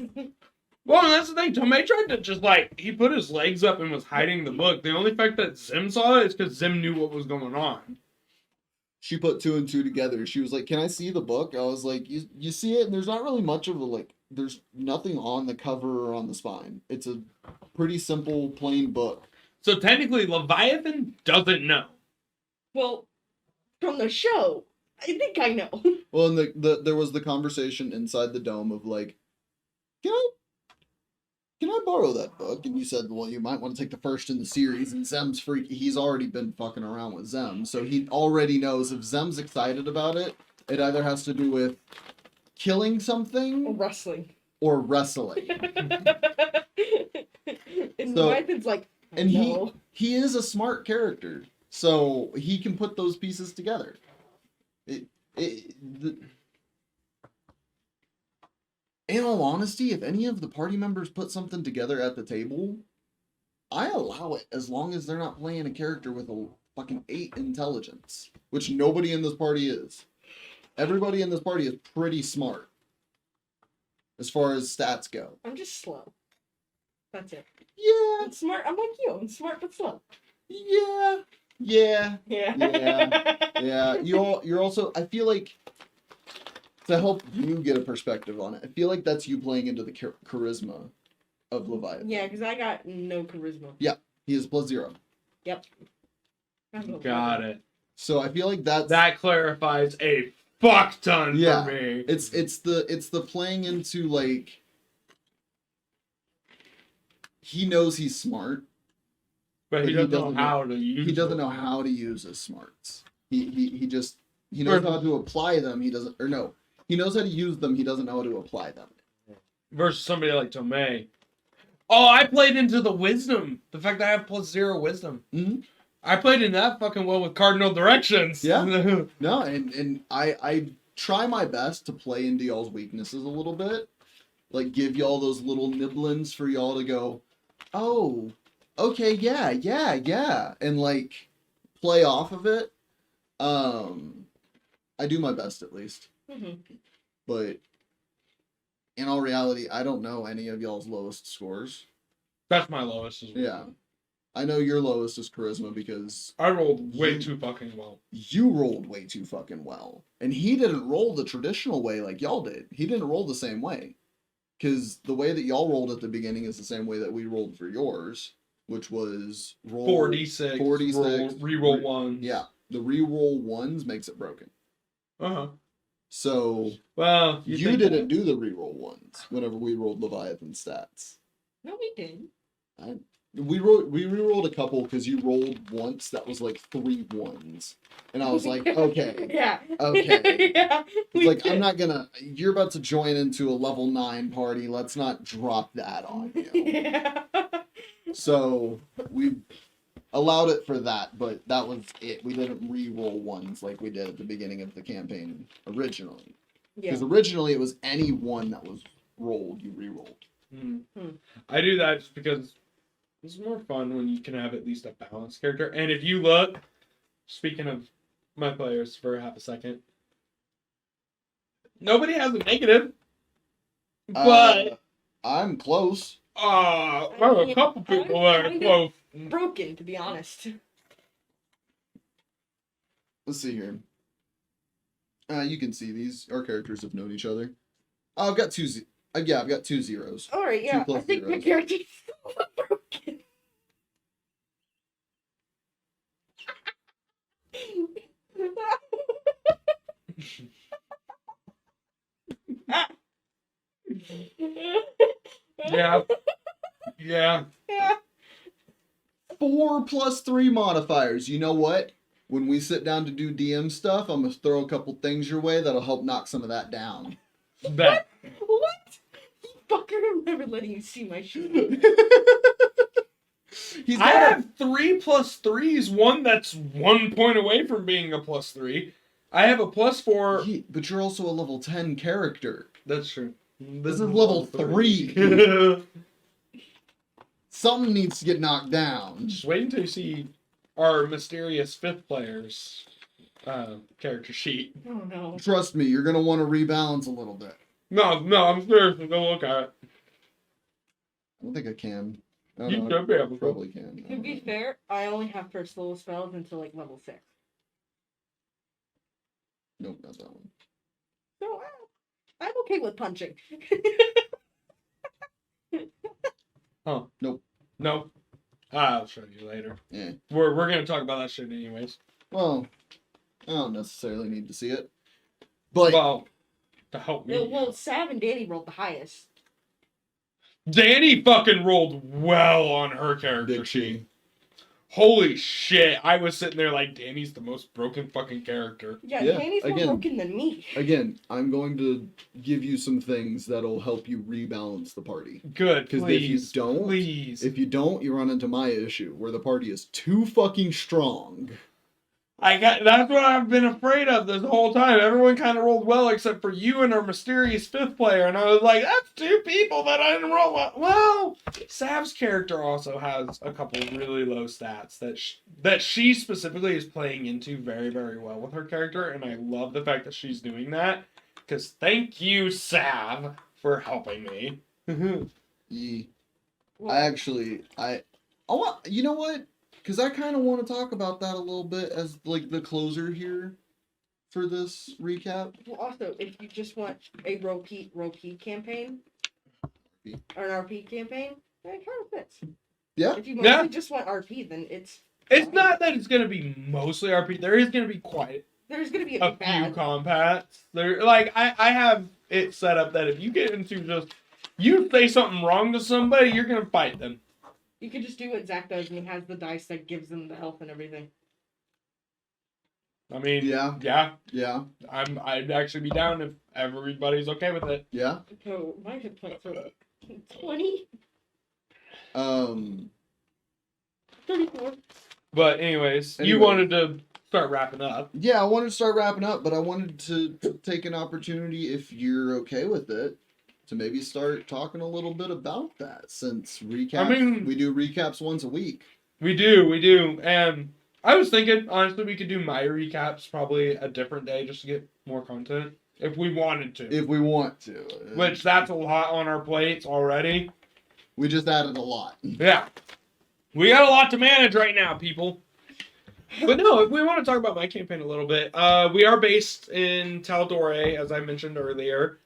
Speaker 2: Well, that's the thing. Tomei tried to just he put his legs up and was hiding the book. The only fact that Zim saw it is because Zim knew what was going on.
Speaker 3: She put 2 and 2 together. She was like, "Can I see the book?" I was like, "You see it?" And there's not really much of there's nothing on the cover or on the spine. It's a pretty simple, plain book.
Speaker 2: So technically, Leviathan doesn't know.
Speaker 4: Well, from the show, I think I know.
Speaker 3: Well, and there was the conversation inside the dome of can I borrow that book? And you said, well, you might want to take the first in the series. And Zem's freaky. He's already been fucking around with Zem. So he already knows if Zem's excited about it, it either has to do with killing something
Speaker 4: Or wrestling.
Speaker 3: or wrestling.
Speaker 4: And
Speaker 3: So-
Speaker 4: Leviathan's like,
Speaker 3: And
Speaker 4: no.
Speaker 3: he is a smart character. So he can put those pieces together. In all honesty, if any of the party members put something together at the table, I allow it as long as they're not playing a character with a fucking 8 intelligence, which nobody in this party is. Everybody in this party is pretty smart as far as stats go.
Speaker 4: I'm just slow. That's it.
Speaker 3: Yeah,
Speaker 4: I'm smart. I'm like you. I'm smart but slow.
Speaker 3: yeah.
Speaker 4: Yeah.
Speaker 3: Yeah. You're also, I feel like, to help you get a perspective on it, I feel like that's you playing into the charisma of Leviathan.
Speaker 4: Yeah, because I got no charisma.
Speaker 3: He is +0.
Speaker 4: Yep.
Speaker 2: Got it.
Speaker 3: So I feel like that
Speaker 2: Clarifies a fuck ton
Speaker 3: Yeah.
Speaker 2: for me.
Speaker 3: it's the playing into he knows he's smart.
Speaker 2: But he
Speaker 3: But
Speaker 2: doesn't know how to use
Speaker 3: He doesn't
Speaker 2: them.
Speaker 3: know how to use his smarts. He knows how to apply them. He knows how to use them. He doesn't know how to apply them.
Speaker 2: Versus somebody like Tomei. Oh, I played into the wisdom. The fact that I have +0 wisdom.
Speaker 3: Mm-hmm.
Speaker 2: I played in that fucking well with cardinal directions.
Speaker 3: Yeah. No, and I try my best to play into y'all's weaknesses a little bit. Like, give y'all those little nibblings for y'all to go, oh, okay, yeah, and play off of it. I do my best at least.
Speaker 4: Mm-hmm.
Speaker 3: But in all reality, I don't know any of y'all's lowest scores.
Speaker 2: That's my lowest as well.
Speaker 3: Yeah. I know your lowest is charisma because
Speaker 2: I rolled way too fucking well.
Speaker 3: you rolled way too fucking well. And he didn't roll the traditional way like y'all did. He didn't roll the same way. Because the way that y'all rolled at the beginning is the same way that we rolled for yours, which was roll
Speaker 2: 46.
Speaker 3: 46.
Speaker 2: Reroll one.
Speaker 3: Yeah. The reroll ones makes it broken.
Speaker 2: Uh-huh.
Speaker 3: So
Speaker 2: Well,
Speaker 3: you didn't do the reroll ones whenever we rolled Leviathan stats.
Speaker 4: No, we did.
Speaker 3: We rerolled a couple because you rolled once that was 3 ones. And I was like, okay.
Speaker 4: Yeah.
Speaker 3: Okay.
Speaker 4: Yeah.
Speaker 3: It's like, I'm not gonna, you're about to join into a level 9 party. Let's not drop that on you.
Speaker 4: Yeah.
Speaker 3: So we allowed it for that, but that was it. We didn't re-roll ones like we did at the beginning of the campaign originally.
Speaker 4: Yeah.
Speaker 3: Because originally it was any one that was rolled, you re-rolled.
Speaker 2: I do that just because it's more fun when you can have at least a balanced character. And if you look, speaking of my players for half a second, nobody has a negative. But
Speaker 3: I'm close.
Speaker 2: well, a couple people are close.
Speaker 4: Broken, to be honest.
Speaker 3: let's see here. You can see these. Our characters have known each other. Oh, I've got two. Yeah, I've got 2 zeros.
Speaker 4: All right, yeah.
Speaker 3: 2 plus
Speaker 4: I think my
Speaker 3: zeros.
Speaker 4: character's so broken.
Speaker 2: Yeah. Yeah.
Speaker 4: Yeah.
Speaker 3: 4 plus 3 modifiers. You know what? When we sit down to do DM stuff, I'm gonna throw a couple things your way that'll help knock some of that down.
Speaker 2: Bet.
Speaker 4: What? Fucker, I'm never letting you see my shit.
Speaker 3: He's
Speaker 2: I
Speaker 3: got
Speaker 2: have 3 plus 3s. One that's 1 point away from being a plus 3. I have a plus 4.
Speaker 3: But you're also a level 10 character.
Speaker 2: That's true.
Speaker 3: This is level 3. Something needs to get knocked down.
Speaker 2: Just wait until you see our mysterious 5th player's character sheet.
Speaker 4: Oh no.
Speaker 3: Trust me, you're gonna want to rebalance a little bit.
Speaker 2: No, I'm serious. Go look at it.
Speaker 3: I don't think I can. I don't
Speaker 2: You
Speaker 3: know,
Speaker 2: should be able
Speaker 3: I
Speaker 2: to.
Speaker 3: probably can. I
Speaker 4: To
Speaker 3: don't
Speaker 4: be
Speaker 3: know.
Speaker 4: fair, I only have first level spells until like level 6.
Speaker 3: Nope, not that one.
Speaker 4: So I'm okay with punching.
Speaker 2: Huh.
Speaker 3: Nope.
Speaker 2: Nope. I'll show you later.
Speaker 3: Yeah.
Speaker 2: We're gonna talk about that shit anyways.
Speaker 3: Well, I don't necessarily need to see it. But
Speaker 2: Well, to help me.
Speaker 4: Well, Sav and Danny rolled the highest.
Speaker 2: Danny fucking rolled well on her character
Speaker 3: did
Speaker 2: sheet.
Speaker 3: she?
Speaker 2: Holy shit. I was sitting there like, Danny's the most broken fucking character.
Speaker 4: Yeah,
Speaker 3: Yeah,
Speaker 4: Danny's more
Speaker 3: again.
Speaker 4: broken than me.
Speaker 3: Again, I'm going to give you some things that'll help you rebalance the party.
Speaker 2: Good,
Speaker 3: Because if you
Speaker 2: please.
Speaker 3: don't,
Speaker 2: Please.
Speaker 3: if you don't, you run into my issue where the party is too fucking strong.
Speaker 2: That's what I've been afraid of this whole time. Everyone kind of rolled well except for you and our mysterious 5th player, and I was like, that's 2 people that I didn't roll well. Well, Sav's character also has a couple really low stats that she specifically is playing into very, very well with her character, and I love the fact that she's doing that. Because thank you, Sav, for helping me.
Speaker 3: Yeah.
Speaker 4: Well,
Speaker 3: I want, you know what? Because I kind of want to talk about that a little bit as like the closer here for this recap.
Speaker 4: well, also, if you just want a row-P campaign, or an RP campaign, that kind of fits.
Speaker 3: Yeah.
Speaker 4: If you mostly
Speaker 2: Yeah.
Speaker 4: just want RP, then it's
Speaker 2: It's not that it's going to be mostly RP. There is going to be quite
Speaker 4: there's gonna be
Speaker 2: a
Speaker 4: a
Speaker 2: few
Speaker 4: bad.
Speaker 2: combats. There, like I have it set up that if you get into just you say something wrong to somebody, you're gonna fight them.
Speaker 4: You could just do what Zach does, and he has the dice that gives them the health and everything.
Speaker 2: I mean,
Speaker 3: Yeah.
Speaker 2: yeah. I'd actually be down if everybody's okay with it.
Speaker 3: Yeah.
Speaker 4: So my hit points are 20,
Speaker 3: Um.
Speaker 4: 34.
Speaker 2: But anyways, you
Speaker 3: Anyway.
Speaker 2: wanted to start wrapping up.
Speaker 3: Yeah, I wanted to start wrapping up, but I wanted to take an opportunity, if you're okay with it, to maybe start talking a little bit about that. Since recaps, we do recaps once a week.
Speaker 2: We do, and I was thinking honestly we could do my recaps probably a different day just to get more content if we wanted to.
Speaker 3: If we want to.
Speaker 2: Which that's a lot on our plates already.
Speaker 3: We just added a lot.
Speaker 2: Yeah. We got a lot to manage right now, people. But no, if we want to talk about my campaign a little bit, we are based in tal'dorei, as I mentioned earlier.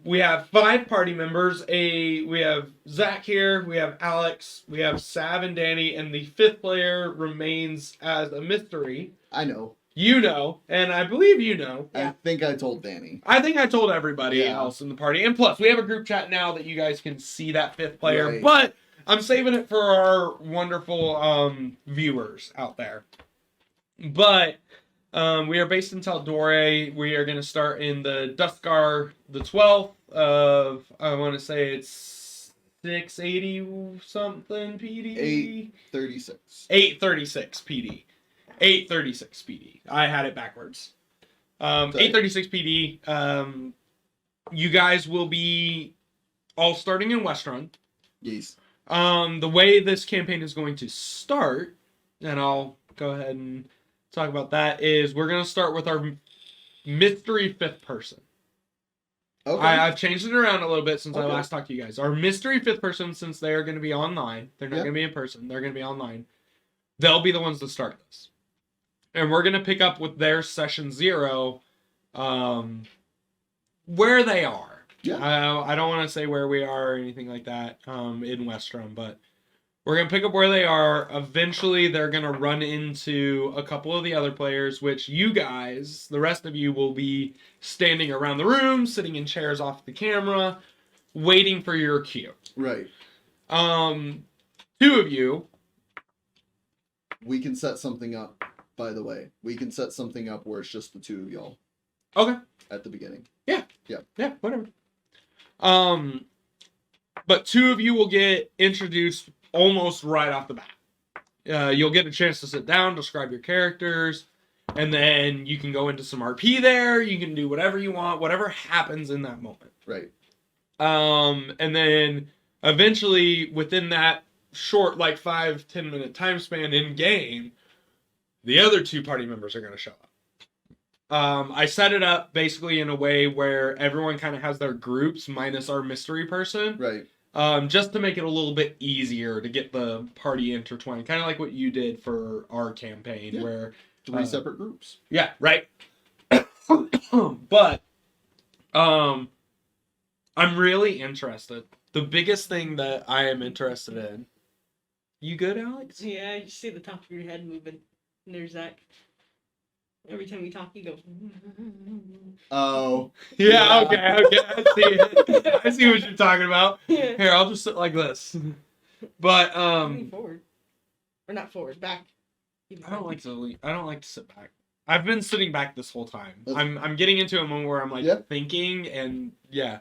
Speaker 2: We have 5 party members. We have Zach here, we have Alex, we have Sav and Danny, and the 5th player remains as a mystery.
Speaker 3: I know.
Speaker 2: You know, and I believe you know.
Speaker 3: I think I told Danny.
Speaker 2: I think I told everybody
Speaker 3: Yeah.
Speaker 2: else in the party. And plus, we have a group chat now that you guys can see that 5th player.
Speaker 3: Right.
Speaker 2: But I'm saving it for our wonderful viewers out there. But we are based in tal'dorei. We are going to start in the Duskar the 12th of, I want to say it's 680 something PD?
Speaker 3: 836.
Speaker 2: 836 PD. 836 PD. I had it backwards. 836 PD. You guys will be all starting in Westrun.
Speaker 3: Yes.
Speaker 2: The way this campaign is going to start, and I'll go ahead and talk about that, is we're going to start with our mystery 5th person.
Speaker 3: Okay.
Speaker 2: I've changed it around a little bit since I
Speaker 3: Okay.
Speaker 2: last talked to you guys. Our mystery 5th person, since they are going to be online, they're not
Speaker 3: Yeah.
Speaker 2: going to be in person, they're going to be online. They'll be the ones that start this. and we're gonna pick up with their session 0, where they are.
Speaker 3: Yeah.
Speaker 2: I don't want to say where we are or anything like that in Westrom, but we're going to pick up where they are. Eventually, they're going to run into a couple of the other players, which you guys, the rest of you, will be standing around the room, sitting in chairs off the camera, waiting for your cue.
Speaker 3: Right.
Speaker 2: 2 of you.
Speaker 3: We can set something up, by the way. We can set something up where it's just the 2 of y'all.
Speaker 2: Okay.
Speaker 3: At the beginning.
Speaker 2: Yeah.
Speaker 3: Yeah.
Speaker 2: Yeah, whatever. But 2 of you will get introduced almost right off the bat. You'll get a chance to sit down, describe your characters, and then you can go into some RP there. You can do whatever you want, whatever happens in that moment.
Speaker 3: Right.
Speaker 2: And then eventually, within that short, like 5-10 minute time span in game, the other 2 party members are going to show up. I set it up basically in a way where everyone kind of has their groups minus our mystery person.
Speaker 3: Right.
Speaker 2: Just to make it a little bit easier to get the party intertwined. Kind of like what you did for our campaign, where
Speaker 3: 3 separate groups.
Speaker 2: Yeah, right. But I'm really interested. The biggest thing that I am interested in. You good, Alex?
Speaker 4: Yeah, I just see the top of your head moving. And there's Zach. Every time you talk, you go.
Speaker 3: Oh.
Speaker 2: Yeah, okay. I see it. I see what you're talking about.
Speaker 4: Yeah.
Speaker 2: Here, I'll just sit like this. But
Speaker 4: Lean forward, or not forward, back.
Speaker 2: I don't like to sit back. I've been sitting back this whole time. I'm getting into a moment where I'm like thinking and yeah.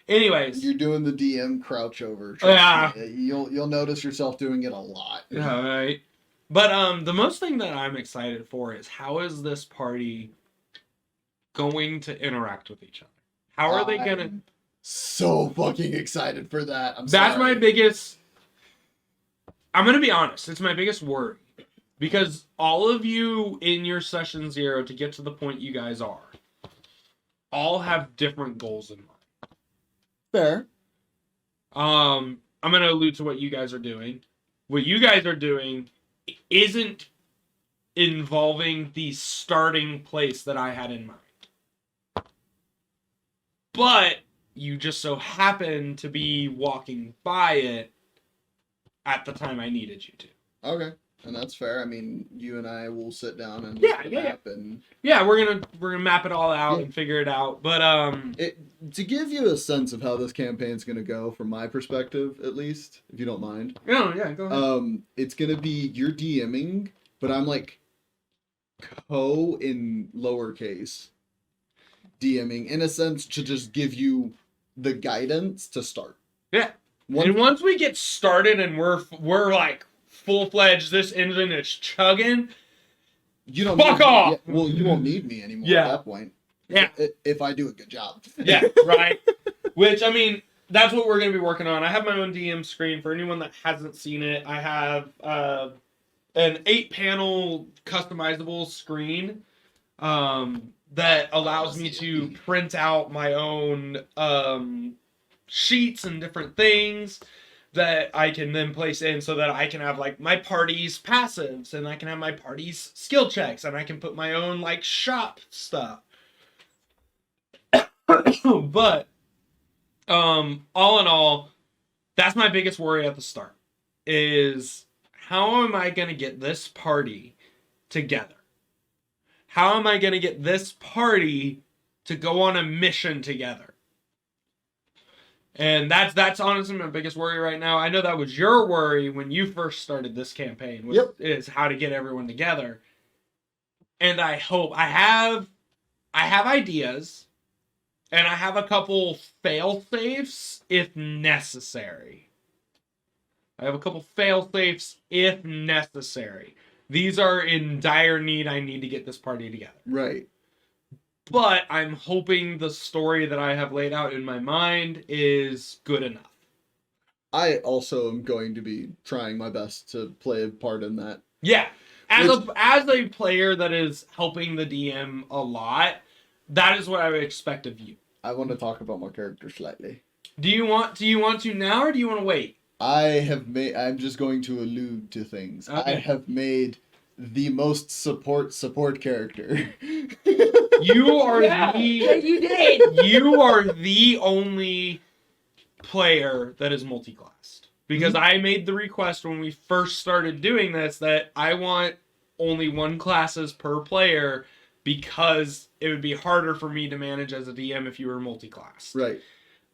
Speaker 2: Anyways,
Speaker 3: You're doing the DM crouch over.
Speaker 2: Yeah.
Speaker 3: You'll notice yourself doing it a lot.
Speaker 2: Yeah, right. But the most thing that I'm excited for is how is this party going to interact with each other? How are they gonna?
Speaker 3: So fucking excited for that.
Speaker 2: That's my biggest. I'm gonna be honest. It's my biggest worry because all of you in your session 0 to get to the point you guys are, all have different goals in mind.
Speaker 3: Fair.
Speaker 2: I'm gonna allude to what you guys are doing. What you guys are doing isn't involving the starting place that I had in mind. But you just so happen to be walking by it at the time I needed you to.
Speaker 3: Okay. And that's fair. I mean, you and I will sit down and map and
Speaker 2: we're gonna map it all out and figure it out. But
Speaker 3: to give you a sense of how this campaign's gonna go, from my perspective, at least, if you don't mind.
Speaker 2: No, yeah, go ahead.
Speaker 3: It's gonna be you're DMing, but I'm like in lowercase DMing in a sense to just give you the guidance to start.
Speaker 2: Yeah. And once we get started and we're like full-fledged, this engine is chugging.
Speaker 3: You don't
Speaker 2: fuck off.
Speaker 3: Well, you won't need me anymore at that point.
Speaker 2: Yeah.
Speaker 3: If I do a good job.
Speaker 2: Yeah, right. Which, I mean, that's what we're going to be working on. I have my own DM screen. For anyone that hasn't seen it, I have an 8-panel customizable screen that allows me to print out my own sheets and different things that I can then place in so that I can have like my party's passives and I can have my party's skill checks and I can put my own like shop stuff. But all in all, that's my biggest worry at the start is how am I going to get this party together? How am I going to get this party to go on a mission together? And that's honestly my biggest worry right now. I know that was your worry when you first started this campaign, is how to get everyone together. And I hope I have ideas, and I have a couple fail-safes if necessary. If necessary. These are in dire need. I need to get this party together.
Speaker 3: Right.
Speaker 2: But I'm hoping the story that I have laid out in my mind is good enough.
Speaker 3: I also am going to be trying my best to play a part in that.
Speaker 2: Yeah. As a player that is helping the DM a lot, that is what I would expect of you.
Speaker 3: I want to talk about my character slightly.
Speaker 2: Do you want to now or do you want to wait?
Speaker 3: I'm just going to allude to things.
Speaker 2: Okay.
Speaker 3: I have made the most support character.
Speaker 2: You are
Speaker 4: Yeah, you did.
Speaker 2: you are the only player that is multi-classed. Because I made the request when we first started doing this that I want only one classes per player because it would be harder for me to manage as a DM if you were multi-classed.
Speaker 3: Right.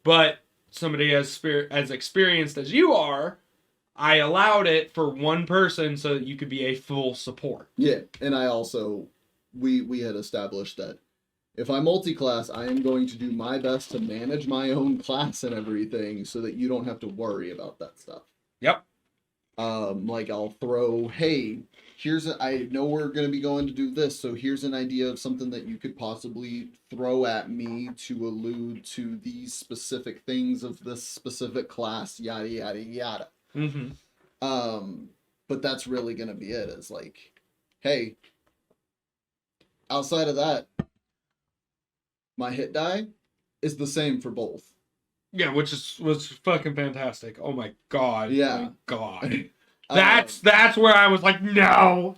Speaker 2: But somebody as experienced as you are, I allowed it for one person so that you could be a full support.
Speaker 3: Yeah, and I also, we had established that if I multi-class, I am going to do my best to manage my own class and everything so that you don't have to worry about that stuff.
Speaker 2: Yep.
Speaker 3: Like I'll throw, hey, I know we're going to be going to do this, so here's an idea of something that you could possibly throw at me to allude to these specific things of this specific class, yada, yada, yada.
Speaker 2: Mm-hmm.
Speaker 3: But that's really going to be it. It's like, hey, outside of that, my hit die is the same for both.
Speaker 2: Yeah, was fucking fantastic. Oh my god.
Speaker 3: Yeah.
Speaker 2: My god. That's where I was like, no.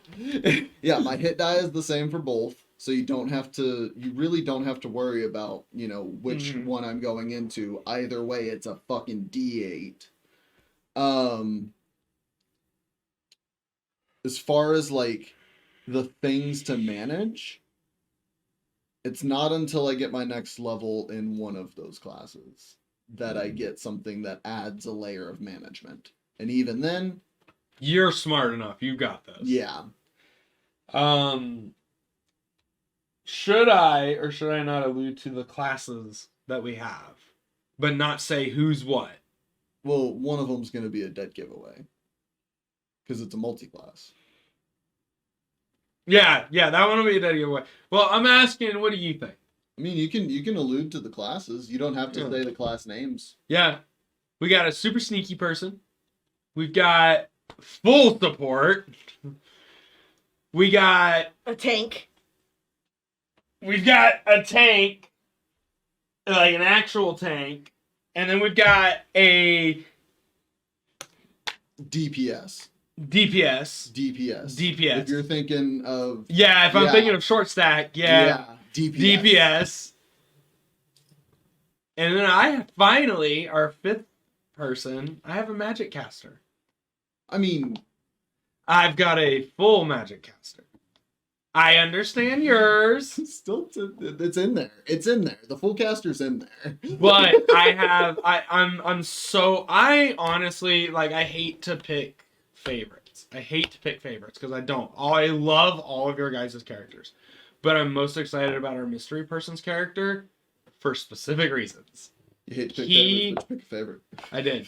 Speaker 3: Yeah, my hit die is the same for both. So you really don't have to worry about, which one I'm going into. Either way, it's a fucking D8. As far as like the things to manage, it's not until I get my next level in one of those classes that I get something that adds a layer of management. And even then,
Speaker 2: you're smart enough. You got this.
Speaker 3: Yeah.
Speaker 2: Should I or should I not allude to the classes that we have, but not say who's what?
Speaker 3: Well, one of them's going to be a dead giveaway because it's a multi-class.
Speaker 2: Yeah, that one will be a dead giveaway. Well, I'm asking, what do you think?
Speaker 3: I mean, you can allude to the classes. You don't have to say the class names.
Speaker 2: Yeah. We got a super sneaky person. We've got full support. We got
Speaker 4: a tank.
Speaker 2: We've got a tank, like an actual tank, and then we've got a
Speaker 3: DPS.
Speaker 2: DPS.
Speaker 3: If you're thinking of...
Speaker 2: Yeah, if I'm thinking of short stack, DPS. And then I finally, our fifth person, I have a magic caster.
Speaker 3: I mean...
Speaker 2: I've got a full magic caster. I understand yours.
Speaker 3: Still, it's in there. It's in there. The full caster's in there.
Speaker 2: But I honestly, like, I hate to pick favorites. Because I don't. I love all of your guys' characters. But I'm most excited about our mystery person's character for specific reasons.
Speaker 3: You hate to pick favorites, but you pick a favorite.
Speaker 2: I did.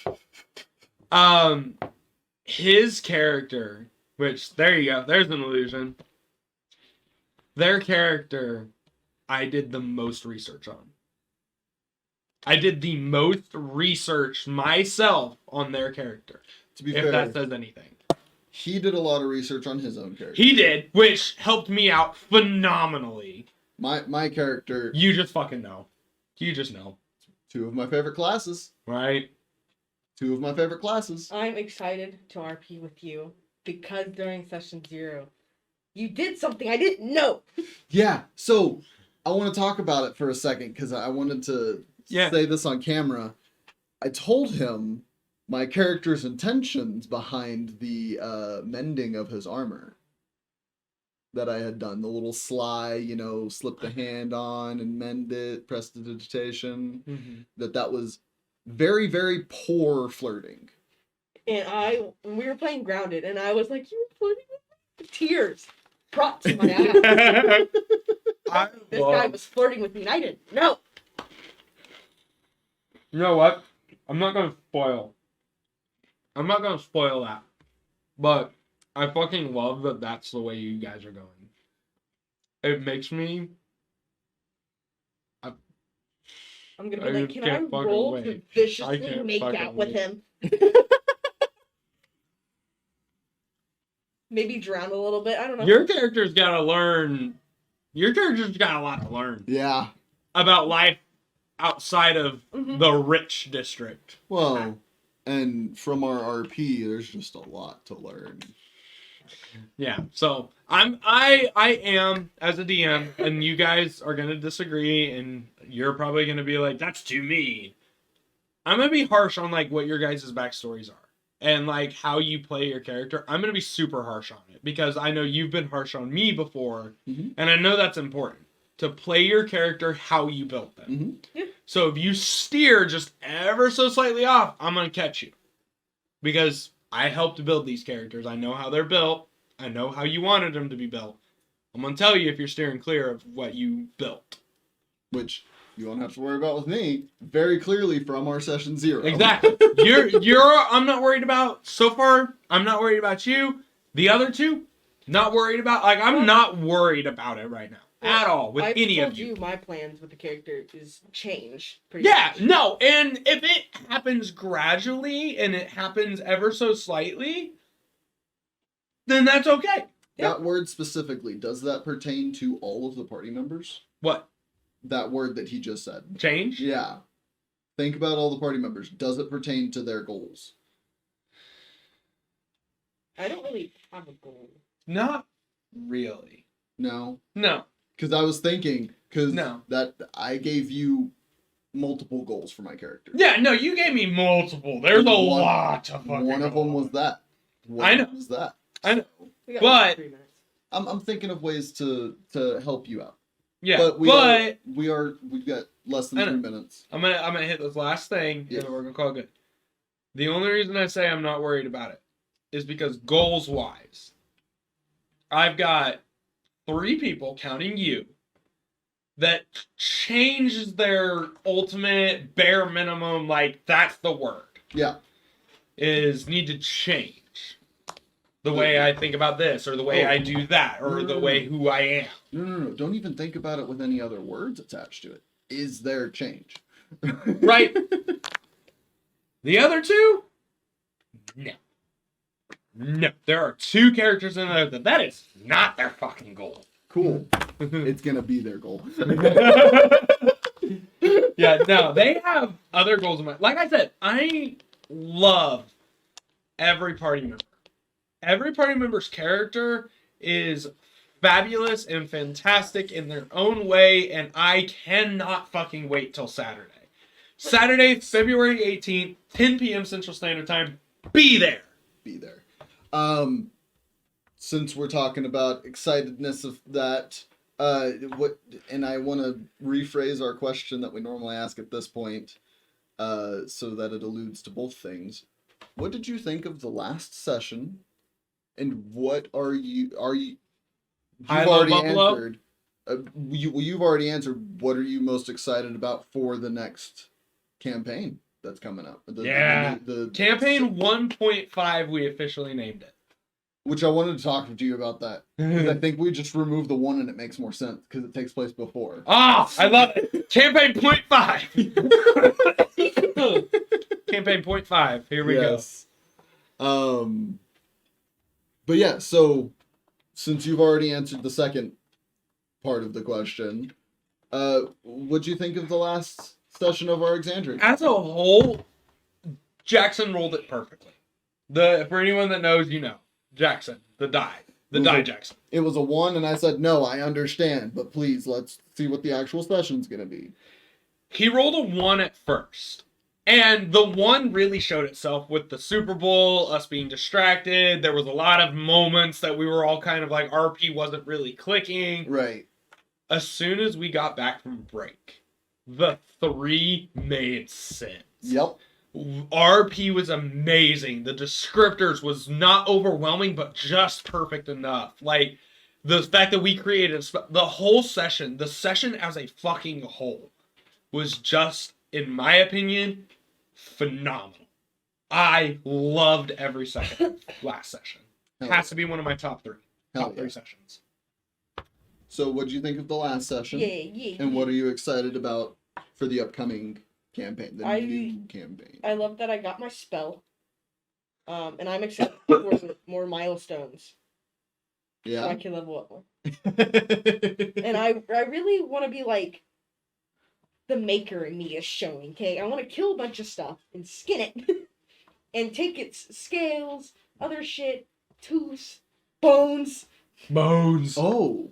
Speaker 2: His character, which, there you go, there's an illusion. Their character, I did the most research on. I did the most research myself on their character.
Speaker 3: To be
Speaker 2: fair, if that says anything.
Speaker 3: He did a lot of research on his own character.
Speaker 2: He did, which helped me out phenomenally.
Speaker 3: My character...
Speaker 2: You just fucking know. You just know.
Speaker 3: 2 of my favorite classes.
Speaker 2: Right?
Speaker 3: 2 of my favorite classes.
Speaker 4: I'm excited to RP with you because during session 0, you did something I didn't know.
Speaker 3: Yeah, so I want to talk about it for a second because I wanted to say this on camera. I told him my character's intentions behind the mending of his armor that I had done. The little sly, slip the hand on and mend it, prestidigitation. Mm-hmm. That was very, very poor flirting.
Speaker 4: And we were playing Grounded, and I was like, you were flirting with me? Tears brought to my eyes. This guy was flirting with me, and I didn't know.
Speaker 2: You know what? I'm not gonna spoil that. But I fucking love that that's the way you guys are going. It makes me...
Speaker 4: I'm gonna be like, can I roll to viciously make out with him? Maybe drown a little bit. I don't know.
Speaker 2: Your character's got a lot to learn.
Speaker 3: Yeah.
Speaker 2: About life outside of the rich district.
Speaker 3: Well, and from our RP, there's just a lot to learn.
Speaker 2: Yeah, so I am as a DM, and you guys are gonna disagree, and you're probably gonna be like, "That's too mean." I'm gonna be harsh on like what your guys' backstories are and like how you play your character. I'm gonna be super harsh on it because I know you've been harsh on me before, and I know that's important to play your character how you built them. So if you steer just ever so slightly off, I'm gonna catch you because I helped build these characters. I know how they're built. I know how you wanted them to be built. I'm gonna tell you if you're steering clear of what you built.
Speaker 3: Which you won't have to worry about with me. Very clearly from our session 0.
Speaker 2: Exactly. I'm not worried about so far. I'm not worried about you. The other two, not worried about. Like I'm not worried about it right now at all with any of you.
Speaker 4: My plans with the character is change.
Speaker 2: Much. No, and if it happens gradually and it happens ever so slightly, then that's okay.
Speaker 3: That word specifically, does that pertain to all of the party members?
Speaker 2: What?
Speaker 3: That word that he just said.
Speaker 2: Change?
Speaker 3: Yeah. Think about all the party members. Does it pertain to their goals?
Speaker 4: I don't really have a goal.
Speaker 2: Not really.
Speaker 3: No.
Speaker 2: No.
Speaker 3: Because I was thinking,
Speaker 2: No.
Speaker 3: that I gave you multiple goals for my character.
Speaker 2: Yeah, no, you gave me multiple. There's a lot of fucking
Speaker 3: One of them was that.
Speaker 2: I know.
Speaker 3: Was that?
Speaker 2: I know.
Speaker 4: We got
Speaker 2: But
Speaker 4: 3 minutes.
Speaker 3: I'm thinking of ways to help you out.
Speaker 2: Yeah,
Speaker 3: But we've got less than 3 minutes.
Speaker 2: I'm gonna hit this last thing, and we're gonna call it good. The only reason I say I'm not worried about it is because goals wise, I've got 3 people, counting you, that changes their ultimate bare minimum. Like that's the word.
Speaker 3: Yeah.
Speaker 2: Is need to change the way I think about this, or the way I do that, or the way who I am.
Speaker 3: No. Don't even think about it with any other words attached to it. Is there change?
Speaker 2: Right. The other 2? No. No. There are 2 characters in there that is not their fucking goal.
Speaker 3: Cool. It's gonna be their goal.
Speaker 2: Yeah, no, they have other goals in mind. Like I said, I love every party member. Every party member's character is fabulous and fantastic in their own way, and I cannot fucking wait till Saturday. Saturday, February 18th, 10 p.m. Central Standard Time. Be there.
Speaker 3: Be there. Since we're talking about excitedness of that, and I want to rephrase our question that we normally ask at this point, so that it alludes to both things. What did you think of the last session? And what you've already answered. You've already answered. What are you most excited about for the next campaign that's coming up? The
Speaker 2: campaign 1.5. We officially named it.
Speaker 3: Which I wanted to talk to you about that. 'Cause I think we just removed the 1 and it makes more sense because it takes place before.
Speaker 2: Ah, I love it. Campaign 0.5. Campaign 0.5. Here we go.
Speaker 3: But yeah, so since you've already answered the second part of the question, what'd you think of the last session of our Exandria?
Speaker 2: As a whole, Jackson rolled it perfectly. For anyone that knows, you know. Jackson, the die Jackson.
Speaker 3: It was a 1, and I said, no, I understand, but please, let's see what the actual session's gonna be.
Speaker 2: He rolled a 1 at first. And the 1 really showed itself with the Super Bowl, us being distracted. There was a lot of moments that we were all kind of like, RP wasn't really clicking.
Speaker 3: Right.
Speaker 2: As soon as we got back from break, the 3 made sense.
Speaker 3: Yep.
Speaker 2: RP was amazing. The descriptors was not overwhelming, but just perfect enough. Like, the fact that we created the whole session, the session as a fucking whole, was just, in my opinion, phenomenal. I loved every second of last session. Has to be one of my top 3. Top 3 sessions.
Speaker 3: So what did you think of the last session?
Speaker 4: Yeah.
Speaker 3: And what are you excited about for the upcoming campaign, the new campaign?
Speaker 4: I love that I got my spell. And I'm excited for more milestones.
Speaker 3: Yeah.
Speaker 4: So I can level up more. And I really want to be like the maker in me is showing, okay? I want to kill a bunch of stuff and skin it and take its scales, other shit, tooths, Bones.
Speaker 2: Bones.
Speaker 3: Oh.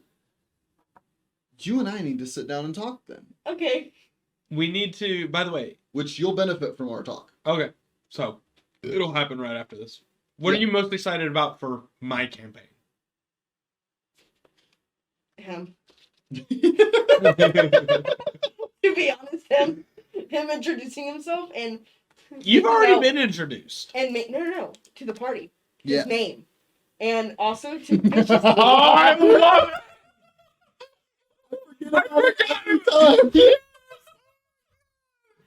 Speaker 3: You and I need to sit down and talk then.
Speaker 4: Okay.
Speaker 2: We need to, by the way.
Speaker 3: Which you'll benefit from our talk.
Speaker 2: Okay. So, it'll happen right after this. What are you most excited about for my campaign?
Speaker 4: Him. To be honest, him introducing himself and
Speaker 2: You've already been introduced.
Speaker 4: And no, to the party.
Speaker 3: Yeah.
Speaker 4: His name. And also to viciously
Speaker 2: I love it!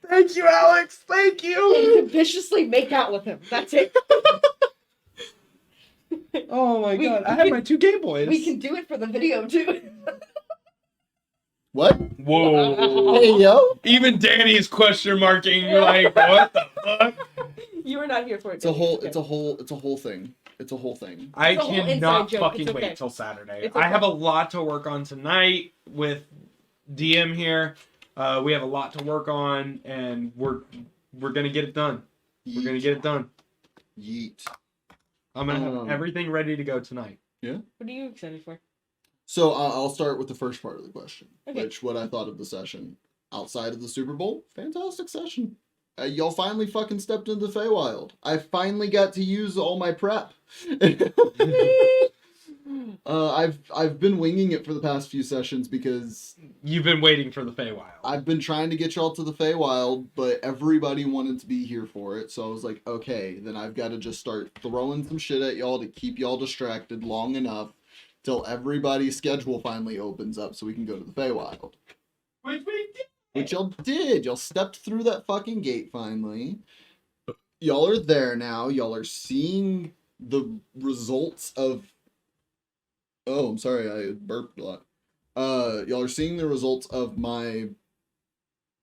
Speaker 2: Thank you, Alex. Thank you.
Speaker 4: and to viciously make out with him. That's it.
Speaker 2: Oh my god! I have my 2 Game Boys.
Speaker 4: We can do it for the video too.
Speaker 3: What?
Speaker 2: Whoa!
Speaker 3: Hey, yo.
Speaker 2: Even Danny's question marking like, what the fuck?
Speaker 4: You were not here for it.
Speaker 3: It's a whole
Speaker 4: okay.
Speaker 3: it's a whole thing. It's a whole thing.
Speaker 2: I
Speaker 4: It's a whole
Speaker 2: cannot
Speaker 4: inside joke.
Speaker 2: fucking
Speaker 4: It's okay.
Speaker 2: wait till Saturday.
Speaker 4: It's
Speaker 2: I
Speaker 4: okay.
Speaker 2: have a lot to work on tonight with DM here. We have a lot to work on, and we're gonna get it done. We're gonna get it done.
Speaker 3: Yeet.
Speaker 2: I'm gonna have everything ready to go tonight.
Speaker 3: Yeah.
Speaker 4: What are you excited for?
Speaker 3: So I'll start with the first part of the question,
Speaker 4: Okay.
Speaker 3: which what I thought of the session outside of the Super Bowl. Fantastic session. Y'all finally fucking stepped into the Feywild. I finally got to use all my prep. I've been winging it for the past few sessions because
Speaker 2: You've been waiting for the Feywild.
Speaker 3: I've been trying to get y'all to the Feywild, but everybody wanted to be here for it. So I was like, okay, then I've got to just start throwing some shit at y'all to keep y'all distracted long enough till everybody's schedule finally opens up so we can go to the Feywild.
Speaker 2: Which we did.
Speaker 3: Which y'all did. Y'all stepped through that fucking gate finally. Y'all are there now. Y'all are seeing the results of... Oh, I'm sorry. I burped a lot. Y'all are seeing the results of my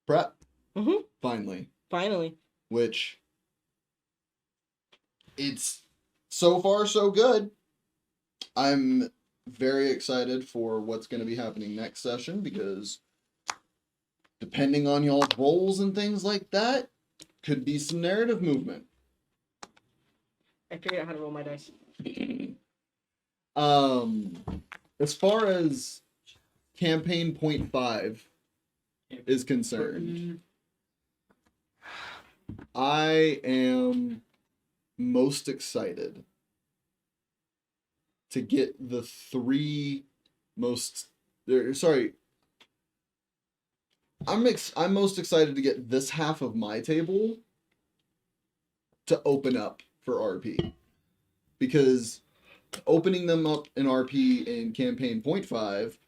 Speaker 3: prep.
Speaker 4: Mm-hmm.
Speaker 3: Finally.
Speaker 4: Finally.
Speaker 3: Which... It's so far so good. I'm very excited for what's going to be happening next session because... depending on y'all's roles and things like that, could be some narrative movement.
Speaker 4: I figured out how to roll my dice.
Speaker 3: As far as campaign point 5 is concerned, I am most excited to get the 3 most... Sorry. I'm most excited to get this half of my table to open up for RP. Because opening them up in RP in campaign point 5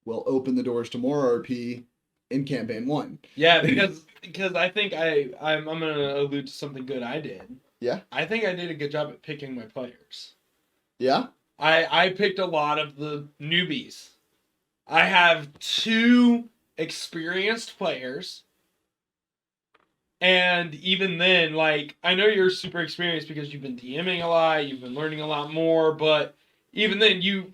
Speaker 3: will open the doors to more RP in campaign 1.
Speaker 2: Yeah, because I think I'm gonna allude to something good I did.
Speaker 3: Yeah?
Speaker 2: I think I did a good job at picking my players.
Speaker 3: Yeah?
Speaker 2: I picked a lot of the newbies. I have 2 experienced players, and even then, like, I know you're super experienced because you've been DMing a lot, you've been learning a lot more, but even then you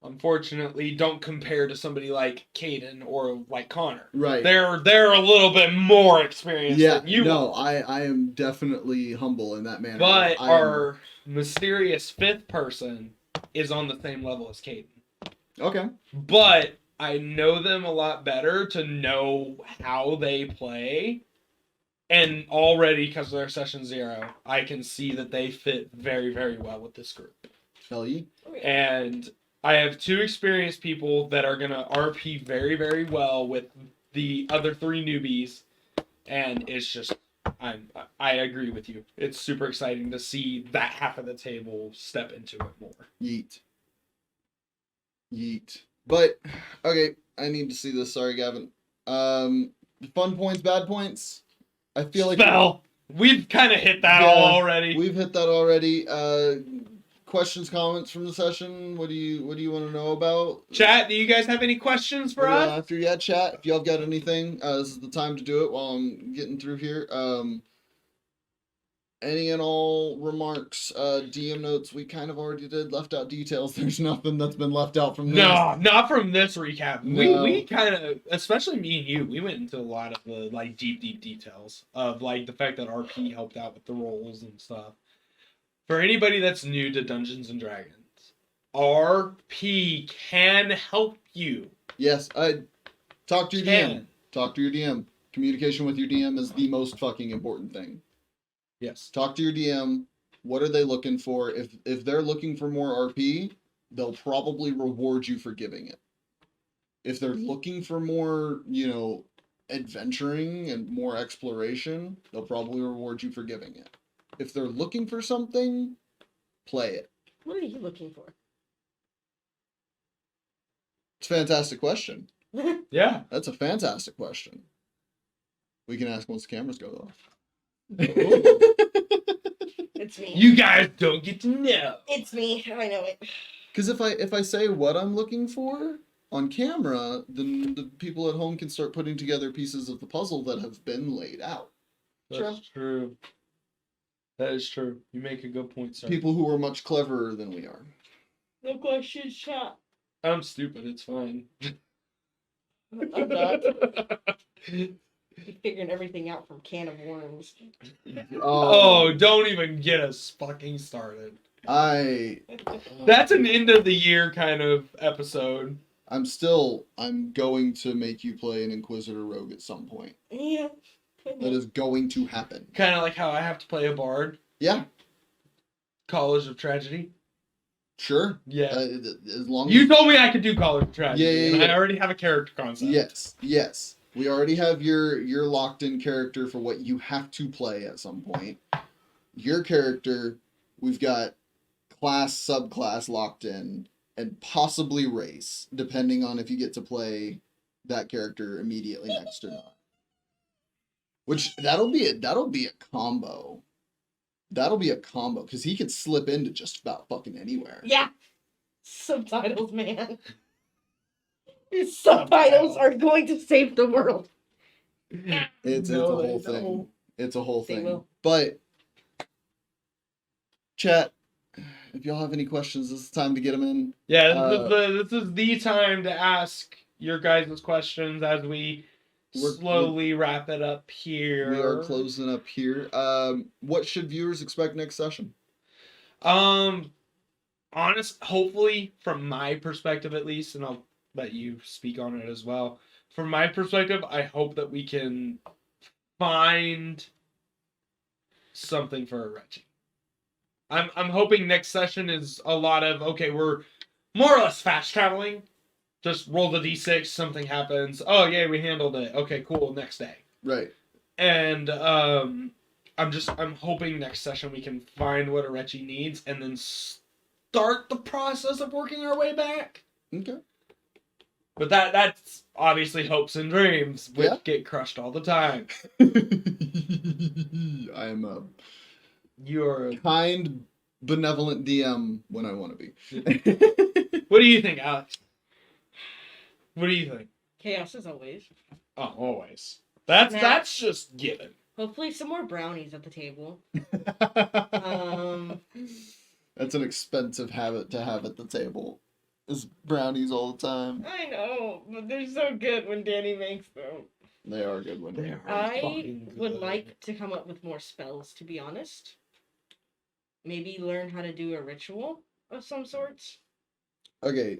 Speaker 2: unfortunately don't compare to somebody like Caden or like Connor.
Speaker 3: Right.
Speaker 2: They're a little bit more experienced than you
Speaker 3: no,
Speaker 2: are.
Speaker 3: I am definitely humble in that manner.
Speaker 2: But our mysterious 5th person is on the same level as Caden.
Speaker 3: Okay.
Speaker 2: But I know them a lot better to know how they play. And already, because they're session 0, I can see that they fit very, very well with this group.
Speaker 3: Hell yeah.
Speaker 2: And I have 2 experienced people that are going to RP very, very well with the other 3 newbies. And it's just, I agree with you. It's super exciting to see that half of the table step into it more.
Speaker 3: Yeet. But, okay, I need to see this. Sorry, Gavin. Fun points, bad points. I feel like...
Speaker 2: Spell! We've kind of hit that all already.
Speaker 3: We've hit that already. Questions, comments from the session? What do you want to know about?
Speaker 2: Chat, do you guys have any questions for us?
Speaker 3: After chat, if y'all got anything, this is the time to do it while I'm getting through here. Any and all remarks, DM notes, we kind of already did. Left out details. There's nothing that's been left out from this.
Speaker 2: No, not from this recap.
Speaker 3: No.
Speaker 2: We kind of, especially me and you, we went into a lot of the like deep details of like the fact that RP helped out with the roles and stuff. For anybody that's new to Dungeons and Dragons, RP can help you.
Speaker 3: Yes, I talk to your DM.
Speaker 2: Can.
Speaker 3: Talk to your DM. Communication with your DM is the most fucking important thing.
Speaker 2: Yes.
Speaker 3: Talk to your DM. What are they looking for? If they're looking for more RP, they'll probably reward you for giving it. If they're looking for more, adventuring and more exploration, they'll probably reward you for giving it. If they're looking for something, play it.
Speaker 4: What are you looking for?
Speaker 3: It's a fantastic question.
Speaker 2: Yeah.
Speaker 3: That's a fantastic question. We can ask once the cameras go off.
Speaker 4: It's me.
Speaker 2: You guys don't get to know.
Speaker 4: It's me. I know it.
Speaker 3: Because if I say what I'm looking for on camera, then the people at home can start putting together pieces of the puzzle that have been laid out.
Speaker 2: That's true. That is true. You make a good point, sir.
Speaker 3: People who are much cleverer than we are.
Speaker 4: No questions, chat.
Speaker 2: I'm stupid. It's fine.
Speaker 4: I'm not. You're figuring everything out from can of worms.
Speaker 2: Oh, don't even get us fucking started. That's an end of the year kind of episode.
Speaker 3: I'm going to make you play an Inquisitor Rogue at some point.
Speaker 4: Yeah.
Speaker 3: That is going to happen.
Speaker 2: Kind of like how I have to play a bard.
Speaker 3: Yeah.
Speaker 2: College of Tragedy.
Speaker 3: Sure.
Speaker 2: Yeah.
Speaker 3: As long
Speaker 2: You
Speaker 3: as...
Speaker 2: told me I could do College of Tragedy.
Speaker 3: Yeah.
Speaker 2: And I already have a character concept.
Speaker 3: Yes. We already have your locked in character for what you have to play at some point. Your character, we've got class, subclass locked in, and possibly race, depending on if you get to play that character immediately next or not. Which that'll be a combo. That'll be a combo because he could slip into just about fucking anywhere.
Speaker 4: Yeah. Subtitles, man. His subtitles are going to save the world.
Speaker 3: It's a whole thing. It's a whole
Speaker 4: They
Speaker 3: thing.
Speaker 4: will.
Speaker 3: But chat, if y'all have any questions, this is the time to get them in.
Speaker 2: Yeah, this is the time to ask your guys' questions as we slowly wrap it up here.
Speaker 3: We are closing up here. What should viewers expect next session?
Speaker 2: Hopefully, from my perspective at least, and I'll let you speak on it as well. From my perspective, I hope that we can find something for a Reggie. I'm hoping next session is a lot of, okay, we're more or less fast traveling. Just roll the d6, something happens. Oh, yeah, we handled it. Okay, cool, next day.
Speaker 3: Right.
Speaker 2: And I'm hoping next session we can find what Arechi needs and then start the process of working our way back.
Speaker 3: Okay.
Speaker 2: But that's obviously hopes and dreams, which get crushed all the time.
Speaker 3: I'm
Speaker 2: You're
Speaker 3: a kind, benevolent DM when I want to be.
Speaker 2: What do you think, Alex? What do you think?
Speaker 4: Chaos as always.
Speaker 2: Oh, always. That's just given.
Speaker 4: Hopefully some more brownies at the table.
Speaker 3: That's an expensive habit to have at the table. Is brownies all the time.
Speaker 4: I know, but they're so good when Danny makes them.
Speaker 3: They are good when they are.
Speaker 4: I would like to come up with more spells, to be honest. Maybe learn how to do a ritual of some sorts.
Speaker 3: Okay.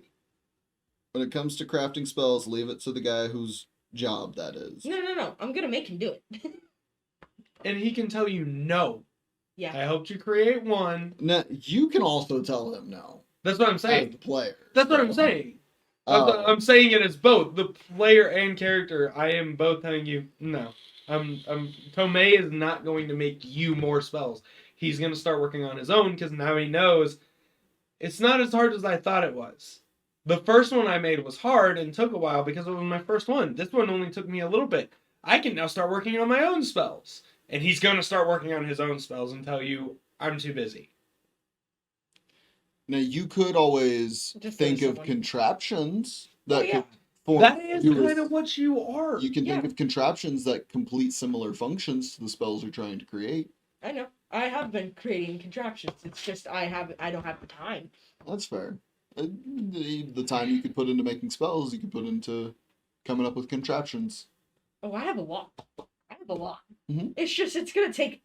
Speaker 3: When it comes to crafting spells, leave it to the guy whose job that is.
Speaker 4: No. I'm gonna make him do it.
Speaker 2: And he can tell you no.
Speaker 4: Yeah.
Speaker 2: I helped you create one.
Speaker 3: Now, you can also tell him no.
Speaker 2: That's what I'm
Speaker 3: As
Speaker 2: saying.
Speaker 3: the player.
Speaker 2: That's what I'm saying. I'm saying it as both the player and character. I am both telling you no. Tomei is not going to make you more spells. He's going to start working on his own because now he knows it's not as hard as I thought it was. The first one I made was hard and took a while because it was my first one. This one only took me a little bit. I can now start working on my own spells. And he's going to start working on his own spells and tell you, I'm too busy.
Speaker 3: Now, you could always
Speaker 4: Just
Speaker 3: think
Speaker 4: there's
Speaker 3: of
Speaker 4: someone.
Speaker 3: contraptions that
Speaker 4: yeah.
Speaker 3: could form.
Speaker 2: That is kind of what you are.
Speaker 3: You can think
Speaker 4: Yeah.
Speaker 3: of contraptions that complete similar functions to the spells you're trying to create.
Speaker 4: I know. I have been creating contraptions. It's just I don't have the time.
Speaker 3: That's fair. The time you could put into making spells, you could put into coming up with contraptions.
Speaker 4: Oh, I have a lot.
Speaker 3: Mhm.
Speaker 4: It's just it's gonna take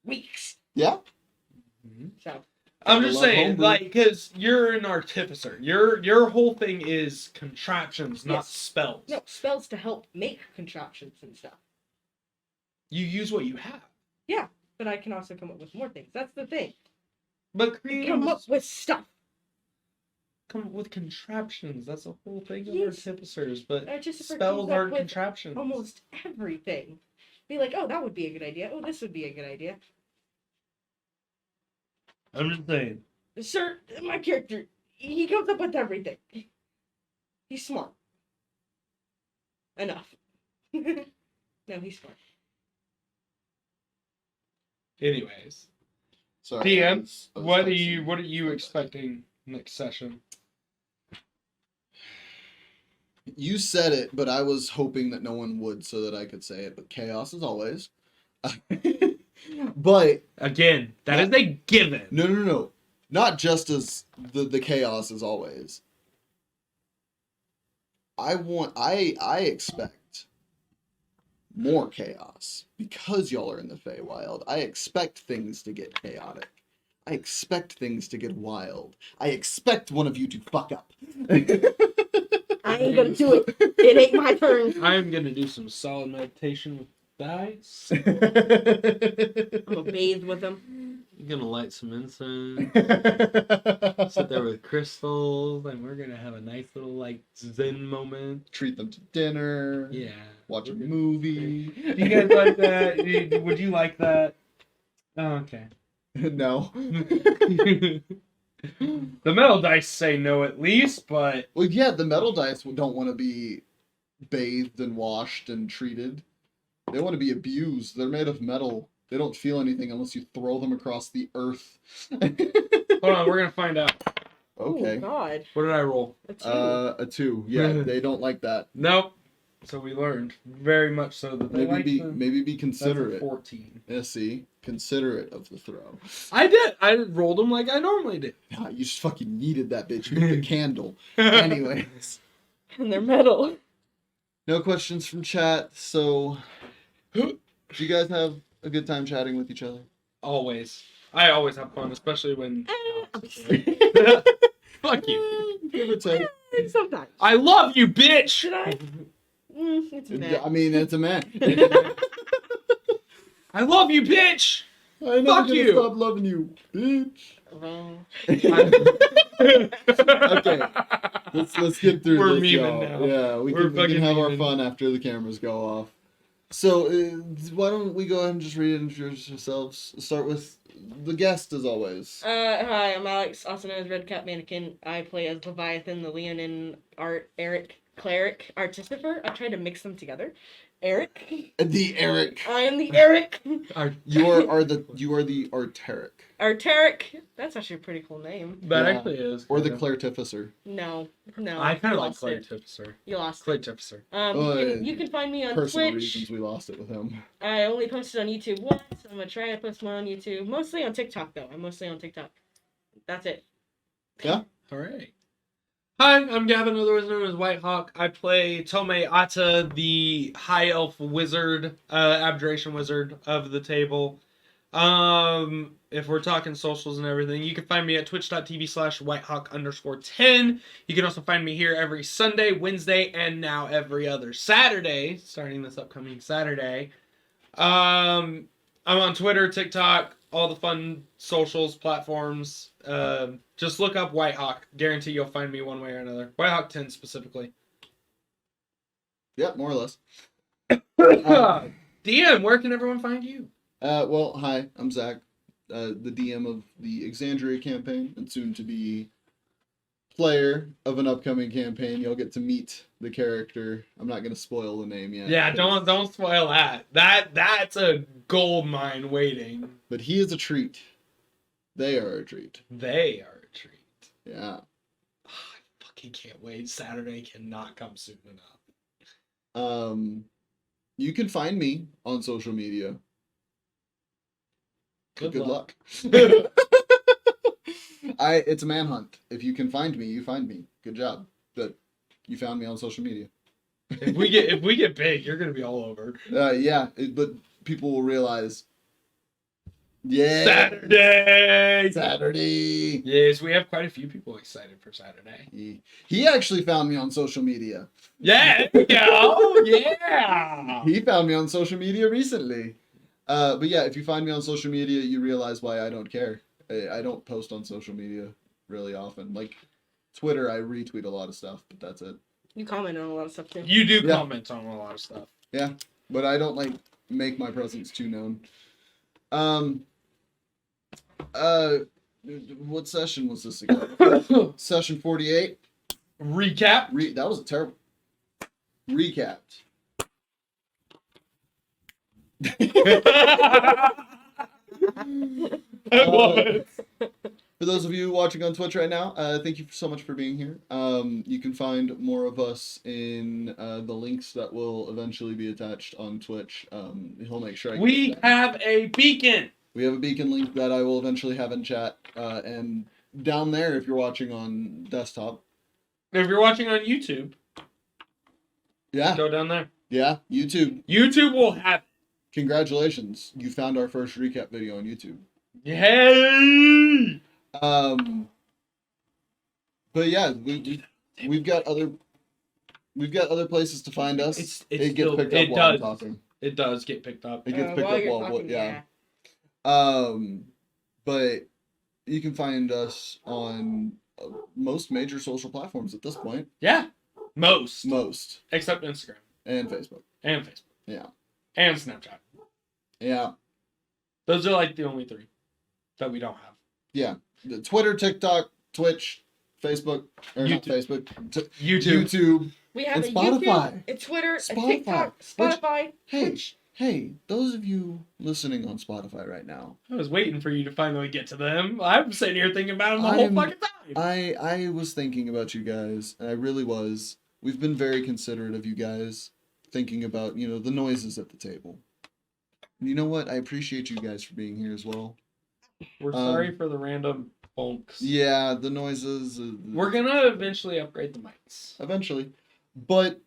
Speaker 4: weeks.
Speaker 3: Yeah.
Speaker 2: Mhm.
Speaker 4: So
Speaker 2: I'm
Speaker 3: Gotta
Speaker 2: just
Speaker 3: love
Speaker 2: saying,
Speaker 3: homebrew.
Speaker 2: like, because you're an artificer. Your whole thing is contraptions, not
Speaker 4: Yes.
Speaker 2: spells.
Speaker 4: No, spells to help make contraptions and stuff.
Speaker 2: You use what you have.
Speaker 4: Yeah, but I can also come up with more things. That's the thing.
Speaker 2: But
Speaker 4: Come up with stuff.
Speaker 2: come up with contraptions. That's the whole thing of
Speaker 4: Yes.
Speaker 2: artificers. But
Speaker 4: Artificer
Speaker 2: spells
Speaker 4: comes up
Speaker 2: aren't
Speaker 4: with
Speaker 2: contraptions.
Speaker 4: almost everything. Be like, oh, that would be a good idea. Oh, this would be a good idea.
Speaker 2: I'm just saying.
Speaker 4: Sir, my character, he comes up with everything. He's smart. Enough. No, he's smart.
Speaker 2: Anyways,
Speaker 3: Sorry,
Speaker 2: PM,
Speaker 3: I was
Speaker 2: what are
Speaker 3: texting.
Speaker 2: you expecting next session?
Speaker 3: You said it, but I was hoping that no one would so that I could say it. But chaos as always. But
Speaker 2: Again, that is a given.
Speaker 3: no. Not just as the chaos as always. I expect more chaos because y'all are in the Feywild. I expect things to get chaotic. I expect things to get wild. I expect one of you to fuck up.
Speaker 4: I ain't gonna do it. It ain't my turn.
Speaker 2: I'm gonna do some solid meditation with dice.
Speaker 4: I'm gonna bathe with him.
Speaker 2: I'm gonna light some incense. Sit there with crystals, and we're gonna have a nice little like Zen moment.
Speaker 3: Treat them to dinner.
Speaker 2: Yeah.
Speaker 3: Watch a
Speaker 2: we're gonna-
Speaker 3: movie.
Speaker 2: Do you guys like that? Would you like that? Oh, okay.
Speaker 3: No.
Speaker 2: The metal dice say no at least, but
Speaker 3: Well, yeah, the metal dice don't want to be bathed and washed and treated. They want to be abused. They're made of metal. They don't feel anything unless you throw them across the earth.
Speaker 2: hold on, we're gonna find out.
Speaker 3: Okay.
Speaker 4: Oh, God.
Speaker 2: What did I roll?
Speaker 4: A 2.
Speaker 3: A 2. Yeah, they don't like that.
Speaker 2: Nope. So we learned very much so that they like the,
Speaker 3: Maybe be
Speaker 2: that's a
Speaker 3: considerate.
Speaker 2: 14.
Speaker 3: Yeah, see, considerate of the throw.
Speaker 2: I did. I rolled them like I normally do.
Speaker 3: Nah, you just fucking needed that bitch. You need the candle. Anyways,
Speaker 4: And they're metal.
Speaker 3: no questions from chat. So, do you guys have a good time chatting with each other?
Speaker 2: Always. I always have fun, especially when. Fuck you.
Speaker 3: Give or take.
Speaker 4: Sometimes.
Speaker 2: I love you, bitch.
Speaker 4: Should I? It's a man.
Speaker 3: I mean, it's a man.
Speaker 2: I love you, bitch.
Speaker 3: I'm
Speaker 2: Fuck
Speaker 3: never gonna
Speaker 2: you.
Speaker 3: stop loving you, bitch.
Speaker 4: Wrong.
Speaker 3: Okay, let's get through
Speaker 2: We're
Speaker 3: this,
Speaker 2: memeing
Speaker 3: y'all.
Speaker 2: now.
Speaker 3: Yeah, we
Speaker 2: We're
Speaker 3: can
Speaker 2: fucking
Speaker 3: have our
Speaker 2: memeing.
Speaker 3: fun after the cameras go off. So, why don't we go ahead and just reintroduce ourselves? Start with the guest, as always.
Speaker 4: Hi, I'm Alex, also known as Red Cap Mannequin. I play as Leviathan, the Leonin, Eric, Cleric, Artificer. I tried to mix them together. Eric.
Speaker 3: The Eric.
Speaker 4: I am the Eric.
Speaker 3: You are the Arteric.
Speaker 4: Arteric. That's actually a pretty cool name.
Speaker 2: That
Speaker 3: Yeah.
Speaker 2: actually is.
Speaker 3: Or the
Speaker 2: kinda.
Speaker 3: Clairtificer.
Speaker 4: No.
Speaker 2: I kind of
Speaker 4: you
Speaker 2: like
Speaker 4: lost it.
Speaker 2: Clairtificer.
Speaker 4: You lost it.
Speaker 2: Clairtificer.
Speaker 4: You can find me on
Speaker 3: Personal
Speaker 4: Twitch.
Speaker 3: reasons we lost it with him.
Speaker 4: I only posted on YouTube once. I'm gonna try to post more on YouTube. Mostly on TikTok though. I'm mostly on TikTok. That's it.
Speaker 3: Yeah.
Speaker 2: All right. Hi, I'm Gavin, otherwise known as White Hawk. I play Tomei Ata, the high elf wizard, abjuration wizard of the table. If we're talking socials and everything, you can find me at twitch.tv/whitehawk_10. You can also find me here every Sunday, Wednesday, and now every other Saturday, starting this upcoming Saturday. I'm on Twitter, TikTok, all the fun socials, platforms. Just look up White Hawk. Guarantee you'll find me one way or another. White Hawk 10 specifically.
Speaker 3: Yeah, more or less.
Speaker 2: DM, where can everyone find you?
Speaker 3: Well, hi, I'm Zach, the DM of the Exandria campaign, and soon to be player of an upcoming campaign. You'll get to meet the character. I'm not gonna spoil the name yet.
Speaker 2: Yeah, don't spoil that. That's a gold mine waiting.
Speaker 3: But he is a treat. They are a treat.
Speaker 2: They are a treat.
Speaker 3: Yeah.
Speaker 2: I fucking can't wait. Saturday cannot come soon enough.
Speaker 3: You can find me on social media. Good luck. It's a manhunt. If you can find me, you find me. Good job. But you found me on social media.
Speaker 2: If we get big, you're gonna be all over.
Speaker 3: Yeah, but people will realize Yeah. Saturday.
Speaker 2: Yes, we have quite a few people excited for Saturday.
Speaker 3: He actually found me on social media.
Speaker 2: Yeah, there we go. Yeah.
Speaker 3: He found me on social media recently. But yeah, if you find me on social media, you realize why I don't care. I don't post on social media really often. Like Twitter, I retweet a lot of stuff, but that's it.
Speaker 4: You comment on a lot of stuff too.
Speaker 2: You do
Speaker 3: Yeah.
Speaker 2: comment on a lot of stuff.
Speaker 3: Yeah, but I don't like make my presence too known. What session was this again? Session 48.
Speaker 2: Recap.
Speaker 3: That was a terrible. Recapped.
Speaker 2: I love it.
Speaker 3: For those of you watching on Twitch right now, thank you so much for being here. You can find more of us in the links that will eventually be attached on Twitch. He'll make sure
Speaker 2: We have a beacon.
Speaker 3: We have a beacon link that I will eventually have in chat. And down there, if you're watching on desktop.
Speaker 2: If you're watching on YouTube,
Speaker 3: yeah,
Speaker 2: go down there.
Speaker 3: Yeah, YouTube.
Speaker 2: YouTube will have.
Speaker 3: Congratulations, you found our first recap video on YouTube.
Speaker 2: Yay!
Speaker 3: But yeah, we've got other places to find us. It gets picked up while I'm talking.
Speaker 2: It does get picked up.
Speaker 3: It gets picked up while
Speaker 4: talking,
Speaker 3: yeah. But you can find us on most major social platforms at this point.
Speaker 2: Yeah, most except Instagram
Speaker 3: and Facebook. Yeah.
Speaker 2: And Snapchat.
Speaker 3: Yeah.
Speaker 2: Those are like the only three that we don't have.
Speaker 3: Yeah. The Twitter, TikTok, Twitch, Facebook, or not Facebook. YouTube.
Speaker 4: We have
Speaker 3: and
Speaker 4: a
Speaker 3: Spotify.
Speaker 4: YouTube, a Twitter,
Speaker 3: Spotify.
Speaker 4: a TikTok, Spotify, Twitch.
Speaker 3: Hey, those of you listening on Spotify right now.
Speaker 2: I was waiting for you to finally get to them. I'm sitting here thinking about them the whole fucking time.
Speaker 3: I was thinking about you guys, and I really was. We've been very considerate of you guys, thinking about, the noises at the table. And you know what? I appreciate you guys for being here as well.
Speaker 2: We're sorry for the random bonks.
Speaker 3: Yeah, the noises.
Speaker 2: We're going to eventually upgrade the mics.
Speaker 3: Eventually. But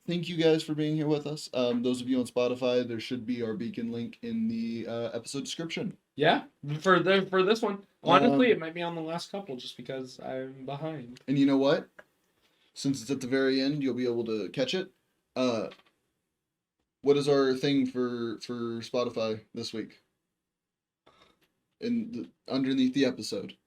Speaker 3: thank you guys for being here with us. Those of you on Spotify, there should be our beacon link in the episode description.
Speaker 2: Yeah, for this one. Honestly, it might be on the last couple just because I'm behind.
Speaker 3: And you know what? Since it's at the very end, you'll be able to catch it. What is our thing for Spotify this week? Underneath the episode.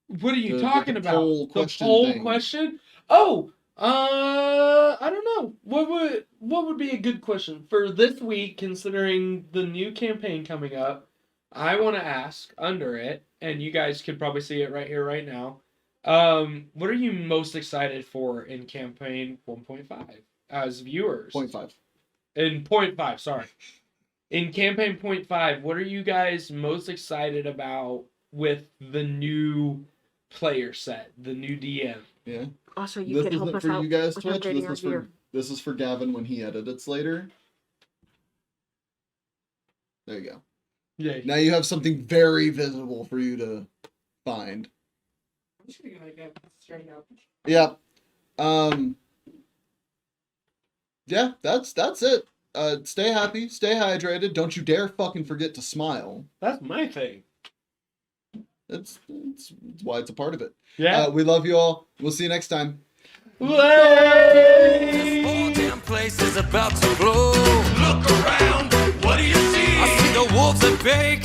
Speaker 2: What are you talking about?
Speaker 3: The
Speaker 2: poll question? Oh, I don't know. What would be a good question for this week, considering the new campaign coming up? I want to ask under it, and you guys could probably see it right here, right now. What are you most excited for in campaign 1.5 as viewers?
Speaker 3: 0.5.
Speaker 2: In 0.5, sorry. In campaign 0.5, what are you guys most excited about with the new player set, the new DM?
Speaker 3: Yeah.
Speaker 4: Also, you can help us out.
Speaker 3: You guys, Twitch. This is for Gavin when he edits later. There you go.
Speaker 2: Yeah.
Speaker 3: Now you have something very visible for you to find.
Speaker 4: I'm just gonna go straight up.
Speaker 3: Yeah. Yeah, that's it. Stay happy, stay hydrated. Don't you dare fucking forget to smile.
Speaker 2: That's my thing.
Speaker 3: That's why it's a part of it.
Speaker 2: Yeah.
Speaker 3: We love you all. We'll see you next time.
Speaker 1: This whole damn place is about to blow. Look around, what do you see? I see the wolves at bay.